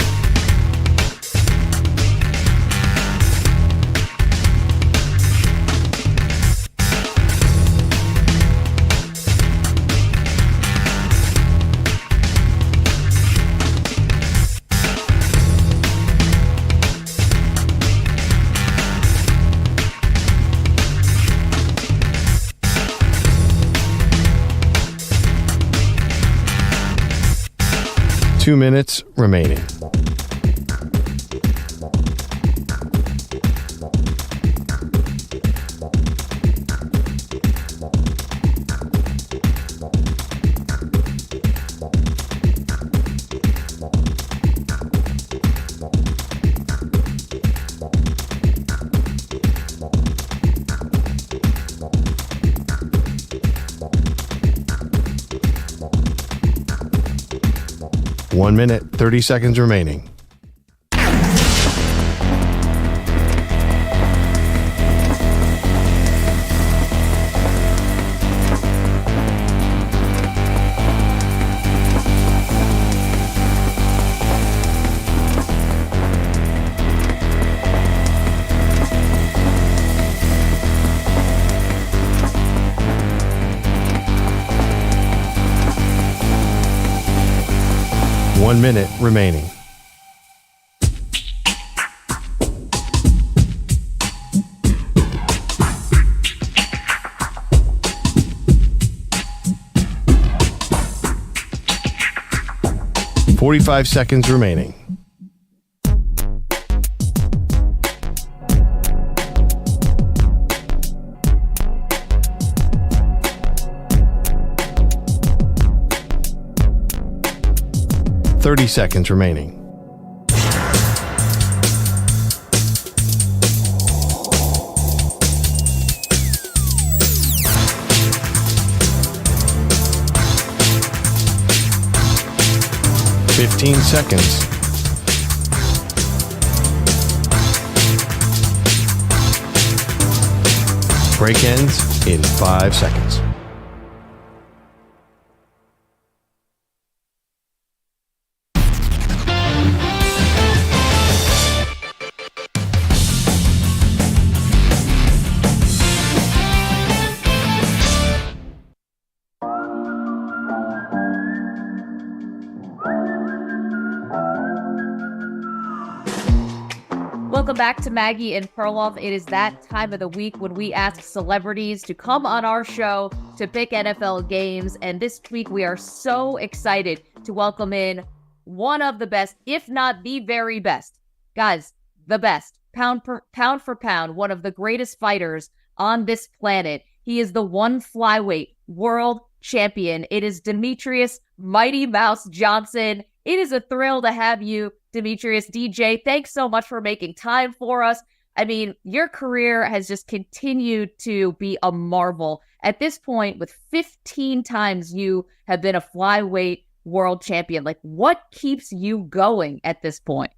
Two minutes remaining. One minute, 30 seconds remaining. One minute remaining. "45 seconds remaining. "30 seconds remaining. "15 seconds. Break ends in 5 seconds. Welcome back to Maggie and Perloff. It is that time of the week when we ask celebrities to come on our show to pick NFL games. And this week we are so excited to welcome in one of the best, if not the very best. Guys, the best. Pound for pound, one of the greatest fighters on this planet. He is the one flyweight world champion. It is Demetrius Mighty Mouse Johnson. It is a thrill to have you, Demetrius. DJ, thanks so much for making time for us. I mean, your career has just continued to be a marvel. At this point, with 15 times you have been a flyweight world champion, like what keeps you going at this point?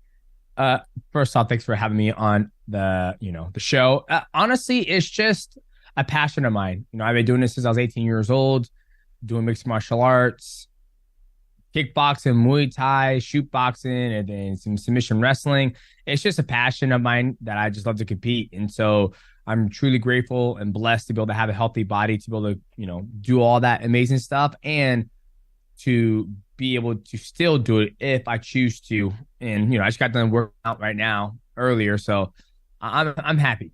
First off, thanks for having me on the show. Honestly, it's just a passion of mine. I've been doing this since I was 18 years old, doing mixed martial arts, kickboxing, Muay Thai, shoot boxing, and then some submission wrestling. It's just a passion of mine that I just love to compete. And so I'm truly grateful and blessed to be able to have a healthy body, to be able to, do all that amazing stuff, and to be able to still do it if I choose to. And, I just got done working out right now earlier. So I'm happy.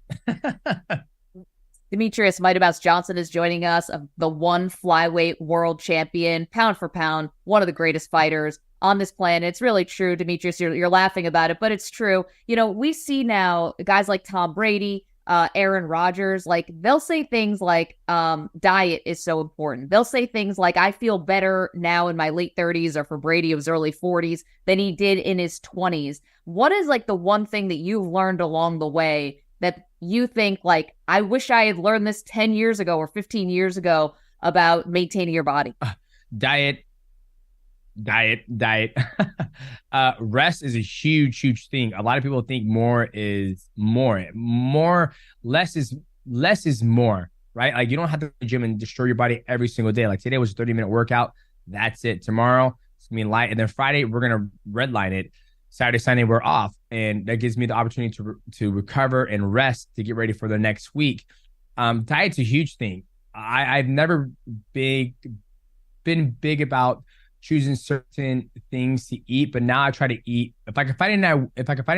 Demetrius Mighty Mouse Johnson is joining us, the one flyweight world champion, pound for pound, one of the greatest fighters on this planet. It's really true, Demetrius. You're laughing about it, but it's true. We see now guys like Tom Brady, Aaron Rodgers, like they'll say things like diet is so important. They'll say things like I feel better now in my late 30s, or for Brady it was early 40s, than he did in his 20s. What is like the one thing that you've learned along the way that you think like, I wish I had learned this 10 years ago or 15 years ago about maintaining your body? Diet. Rest is a huge thing. A lot of people think more is more. Less is more, right? Like you don't have to go to the gym and destroy your body every single day. Like today was a 30-minute workout. That's it. Tomorrow it's gonna be light, and then Friday we're gonna redline it. Saturday, Sunday we're off, and that gives me the opportunity to recover and rest to get ready for the next week. Diet's a huge thing. I've never been big about choosing certain things to eat, but now I try to eat. If I can find it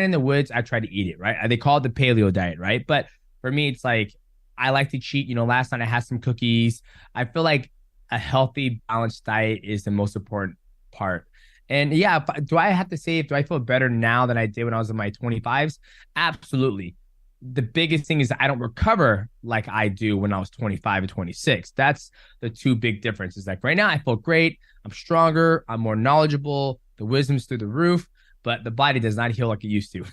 in the woods, I try to eat it, right? They call it the paleo diet, right? But for me, it's like I like to cheat. Last night I had some cookies. I feel like a healthy, balanced diet is the most important part. And yeah, do I have to say, do I feel better now than I did when I was in my 25s? Absolutely. The biggest thing is that I don't recover like I do when I was 25 and 26. That's the two big differences. Like right now, I feel great. I'm stronger. I'm more knowledgeable. The wisdom's through the roof, but the body does not heal like it used to.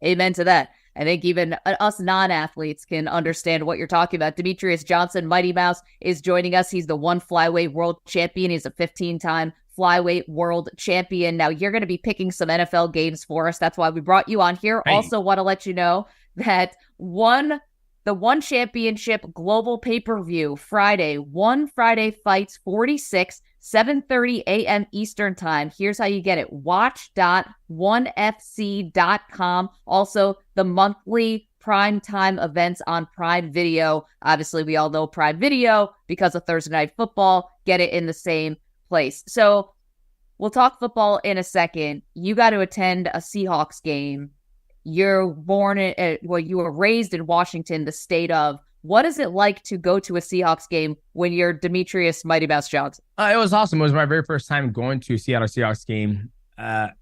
Amen to that. I think even us non-athletes can understand what you're talking about. Demetrius Johnson, Mighty Mouse, is joining us. He's the one flyweight world champion. He's a 15-time flyweight world champion. Now you're going to be picking some NFL games for us. That's why we brought you on here. Hey. Also want to let you know that the One Championship Global Pay-Per-View Friday, One Friday Fights 46, 7:30 a.m. Eastern Time. Here's how you get it. Watch.onefc.com. Also, the monthly primetime events on Prime Video. Obviously, we all know Prime Video because of Thursday Night Football. Get it in the same place. So we'll talk football in a second. You got to attend a Seahawks game. You're you were raised in Washington, the state of. What is it like to go to a Seahawks game when you're Demetrius Mighty Mouse Johnson? It was awesome. It was my very first time going to a Seattle Seahawks game. The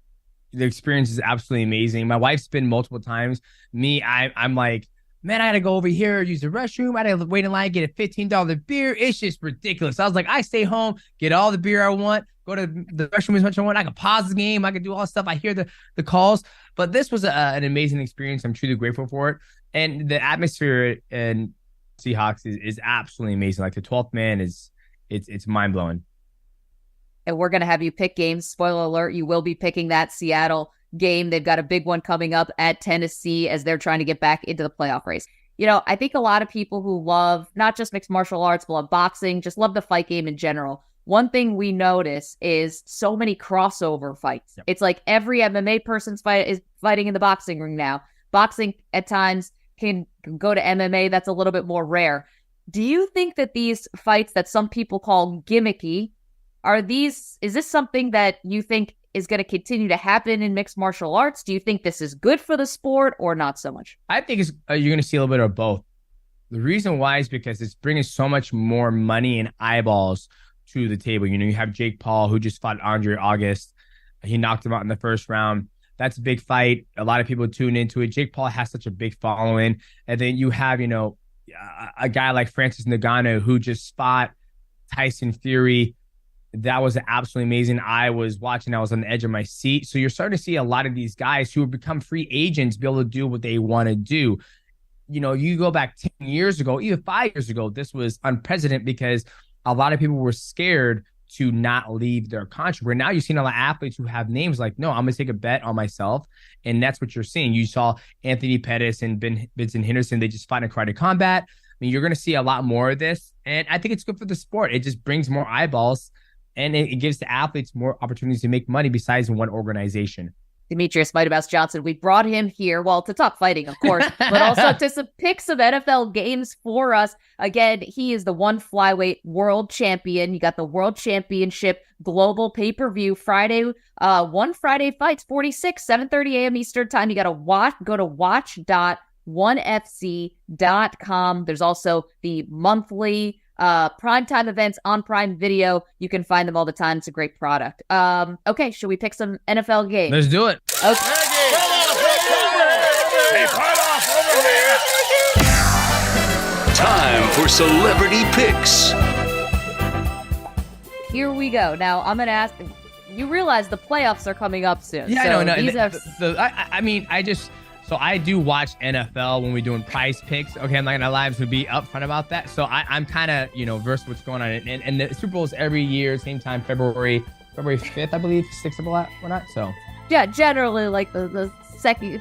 experience is absolutely amazing. My wife's been multiple times. Me, I'm like, man, I got to go over here, use the restroom. I got to wait in line, get a $15 beer. It's just ridiculous. I was like, I stay home, get all the beer I want, go to the restroom as much as I want. I can pause the game. I can do all this stuff. I hear the calls. But this was an amazing experience. I'm truly grateful for it. And the atmosphere in Seahawks is absolutely amazing. Like the 12th man it's mind-blowing. And we're going to have you pick games. Spoiler alert, you will be picking that Seattle game. They've got a big one coming up at Tennessee as they're trying to get back into the playoff race. I think a lot of people who love not just mixed martial arts, but love boxing, just love the fight game in general. One thing we notice is so many crossover fights. Yep. It's like every MMA person's is fighting in the boxing ring now. Boxing at times can go to MMA. That's a little bit more rare. Do you think that these fights that some people call gimmicky, is this something that you think is going to continue to happen in mixed martial arts? Do you think this is good for the sport or not so much? I think you're going to see a little bit of both. The reason why is because it's bringing so much more money and eyeballs to the table. You have Jake Paul, who just fought Andre August. He knocked him out in the first round. That's a big fight. A lot of people tune into it. Jake Paul has such a big following. And then you have, a guy like Francis Ngannou who just fought Tyson Fury. That was absolutely amazing. I was watching. I was on the edge of my seat. So you're starting to see a lot of these guys who have become free agents be able to do what they want to do. You go back 10 years ago, even 5 years ago, this was unprecedented because a lot of people were scared to not leave their contract. Where now you're seeing a lot of athletes who have names like, no, I'm going to take a bet on myself. And that's what you're seeing. You saw Anthony Pettis and Vincent Henderson. They just fought in karate combat. You're going to see a lot more of this. And I think it's good for the sport. It just brings more eyeballs and it gives the athletes more opportunities to make money besides in one organization. Demetrius Mighty Mouse Johnson, we brought him here, to talk fighting, of course, but also to pick some NFL games for us. Again, he is the one flyweight world champion. You got the World Championship Global Pay-Per-View Friday, One Friday Fights 46, 7:30 a.m. Eastern Time. You got to go to watch.onefc.com. There's also the monthly primetime events on Prime Video. You can find them all the time. It's a great product. Okay, should we pick some NFL games? Let's do it. Okay. Hey, Perloff, over here. Time for celebrity picks. Here we go. Now, I'm going to ask, you realize the playoffs are coming up soon. Yeah, so I know. these So I do watch NFL when we're doing prize picks. Okay, I'm not gonna lie, to be upfront about that. So I'm kind of, versed what's going on. And the Super Bowl is every year, same time, February 5th, I believe, 6th or whatnot. So yeah, generally like the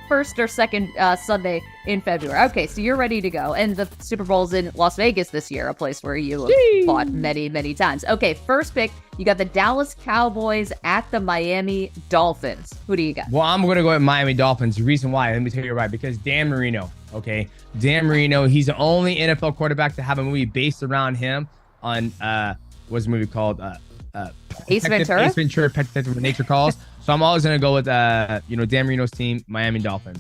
first or second Sunday in February. Okay, so you're ready to go. And the Super Bowl's in Las Vegas this year, a place where you have fought many, many times. Okay, first pick, you got the Dallas Cowboys at the Miami Dolphins. Who do you got? Well, I'm going to go with Miami Dolphins. The reason why, let me tell you right, because Dan Marino, okay? Dan Marino, he's the only NFL quarterback to have a movie based around him on, what's the movie called? Ace Ventura? Ace Ventura, Pet Detective When Nature Calls. So I'm always going to go with, Dan Marino's team, Miami Dolphins.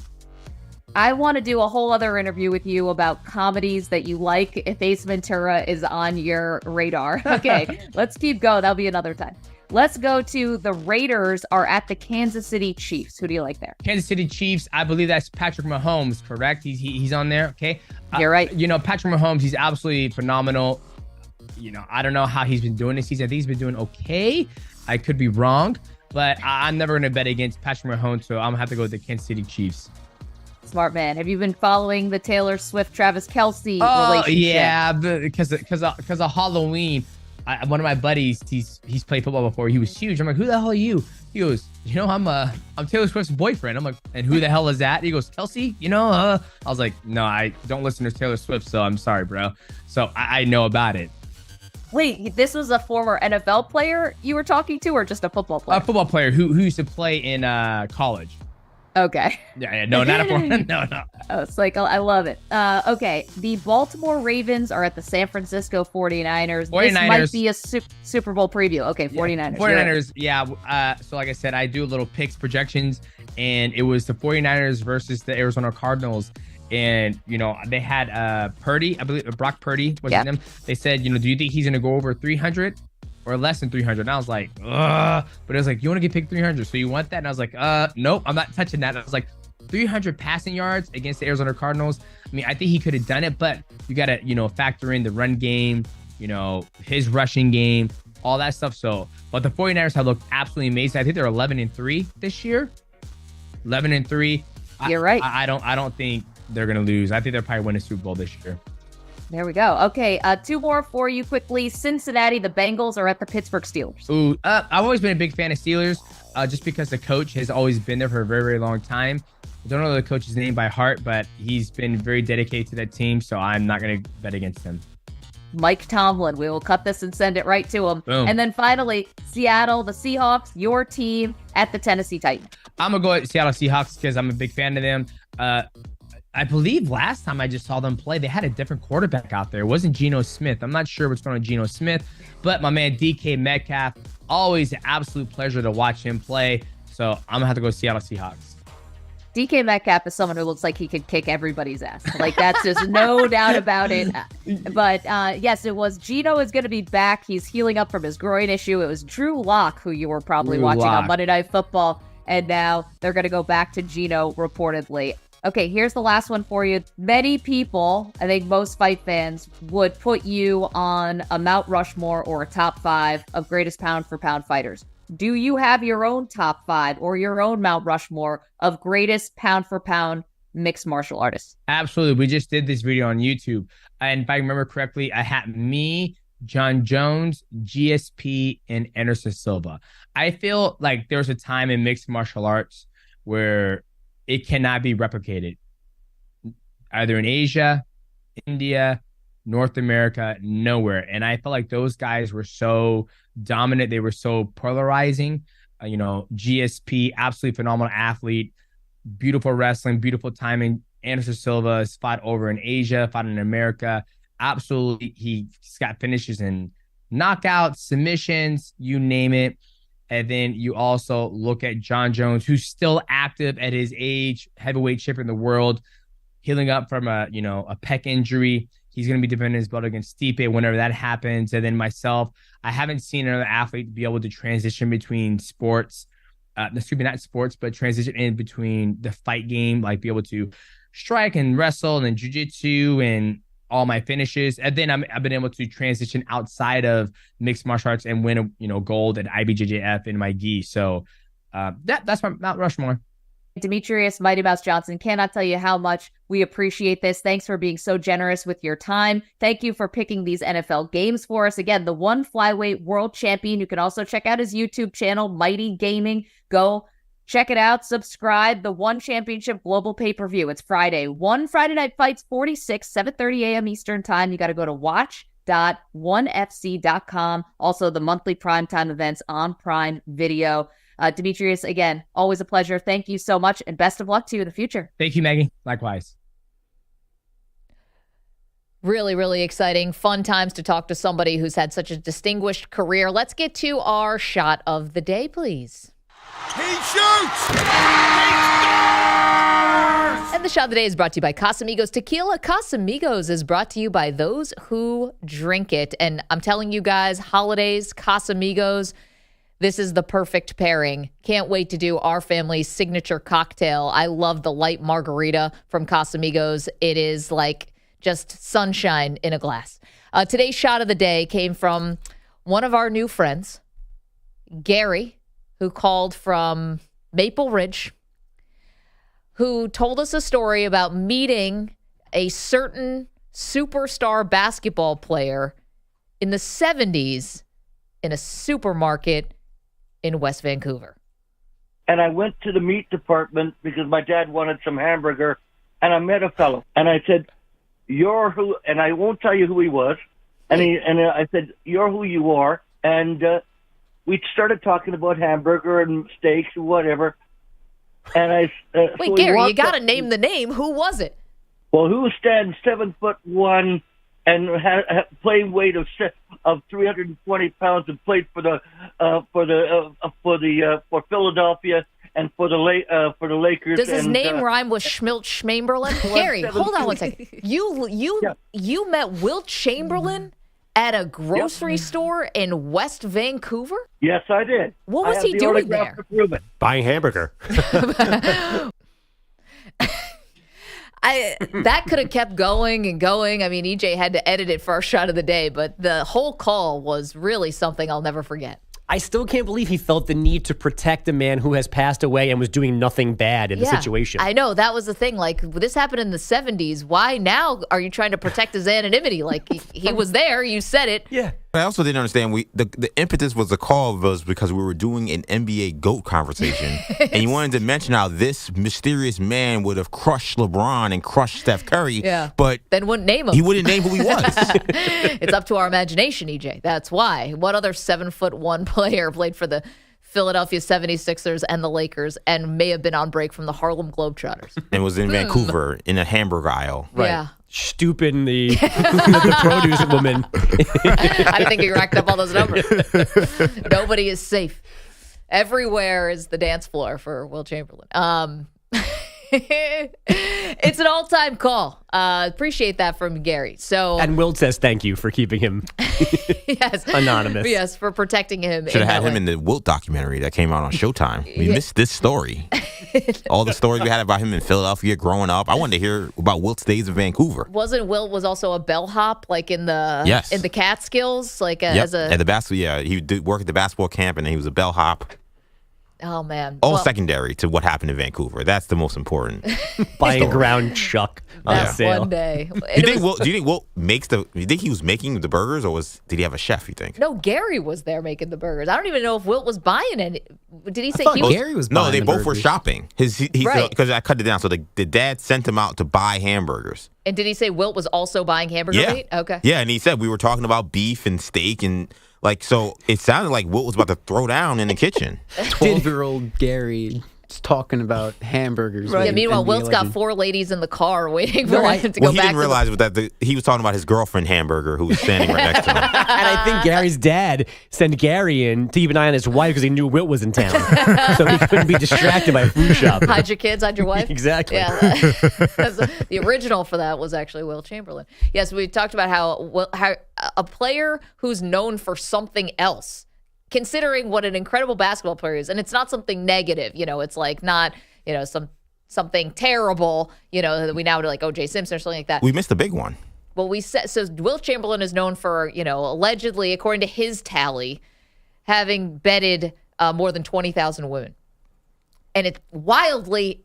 I want to do a whole other interview with you about comedies that you like if Ace Ventura is on your radar. Okay, let's keep going. That'll be another time. Let's go to the Raiders are at the Kansas City Chiefs. Who do you like there? Kansas City Chiefs, I believe that's Patrick Mahomes, correct? He's on there, okay? You're right. Patrick Mahomes, he's absolutely phenomenal. I don't know how he's been doing this season. I think he's been doing okay. I could be wrong, but I'm never going to bet against Patrick Mahomes, so I'm going to have to go with the Kansas City Chiefs. Smart man. Have you been following the Taylor Swift Travis Kelce relationship? Yeah, because of Halloween, one of my buddies, he's played football before. He was huge. I'm like, who the hell are you? He goes, I'm Taylor Swift's boyfriend. I'm like, and who the hell is that? He goes, Kelce. I was like, no, I don't listen to Taylor Swift, so I'm sorry, bro. So I know about it. Wait, this was a former NFL player you were talking to, or just a football player? A football player who used to play in college. Okay. Yeah, no, not a former. No. Oh, it's like, I love it. Okay, the Baltimore Ravens are at the San Francisco 49ers. This might be a Super Bowl preview. Okay, 49ers. 49ers, yeah. So like I said, I do little picks, projections, and it was the 49ers versus the Arizona Cardinals. And, they had Purdy, I believe, Brock Purdy was in them. They said, do you think he's going to go over 300 or less than 300? And I was like, ugh. But it was like, you want to get picked 300, so you want that? And I was like, nope, I'm not touching that. I was like, 300 passing yards against the Arizona Cardinals. I mean, I think he could have done it, but you got to, factor in the run game, his rushing game, all that stuff. So, but the 49ers have looked absolutely amazing. I think they're 11-3 this year. 11-3. You're right. I don't think they're going to lose. I think they'll probably win a Super Bowl this year. There we go. Okay, two more for you quickly. Cincinnati, the Bengals are at the Pittsburgh Steelers. Ooh, I've always been a big fan of Steelers, just because the coach has always been there for a very, very long time. I don't know the coach's name by heart, but he's been very dedicated to that team, so I'm not going to bet against him. Mike Tomlin. We will cut this and send it right to him. Boom. And then finally, Seattle, the Seahawks, your team at the Tennessee Titans. I'm going to go with Seattle Seahawks because I'm a big fan of them. I believe last time I just saw them play, they had a different quarterback out there. It wasn't Geno Smith. I'm not sure what's going on with Geno Smith, but my man DK Metcalf, always an absolute pleasure to watch him play. So I'm going to have to go Seattle Seahawks. DK Metcalf is someone who looks like he could kick everybody's ass. Like, that's just no doubt about it. But yes, it was Geno is going to be back. He's healing up from his groin issue. It was Drew Lock, who you were probably watching on Monday Night Football. And now they're going to go back to Geno, reportedly. Okay, here's the last one for you. Many people, I think most fight fans, would put you on a Mount Rushmore or a top 5 of greatest pound-for-pound fighters. Do you have your own top 5 or your own Mount Rushmore of greatest pound-for-pound mixed martial artists? Absolutely. We just did this video on YouTube. And if I remember correctly, I had me, John Jones, GSP, and Anderson Silva. I feel like there's a time in mixed martial arts where it cannot be replicated, either in Asia, India, North America, nowhere. And I felt like those guys were so dominant. They were so polarizing. GSP, absolutely phenomenal athlete, beautiful wrestling, beautiful timing. Anderson Silva has fought over in Asia, fought in America. Absolutely. He's got finishes in knockouts, submissions, you name it. And then you also look at John Jones, who's still active at his age, heavyweight champion in the world, healing up from a pec injury. He's going to be defending his belt against Stipe whenever that happens. And then myself, I haven't seen another athlete be able to transition between sports, not sports, but transition in between the fight game, like be able to strike and wrestle and then jiu-jitsu and all my finishes. And then I've been able to transition outside of mixed martial arts and win gold at IBJJF in my gi. So that's my Mount Rushmore. Demetrius Mighty Mouse Johnson, cannot tell you how much we appreciate this. Thanks for being so generous with your time. Thank you for picking these NFL games for us. Again, the one flyweight world champion. You can also check out his YouTube channel, Mighty Gaming. Go check it out. Subscribe. The One Championship Global Pay-Per-View. It's Friday. One Friday Night Fights, 46, 7:30 a.m. Eastern Time. You got to go to watch.onefc.com. Also, the monthly primetime events on Prime Video. Demetrius, again, always a pleasure. Thank you so much, and best of luck to you in the future. Thank you, Maggie. Likewise. Really, really exciting. Fun times to talk to somebody who's had such a distinguished career. Let's get to our shot of the day, please. He shoots! And the shot of the day is brought to you by Casamigos Tequila. Casamigos is brought to you by those who drink it. And I'm telling you guys, holidays, Casamigos, this is the perfect pairing. Can't wait to do our family's signature cocktail. I love the light margarita from Casamigos. It is like just sunshine in a glass. Today's shot of the day came from one of our new friends, Gary, who called from Maple Ridge, who told us a story about meeting a certain superstar basketball player in the 70s in a supermarket in West Vancouver. And I went to the meat department because my dad wanted some hamburger, and I met a fellow. And I said, "You're who?" And I won't tell you who he was. And I said, "You're who you are." And we started talking about hamburger and steaks and whatever. And wait, so Gary, you got to name the name. Who was it? Well, who stands 7'1" and playing weight of 320 pounds and played for Philadelphia and for the Lakers. Does his name rhyme with Schmilt Chamberlain? Gary, hold on one second. You met Wilt Chamberlain at a grocery store in West Vancouver? Yes, I did. What was he doing there? Buying hamburger. That could have kept going and going. I mean, EJ had to edit it for our shot of the day, but the whole call was really something I'll never forget. I still can't believe he felt the need to protect a man who has passed away and was doing nothing bad in the situation. I know. That was the thing. Like, this happened in the 70s. Why now are you trying to protect his anonymity? Like, he was there. You said it. Yeah. I also didn't understand. The impetus was the call was because we were doing an NBA GOAT conversation, and you wanted to mention how this mysterious man would have crushed LeBron and crushed Steph Curry. Yeah. But then wouldn't name him. He wouldn't name who he was. It's up to our imagination, EJ. That's why. What other 7'1" player played for the Philadelphia 76ers and the Lakers and may have been on break from the Harlem Globetrotters? And was in Vancouver in a hamburger aisle. Right. Yeah. Stupid the produce woman. I think you racked up all those numbers. Nobody is safe. Everywhere is the dance floor for Wilt Chamberlain. It's an all-time call. Appreciate that from Gary. And Wilt says thank you for keeping him anonymous. Yes, for protecting him. Should have had him in the Wilt documentary that came out on Showtime. We missed this story. All the stories we had about him in Philadelphia growing up. I wanted to hear about Wilt's days in Vancouver. Wasn't Wilt was also a bellhop, like in the Catskills, like as a at the basketball? Yeah, he did work at the basketball camp, and he was a bellhop. Oh man! All secondary to what happened in Vancouver. That's the most important. Buying a ground chuck on sale. One day. Do you think Wilt makes the? You think he was making the burgers, or did he have a chef? You think? No, Gary was there making the burgers. I don't even know if Wilt was buying any. Did he say he was? Gary was? No, they both were shopping. Right. Because I cut it down. So the dad sent him out to buy hamburgers. And did he say Wilt was also buying hamburger meat? Okay. Yeah, and he said we were talking about beef and steak and. So it sounded like Wilt was about to throw down in the kitchen. 12-year-old Gary is talking about hamburgers. Right. Yeah, meanwhile, Wilt's got 4 ladies in the car waiting for him to go back. He didn't realize that he was talking about his girlfriend hamburger who was standing right next to him. And I think Gary's dad sent Gary in to keep an eye on his wife because he knew Wilt was in town. So he couldn't be distracted by a food shop. Hide your kids, hide your wife. Exactly. Yeah. The original for that was actually Wilt Chamberlain. Yes, we talked about how a player who's known for something else, considering what an incredible basketball player is, and it's not something negative, it's like not, some something terrible, that we now would like O.J. Simpson or something like that. We missed a big one. Well, we said so. Will Chamberlain is known for, allegedly, according to his tally, having bedded more than 20,000 women. And it's wildly,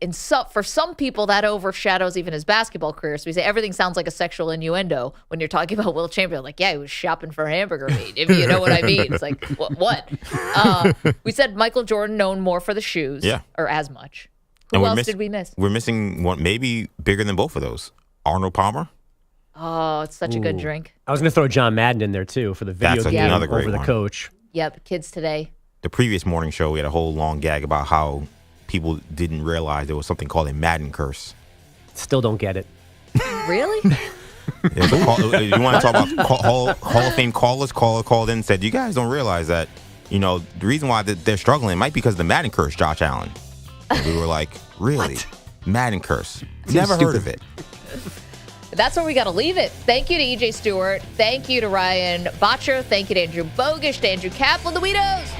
for some people, that overshadows even his basketball career. So we say everything sounds like a sexual innuendo when you're talking about Will Chamberlain. Like, yeah, he was shopping for hamburger meat, if you know what I mean. It's like, what? We said Michael Jordan known more for the shoes, or as much. Who else did we miss? We're missing one, maybe bigger than both of those. Arnold Palmer. Oh, it's such a good drink. I was going to throw John Madden in there, too, for the video game another great over the one. coach. Yep, kids today. The previous morning show, we had a whole long gag about how people didn't realize there was something called a Madden curse. Still don't get it. Really? You want to talk about Hall of Fame callers? Caller called in and said, you guys don't realize that, the reason why they're struggling might be because of the Madden curse, Josh Allen. And we were like, really? Madden curse? Never heard of it. That's where we got to leave it. Thank you to EJ Stewart. Thank you to Ryan Botcher. Thank you to Andrew Bogusch, to Andrew Kaplan, the Weedos.